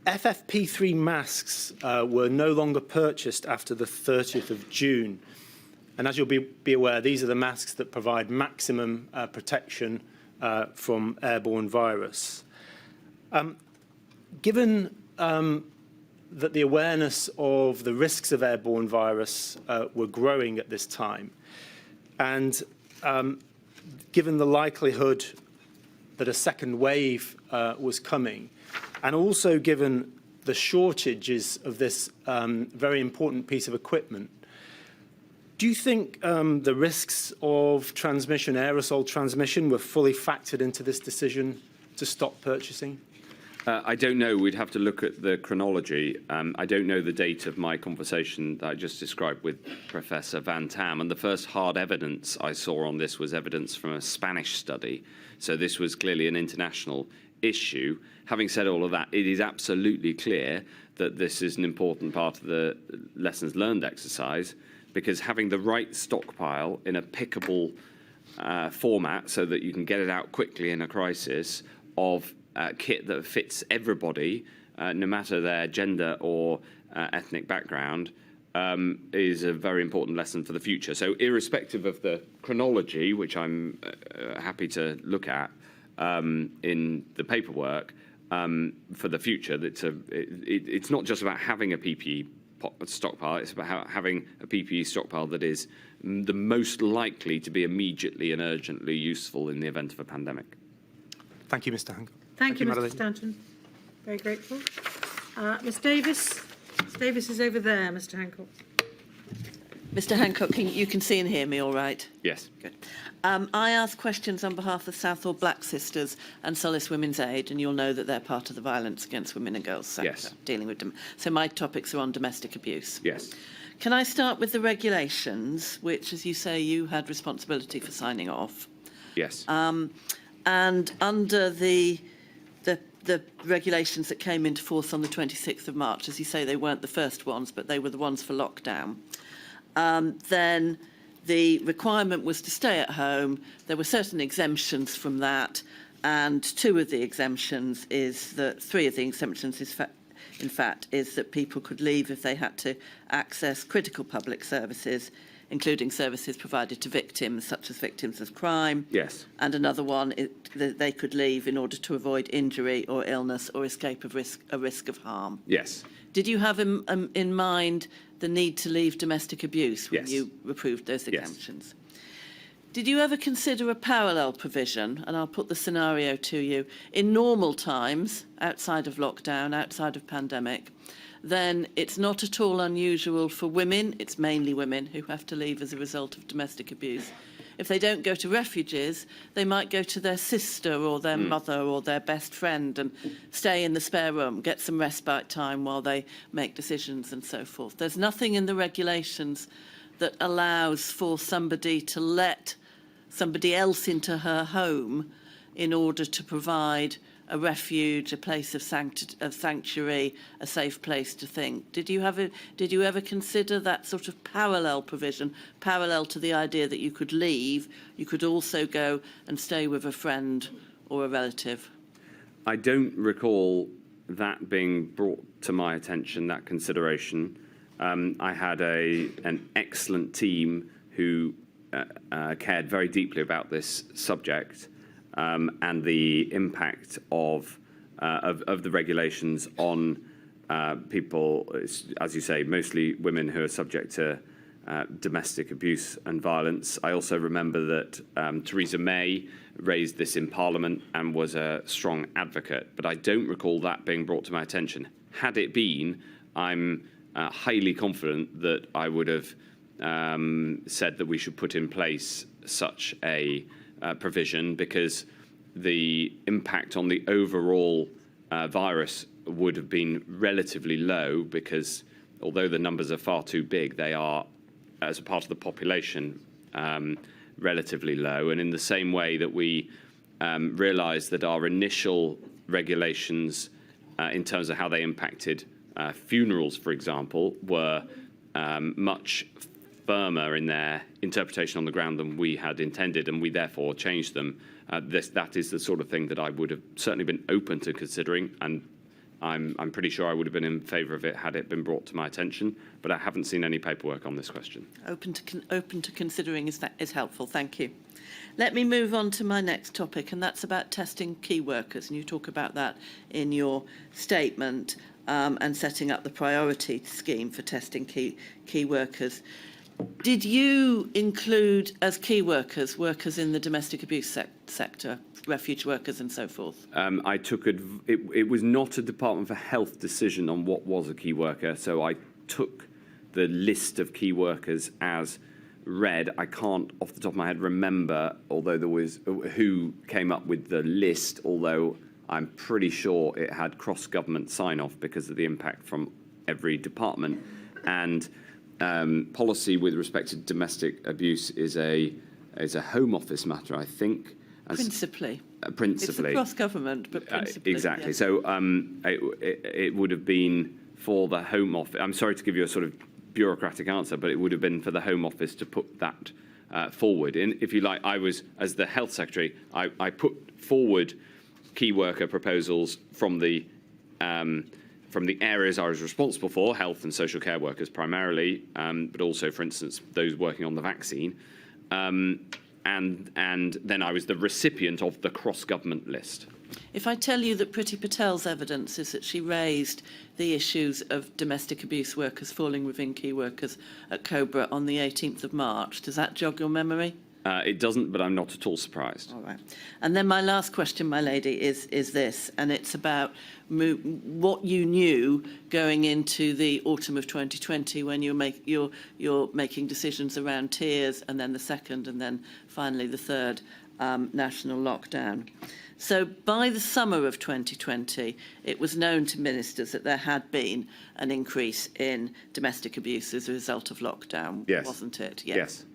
FFP3 masks were no longer purchased after the 30th of June. And as you'll be aware, these are the masks that provide maximum protection from airborne virus. Given that the awareness of the risks of airborne virus were growing at this time, and given the likelihood that a second wave was coming, and also given the shortages of this very important piece of equipment, do you think the risks of transmission, aerosol transmission, were fully factored into this decision to stop purchasing? I don't know. We'd have to look at the chronology. I don't know the date of my conversation that I just described with Professor Van Tam. And the first hard evidence I saw on this was evidence from a Spanish study. So this was clearly an international issue. Having said all of that, it is absolutely clear that this is an important part of the lessons learned exercise, because having the right stockpile in a pickable format so that you can get it out quickly in a crisis of kit that fits everybody, no matter their gender or ethnic background, is a very important lesson for the future. So irrespective of the chronology, which I'm happy to look at in the paperwork, for the future, it's not just about having a PPE stockpile, it's about having a PPE stockpile that is the most likely to be immediately and urgently useful in the event of a pandemic. Thank you, Mr. Hancock. Thank you, Mr. Madeleine. Stanton. Very grateful. Ms. Davis. Ms. Davis is over there, Mr. Hancock. Mr. Hancock, you can see and hear me all right? Yes. Good. I ask questions on behalf of Southall Black Sisters and Solace Women's Aid, and you'll know that they're part of the Violence Against Women and Girls sector, yes, dealing with them. So my topics are on domestic abuse. Yes. Can I start with the regulations, which, as you say, you had responsibility for signing off? Yes. And under the regulations that came into force on the 26th of March, as you say, they weren't the first ones, but they were the ones for lockdown. then the requirement was to stay at home. There were certain exemptions from that, and three of the exemptions is in fact, is that people could leave if they had to access critical public services, including services provided to victims, such as victims of crime. Yes. And another one, that they could leave in order to avoid injury or illness or escape of a risk of harm. Yes. Did you have in mind the need to leave domestic abuse when Yes. you approved those Yes. exemptions? Did you ever consider a parallel provision, and I'll put the scenario to you, in normal times, outside of lockdown, outside of pandemic, then it's not at all unusual for women, it's mainly women, who have to leave as a result of domestic abuse. If they don't go to refuges, they might go to their sister or their mother or their best friend and stay in the spare room, get some respite time while they make decisions and so forth. There's nothing in the regulations that allows for somebody to let somebody else into her home in order to provide a refuge, a place of sanctuary, a safe place to think. Did you ever consider that sort of parallel provision, parallel to the idea that you could leave, you could also go and stay with a friend or a relative? I don't recall that being brought to my attention, that consideration. I had an excellent team who cared very deeply about this subject and the impact of the regulations on people, as you say, mostly women who are subject to domestic abuse and violence. I also remember that Theresa May raised this in Parliament and was a strong advocate, but I don't recall that being brought to my attention. Had it been, I'm highly confident that I would have said that we should put in place such a provision, because the impact on the overall virus would have been relatively low, because although the numbers are far too big, they are, as a part of the population, relatively low. And in the same way that we realised that our initial regulations in terms of how they impacted funerals, for example, were much firmer in their interpretation on the ground than we had intended, and we therefore changed them. That is the sort of thing that I would have certainly been open to considering, and I'm pretty sure I would have been in favour of it had it been brought to my attention, but I haven't seen any paperwork on this question. Open to considering is helpful, thank you. Let me move on to my next topic, and that's about testing key workers, and you talk about that in your statement, and setting up the priority scheme for testing key workers. Did you include as key workers in the domestic abuse sector, refuge workers and so forth? I took it was not a Department for Health decision on what was a key worker, so I took the list of key workers as read. I can't, off the top of my head, remember, although there was who came up with the list, although I'm pretty sure it had cross-government sign-off because of the impact from every department. And policy with respect to domestic abuse is a Home Office matter, I think. Principally. Principally. It's across government, but principally. Exactly. Yes. So it would have been for the Home Office. I'm sorry to give you a sort of bureaucratic answer, but it would have been for the Home Office to put that forward. And if you like, I was, as the Health Secretary, I put forward key worker proposals from the areas I was responsible for, health and social care workers primarily, but also, for instance, those working on the vaccine. And then I was the recipient of the cross-government list. If I tell you that Priti Patel's evidence is that she raised the issues of domestic abuse workers falling within key workers at Cobra on the 18th of March, does that jog your memory? It doesn't, but I'm not at all surprised. All right. And then my last question, my lady, is this, and it's about what you knew going into the autumn of 2020 when you're making decisions around tiers, and then the second, and then finally the third national lockdown. So by the summer of 2020, it was known to ministers that there had been an increase in domestic abuse as a result of lockdown, yes. Wasn't it? Yes.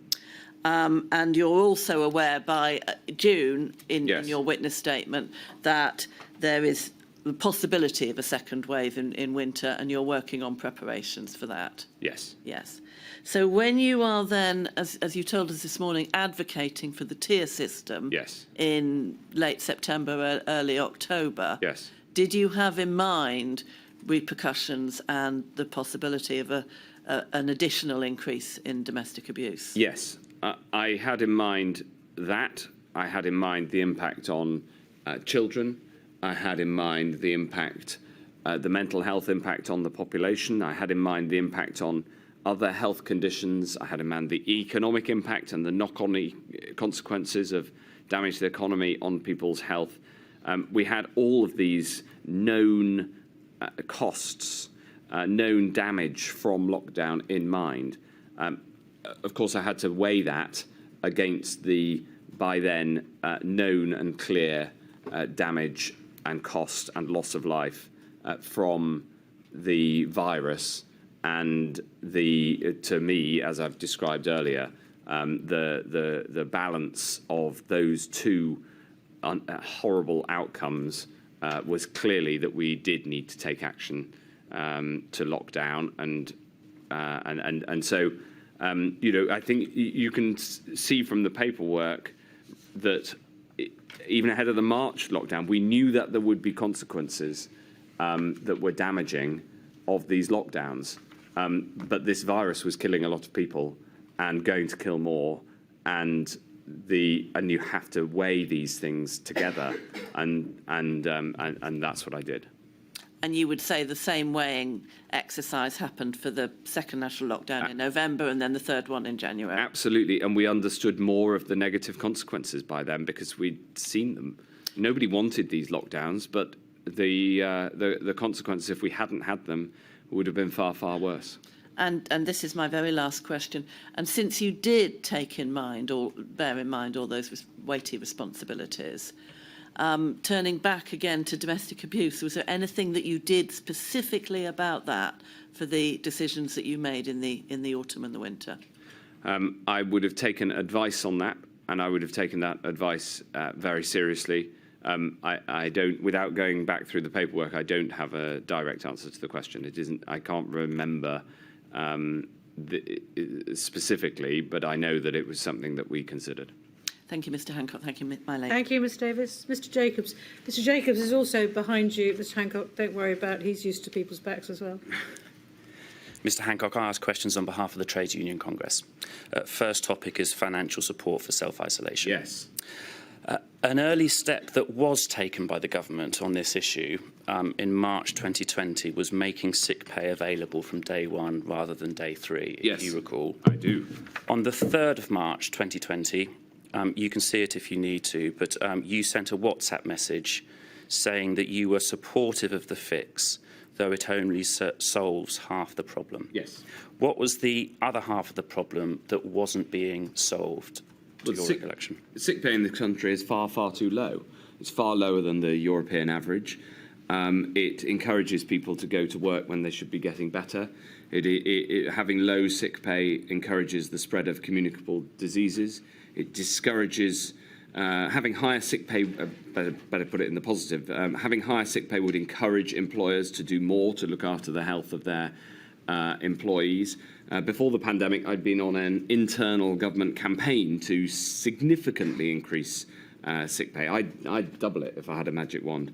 And you're also aware by June, in yes. your witness statement, that there is the possibility of a second wave in winter, and you're working on preparations for that. Yes. Yes. So when you are then, as you told us this morning, advocating for the tier system Yes. in late September, early October, Yes. did you have in mind repercussions and the possibility of an additional increase in domestic abuse? Yes. I had in mind that. I had in mind the impact on children. I had in mind the impact, the mental health impact on the population. I had in mind the impact on other health conditions. I had in mind the economic impact and the knock-on consequences of damage to the economy on people's health. We had all of these known costs, known damage from lockdown in mind. Of course, I had to weigh that against the, by then, known and clear damage and cost and loss of life from the virus, and to me, as I've described earlier, the balance of those two horrible outcomes was clearly that we did need to take action to lock down, and so I think you can see from the paperwork that even ahead of the March lockdown, we knew that there would be consequences that were damaging of these lockdowns. But this virus was killing a lot of people and going to kill more. And you have to weigh these things together. And that's what I did. And you would say the same weighing exercise happened for the second national lockdown in November and then the third one in January? Absolutely. And we understood more of the negative consequences by then because we'd seen them. Nobody wanted these lockdowns, but the consequences, if we hadn't had them, would have been far, far worse. And this is my very last question. And since you did take in mind or bear in mind all those weighty responsibilities, turning back again to domestic abuse, was there anything that you did specifically about that for the decisions that you made in the autumn and the winter? I would have taken advice on that, and I would have taken that advice very seriously. I don't, without going back through the paperwork, I don't have a direct answer to the question. It isn't. I can't remember specifically, but I know that it was something that we considered. Thank you, Mr. Hancock. Thank you, my lady. Thank you, Ms Davis. Mr Jacobs. Mr Jacobs is also behind you, Mr Hancock. Don't worry about it. He's used to people's backs as well. Mr Hancock, I ask questions on behalf of the Trades Union Congress. First topic is financial support for self-isolation. Yes. An early step that was taken by the government on this issue in March 2020 was making sick pay available from day one rather than day three, yes, if you recall. I do. On the 3rd of March 2020, you can see it if you need to, but you sent a WhatsApp message saying that you were supportive of the fix, though it only solves half the problem. Yes. What was the other half of the problem that wasn't being solved to your recollection? Sick pay in this country is far, far too low. It's far lower than the European average. It encourages people to go to work when they should be getting better. Having low sick pay encourages the spread of communicable diseases. It discourages having higher sick pay, better put it in the positive, having higher sick pay would encourage employers to do more to look after the health of their employees. Before the pandemic, I'd been on an internal government campaign to significantly increase sick pay. I'd double it if I had a magic wand.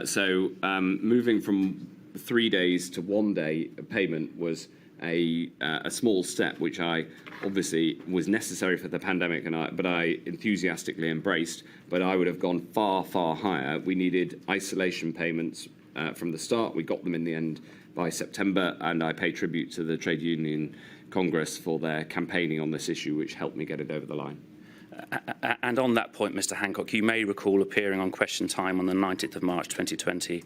So moving from 3 days to 1 day payment was a small step, which I obviously was necessary for the pandemic, but I enthusiastically embraced. But I would have gone far, far higher. We needed isolation payments from the start. We got them in the end by September, and I pay tribute to the Trade Union Congress for their campaigning on this issue, which helped me get it over the line. And on that point, Mr Hancock, you may recall appearing on Question Time on the 19th of March 2020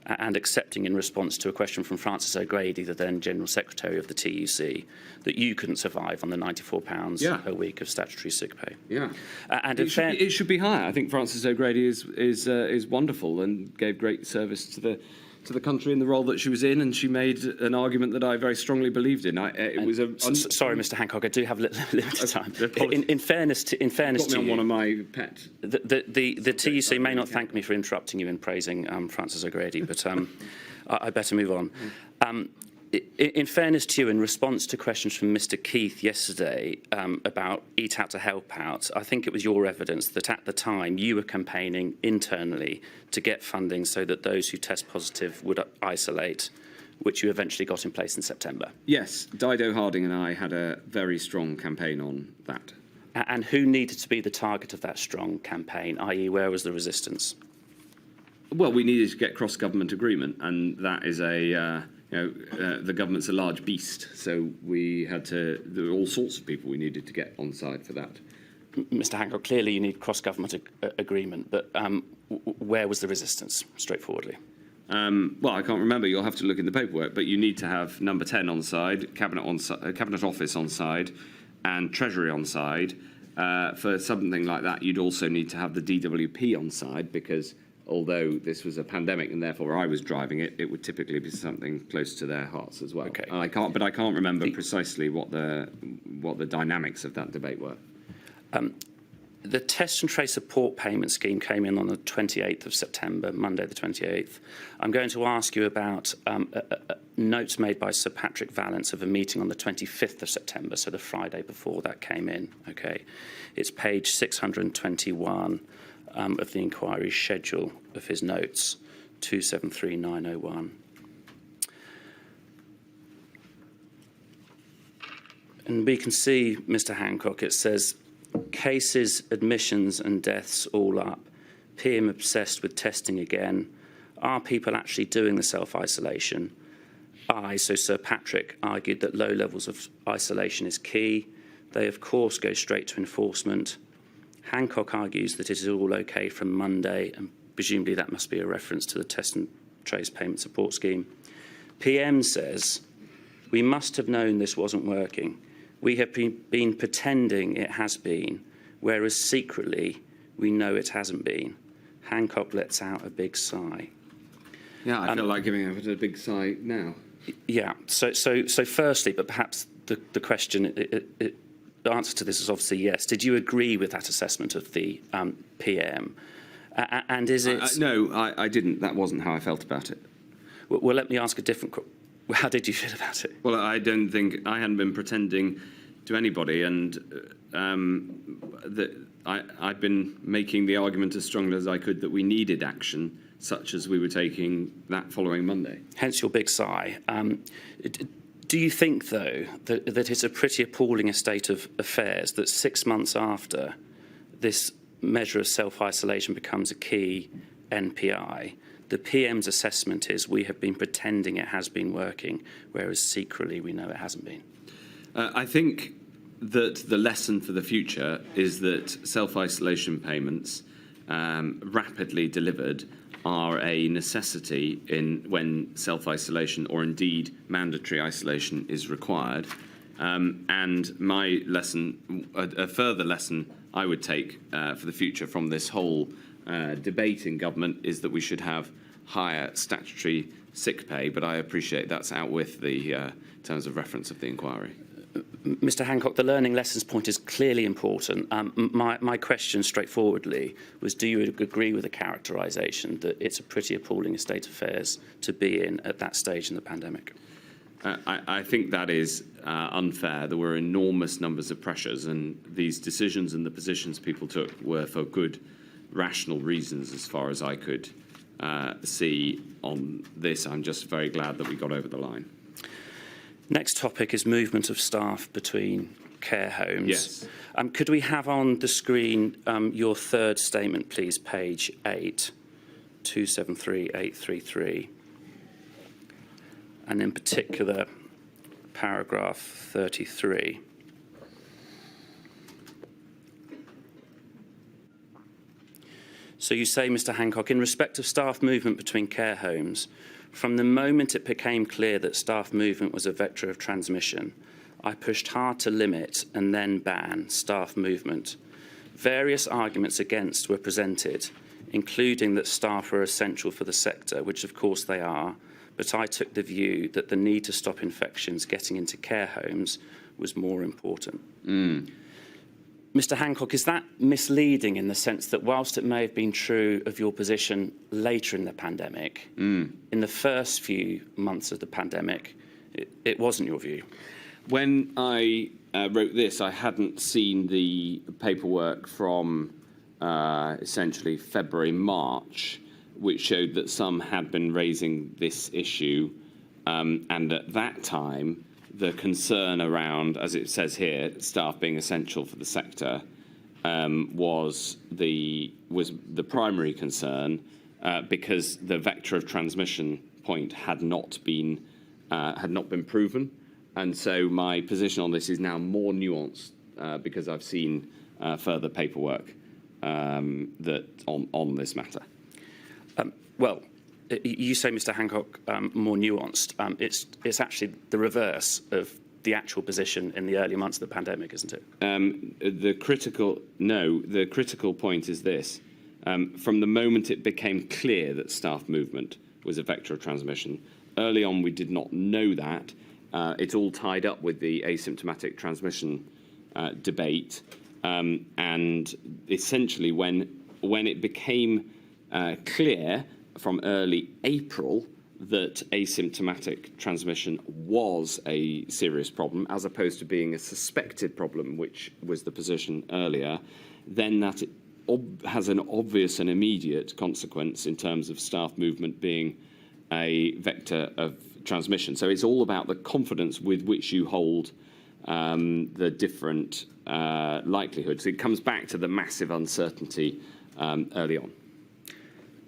and accepting in response to a question from Francis O'Grady, the then General Secretary of the TUC, that you couldn't survive on the £94 per week of statutory sick pay. Yeah. And it should be higher. I think Francis O'Grady is wonderful and gave great service to to the country in the role that she was in, and she made an argument that I very strongly believed in. It was a. Sorry, Mr. Hancock, I do have limited time. In fairness to got me on you, one of my pets. the TUC may not thank me for interrupting you in praising Francis O'Grady, but I better move on. In fairness to you, in response to questions from Mr. Keith yesterday about Eat Out to Help Out, I think it was your evidence that at the time you were campaigning internally to get funding so that those who test positive would isolate, which you eventually got in place in September. Yes, Dido Harding and I had a very strong campaign on that. And who needed to be the target of that strong campaign, i.e. where was the resistance? Well, we needed to get cross-government agreement, and that is the government's a large beast, so there were all sorts of people we needed to get on side for that. Mr. Hancock, clearly you need cross-government agreement, but where was the resistance, straightforwardly? Well, I can't remember. You'll have to look in the paperwork, but you need to have number 10 on side, Cabinet Office on side, and Treasury on side. For something like that, you'd also need to have the DWP on side, because although this was a pandemic and therefore I was driving it, it would typically be something close to their hearts as well. Okay. I can't remember precisely what the dynamics of that debate were. The Test and Trace Support Payment Scheme came in on the 28th of September, Monday the 28th. I'm going to ask you about notes made by Sir Patrick Vallance of a meeting on the 25th of September, so the Friday before that came in. Okay, it's page 621 of the inquiry schedule of his notes, 273901. And we can see, Mr. Hancock, it says, cases, admissions and deaths all up. PM obsessed with testing again. Are people actually doing the self-isolation? So Sir Patrick argued that low levels of isolation is key. They, of course, go straight to enforcement. Hancock argues that it is all okay from Monday, and presumably that must be a reference to the Test and Trace Payment Support Scheme. PM says, we must have known this wasn't working. We have been pretending it has been, whereas secretly we know it hasn't been. Hancock lets out a big sigh. Yeah, I feel like giving a big sigh now. Yeah, so firstly, but perhaps the question, the answer to this is obviously yes. Did you agree with that assessment of the PM? And is it... No, I didn't. That wasn't how I felt about it. Well, let me ask a different question. How did you feel about it? Well, I don't think I hadn't been pretending to anybody, and I'd been making the argument as strongly as I could that we needed action, such as we were taking that following Monday. Hence your big sigh. Do you think, though, that it's a pretty appalling state of affairs that 6 months after this measure of self-isolation becomes a key NPI, the PM's assessment is we have been pretending it has been working, whereas secretly we know it hasn't been? I think that the lesson for the future is that self-isolation payments, rapidly delivered, are a necessity when self-isolation or indeed mandatory isolation is required. And my lesson, a further lesson I would take for the future from this whole debate in government is that we should have higher statutory sick pay, but I appreciate that's out with the terms of reference of the inquiry. Mr. Hancock, the learning lessons point is clearly important. My question, straightforwardly, was do you agree with the characterisation that it's a pretty appalling state of affairs to be in at that stage in the pandemic? I think that is unfair. There were enormous numbers of pressures, and these decisions and the positions people took were for good, rational reasons as far as I could see on this. I'm just very glad that we got over the line. Next topic is movement of staff between care homes. Yes. Could we have on the screen your third statement, please, page 8, 273833, and in particular, paragraph 33. So you say, Mr. Hancock, in respect of staff movement between care homes, from the moment it became clear that staff movement was a vector of transmission, I pushed hard to limit and then ban staff movement. Various arguments against were presented, including that staff are essential for the sector, which of course they are, but I took the view that the need to stop infections getting into care homes was more important. Mr. Hancock, is that misleading in the sense that whilst it may have been true of your position later in the pandemic, in the first few months of the pandemic, it wasn't your view? When I wrote this, I hadn't seen the paperwork from essentially February, March, which showed that some had been raising this issue. And at that time, the concern around, as it says here, staff being essential for the sector was the primary concern because the vector of transmission point had not been proven. And so my position on this is now more nuanced because I've seen further paperwork that on this matter. Well, you say, Mr. Hancock, more nuanced. It's actually the reverse of the actual position in the early months of the pandemic, isn't it? The critical point is this. From the moment it became clear that staff movement was a vector of transmission, early on we did not know that. It's all tied up with the asymptomatic transmission debate. And essentially when it became clear from early April that asymptomatic transmission was a serious problem, as opposed to being a suspected problem, which was the position earlier, then that has an obvious and immediate consequence in terms of staff movement being a vector of transmission. So it's all about the confidence with which you hold the different likelihoods. It comes back to the massive uncertainty early on.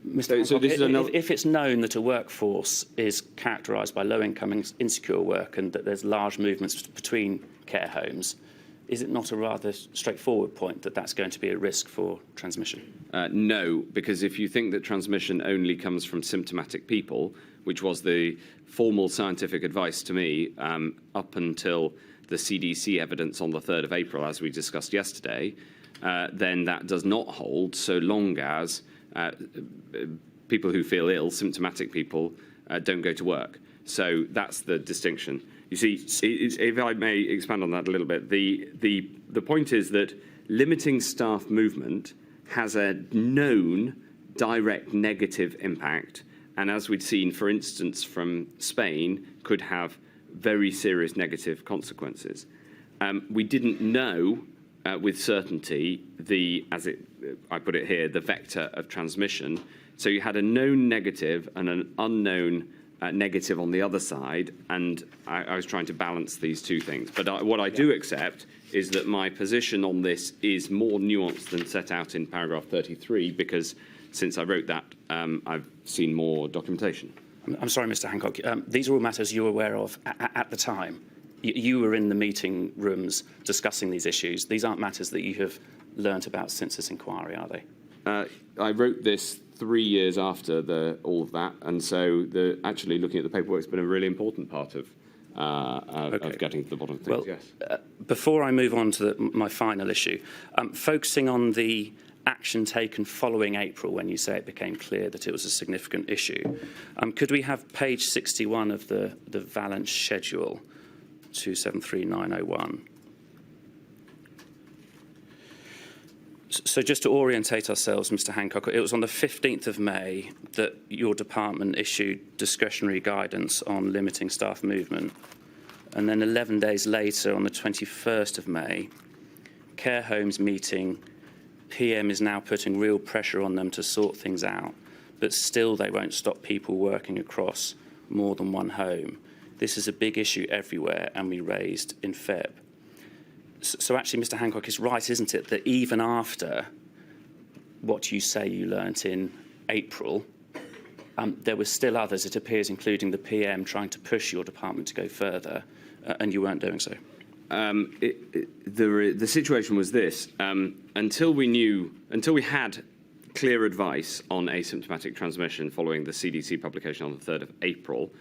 Mr. Hancock, if it's known that a workforce is characterised by low-income and insecure work and that there's large movements between care homes, is it not a rather straightforward point that that's going to be a risk for transmission? No, because if you think that transmission only comes from symptomatic people, which was the formal scientific advice to me up until the CDC evidence on the 3rd of April, as we discussed yesterday, then that does not hold so long as people who feel ill, symptomatic people, don't go to work. So that's the distinction. You see, if I may expand on that a little bit, the point is that limiting staff movement has a known direct negative impact, and as we'd seen, for instance, from Spain, could have very serious negative consequences. We didn't know with certainty I put it here, the vector of transmission. So you had a known negative and an unknown negative on the other side, and I was trying to balance these two things. But what I do accept is that my position on this is more nuanced than set out in paragraph 33, because since I wrote that, I've seen more documentation. I'm sorry, Mr. Hancock. These are all matters you were aware of at the time. You were in the meeting rooms discussing these issues. These aren't matters that you have learnt about since this inquiry, are they? I wrote this 3 years after all of that, and so actually looking at the paperwork has been a really important part of getting to the bottom of things. Well, yes. Before I move on to my final issue, focusing on the action taken following April, when you say it became clear that it was a significant issue, could we have page 61 of the Valence schedule, 273901? So just to orientate ourselves, Mr. Hancock, it was on the 15th of May that your department issued discretionary guidance on limiting staff movement. And then 11 days later, on the 21st of May, care homes meeting, PM is now putting real pressure on them to sort things out, but still they won't stop people working across more than one home. This is a big issue everywhere, and we raised in Feb. So actually, Mr. Hancock is right, isn't it, that even after what you say you learnt in April, there were still others, it appears, including the PM, trying to push your department to go further, and you weren't doing so? The situation was this. Until we had clear advice on asymptomatic transmission following the CDC publication on the 3rd of April,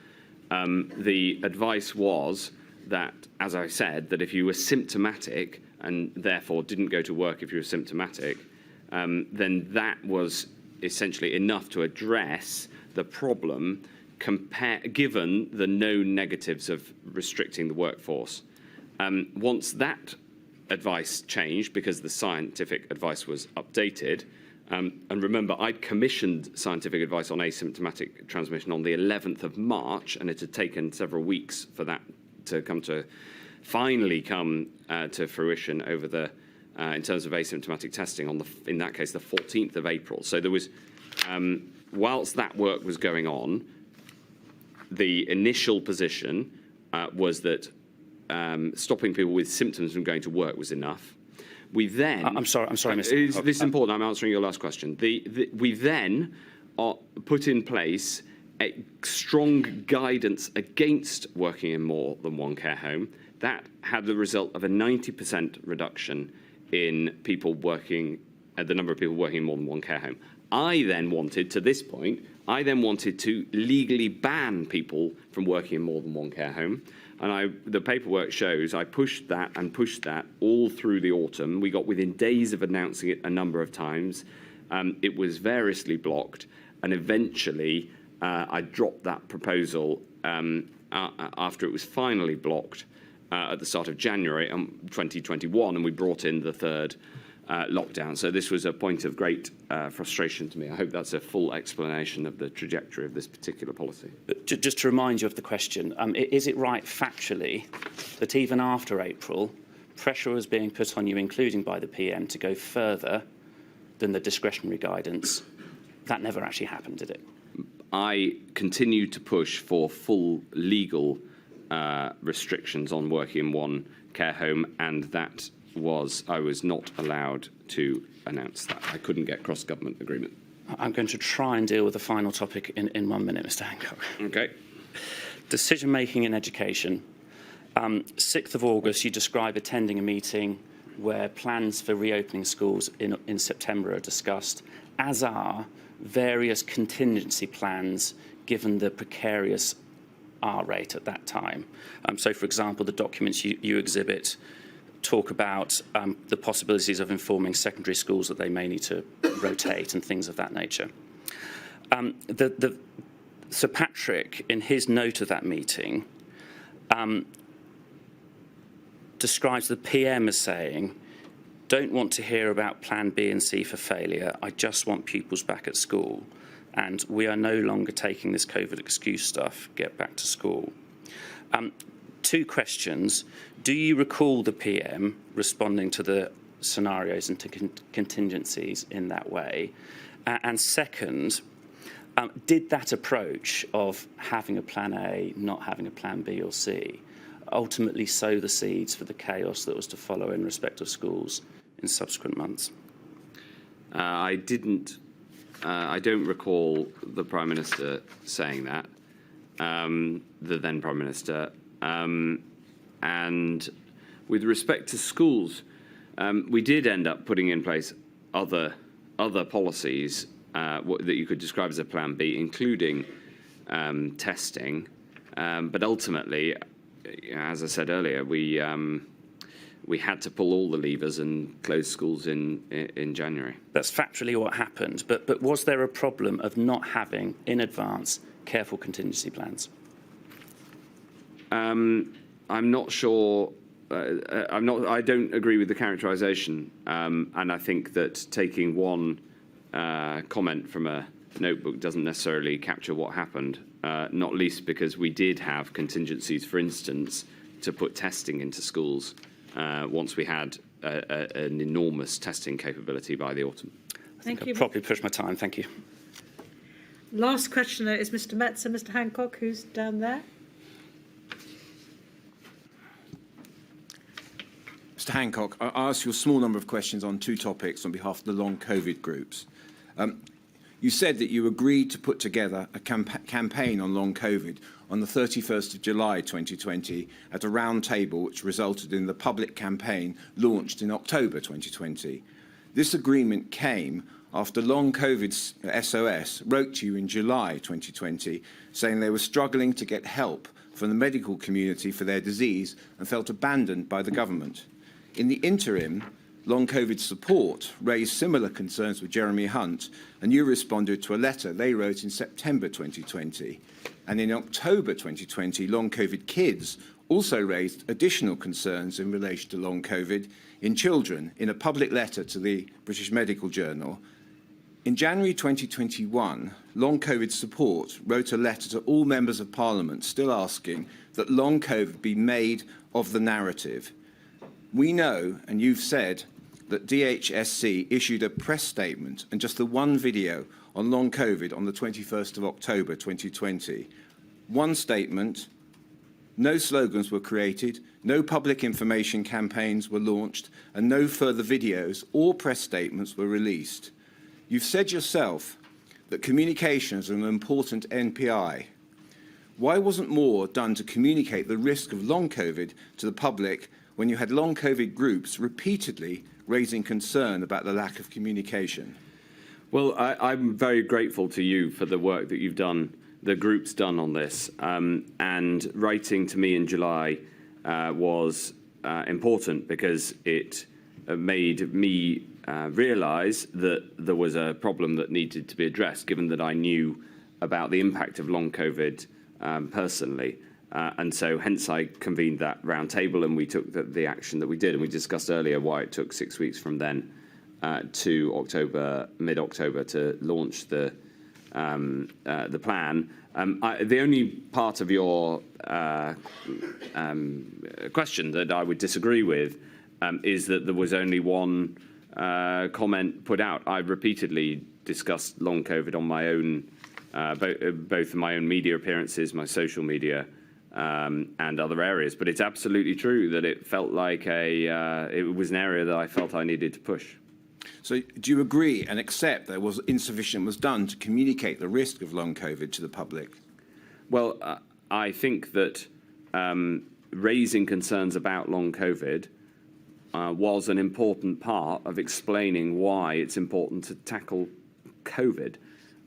the advice was that, as I said, that if you were symptomatic and therefore didn't go to work if you were symptomatic, then that was essentially enough to address the problem given the known negatives of restricting the workforce. Once that advice changed, because the scientific advice was updated, and remember, I'd commissioned scientific advice on asymptomatic transmission on the 11th of March, and it had taken several weeks for that to finally come to fruition over the, in terms of asymptomatic testing on in that case, the 14th of April. So there was, whilst that work was going on, the initial position was that stopping people with symptoms from going to work was enough. We then... I'm sorry, Mr. This is important. I'm answering your last question. We then put in place a strong guidance against working in more than one care home. That had the result of a 90% reduction in people working, the number of people working in more than one care home. I then wanted, to this point, to legally ban people from working in more than one care home. And the paperwork shows I pushed that all through the autumn. We got within days of announcing it a number of times. It was variously blocked, and eventually I dropped that proposal after it was finally blocked at the start of January 2021, and we brought in the third lockdown. So this was a point of great frustration to me. I hope that's a full explanation of the trajectory of this particular policy. But just to remind you of the question, is it right factually that even after April, pressure was being put on you, including by the PM, to go further than the discretionary guidance? That never actually happened, did it? I continued to push for full legal restrictions on working in one care home, and that I was not allowed to announce that. I couldn't get cross-government agreement. I'm going to try and deal with the final topic in 1 minute, Mr. Hancock. Okay. Decision-making in education. 6th of August, you describe attending a meeting where plans for reopening schools in September are discussed, as are various contingency plans given the precarious R rate at that time. So, for example, the documents you exhibit talk about the possibilities of informing secondary schools that they may need to rotate and things of that nature. Sir Patrick, in his note of that meeting, describes the PM as saying, "Don't want to hear about plan B and C for failure. I just want pupils back at school. And we are no longer taking this COVID excuse stuff. Get back to school." 2 questions. Do you recall the PM responding to the scenarios and to contingencies in that way? And second, did that approach of having a plan A, not having a plan B or C, ultimately sow the seeds for the chaos that was to follow in respect of schools in subsequent months? I don't recall the Prime Minister saying that, the then Prime Minister. And with respect to schools, we did end up putting in place other policies that you could describe as a plan B, including testing. But ultimately, as I said earlier, we had to pull all the levers and close schools in January. That's factually what happened. But was there a problem of not having, in advance, careful contingency plans? I'm not sure. I don't agree with the characterisation, and I think that taking one comment from a notebook doesn't necessarily capture what happened. Not least because we did have contingencies, for instance, to put testing into schools once we had an enormous testing capability by the autumn. Thank you. I've probably pushed my time. Thank you. Last questioner is Mr. Metzer. Mr. Hancock, who's down there. Mr. Hancock, I asked you a small number of questions on 2 topics on behalf of the long COVID groups. You said that you agreed to put together a campaign on long COVID on the 31st of July 2020 at a round table which resulted in the public campaign launched in October 2020. This agreement came after long COVID SOS wrote to you in July 2020 saying they were struggling to get help from the medical community for their disease and felt abandoned by the government. In the interim, Long COVID support raised similar concerns with Jeremy Hunt, and you responded to a letter they wrote in September 2020. And in October 2020, Long COVID Kids also raised additional concerns in relation to long COVID in children in a public letter to the British Medical Journal. In January 2021, Long COVID Support wrote a letter to all members of Parliament still asking that long COVID be made of the narrative. We know, and you've said, that DHSC issued a press statement and just the one video on long COVID on the 21st of October 2020. One statement, no slogans were created, no public information campaigns were launched, and no further videos or press statements were released. You've said yourself that communication is an important NPI. Why wasn't more done to communicate the risk of long COVID to the public when you had long COVID groups repeatedly raising concern about the lack of communication? Well, I'm very grateful to you for the work that you've done, the group's done on this. And writing to me in July was important because it made me realise that there was a problem that needed to be addressed, given that I knew about the impact of long COVID personally. And so hence I convened that round table and we took the action that we did. And we discussed earlier why it took 6 weeks from then to October, mid-October, to launch the plan. The only part of your question that I would disagree with is that there was only one comment put out. I repeatedly discussed long COVID on my own, both in my own media appearances, my social media, and other areas. But it's absolutely true that it felt like it was an area that I felt I needed to push. So do you agree and accept there was insufficient was done to communicate the risk of long COVID to the public? Well, I think that raising concerns about long COVID was an important part of explaining why it's important to tackle COVID.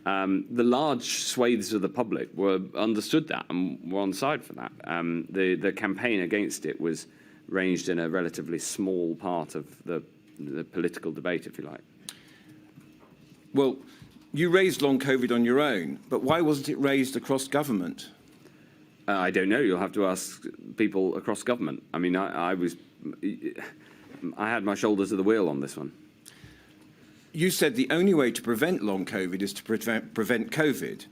The large swathes of the public understood that and were on side for that. The campaign against it was ranged in a relatively small part of the political debate, if you like. Well, you raised long COVID on your own, but why wasn't it raised across government? I don't know. You'll have to ask people across government. I mean, I had my shoulders to the wheel on this one. You said the only way to prevent long COVID is to prevent COVID.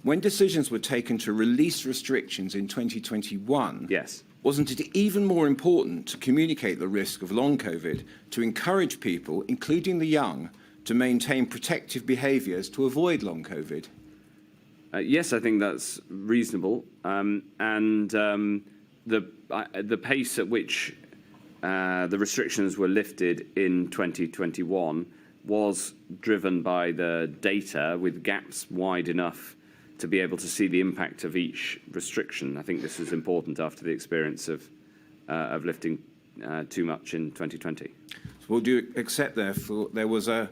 When decisions were taken to release restrictions in 2021, yes, wasn't it even more important to communicate the risk of long COVID, to encourage people, including the young, to maintain protective behaviours to avoid long COVID? Yes, I think that's reasonable. The pace at which the restrictions were lifted in 2021 was driven by the data with gaps wide enough to be able to see the impact of each restriction. I think this was important after the experience of lifting too much in 2020. Well, do you accept, therefore, there was a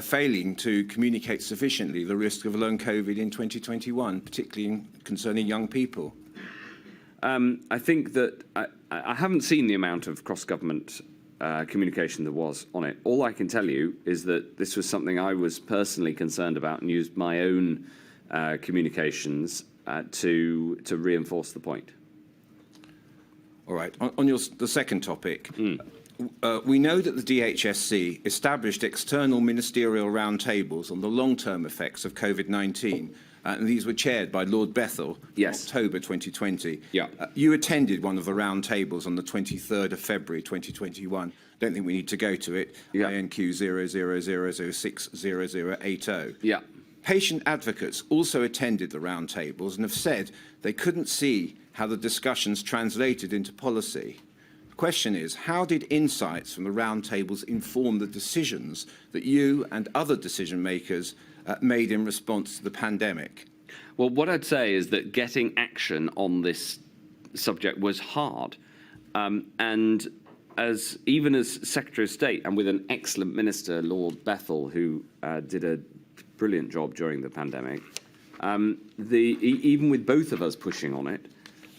failing to communicate sufficiently the risk of long COVID in 2021, particularly concerning young people? I think that I haven't seen the amount of cross-government communication there was on it. All I can tell you is that this was something I was personally concerned about and used my own communications to reinforce the point. All right. On the second topic, we know that the DHSC established external ministerial roundtables on the long-term effects of COVID-19, and these were chaired by Lord Bethell in October 2020. Yeah. You attended one of the roundtables on the 23rd of February 2021. Don't think we need to go to it. Yeah. INQ 0000600080. Yeah. Patient advocates also attended the roundtables and have said they couldn't see how the discussions translated into policy. The question is, how did insights from the roundtables inform the decisions that you and other decision makers made in response to the pandemic? Well, what I'd say is that getting action on this subject was hard. And even as Secretary of State and with an excellent minister, Lord Bethell, who did a brilliant job during the pandemic, even with both of us pushing on it,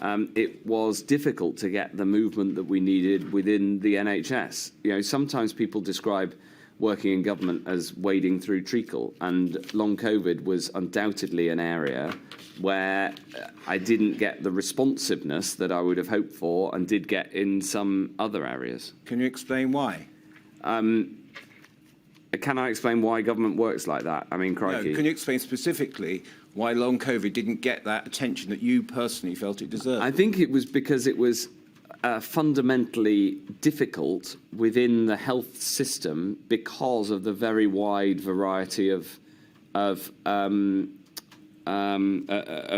it was difficult to get the movement that we needed within the NHS. You know, sometimes people describe working in government as wading through treacle, and long COVID was undoubtedly an area where I didn't get the responsiveness that I would have hoped for and did get in some other areas. Can you explain why? Can I explain why government works like that? I mean, crikey. No, can you explain specifically why long COVID didn't get that attention that you personally felt it deserved? I think it was because it was fundamentally difficult within the health system because of the very wide variety of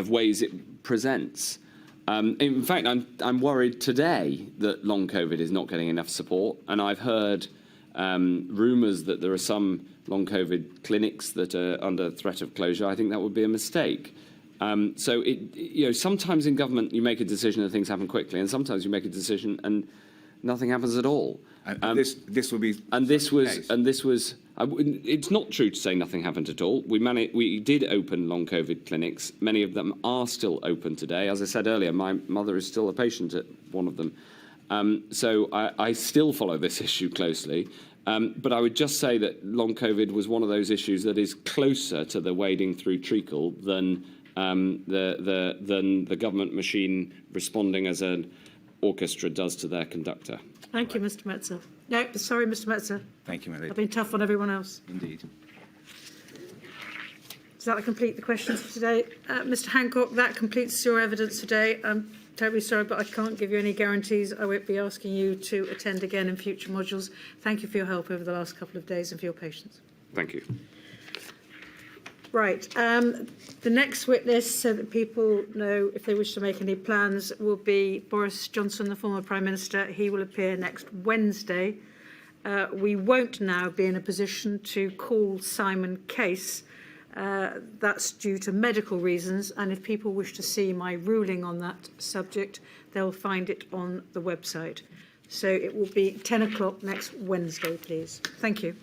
ways it presents. In fact, I'm worried today that long COVID is not getting enough support, and I've heard rumours that there are some long COVID clinics that are under threat of closure. I think that would be a mistake. So, sometimes in government you make a decision and things happen quickly, and sometimes you make a decision and nothing happens at all. This will be. It's not true to say nothing happened at all. We did open long COVID clinics. Many of them are still open today. As I said earlier, my mother is still a patient at one of them. So I still follow this issue closely. But I would just say that long COVID was one of those issues that is closer to the wading through treacle than the government machine responding as an orchestra does to their conductor. Thank you, Mr. Metzer. No, sorry, Mr. Metzer. Thank you, my lady. I've been tough on everyone else. Indeed. Does that complete the questions for today? Mr. Hancock, that completes your evidence today. I'm terribly sorry, but I can't give you any guarantees. I won't be asking you to attend again in future modules. Thank you for your help over the last couple of days and for your patience. Thank you. Right. The next witness, so that people know if they wish to make any plans, will be Boris Johnson, the former Prime Minister. He will appear next Wednesday. We won't now be in a position to call Simon Case. That's due to medical reasons, and if people wish to see my ruling on that subject, they'll find it on the website. So it will be 10 o'clock next Wednesday, please. Thank you.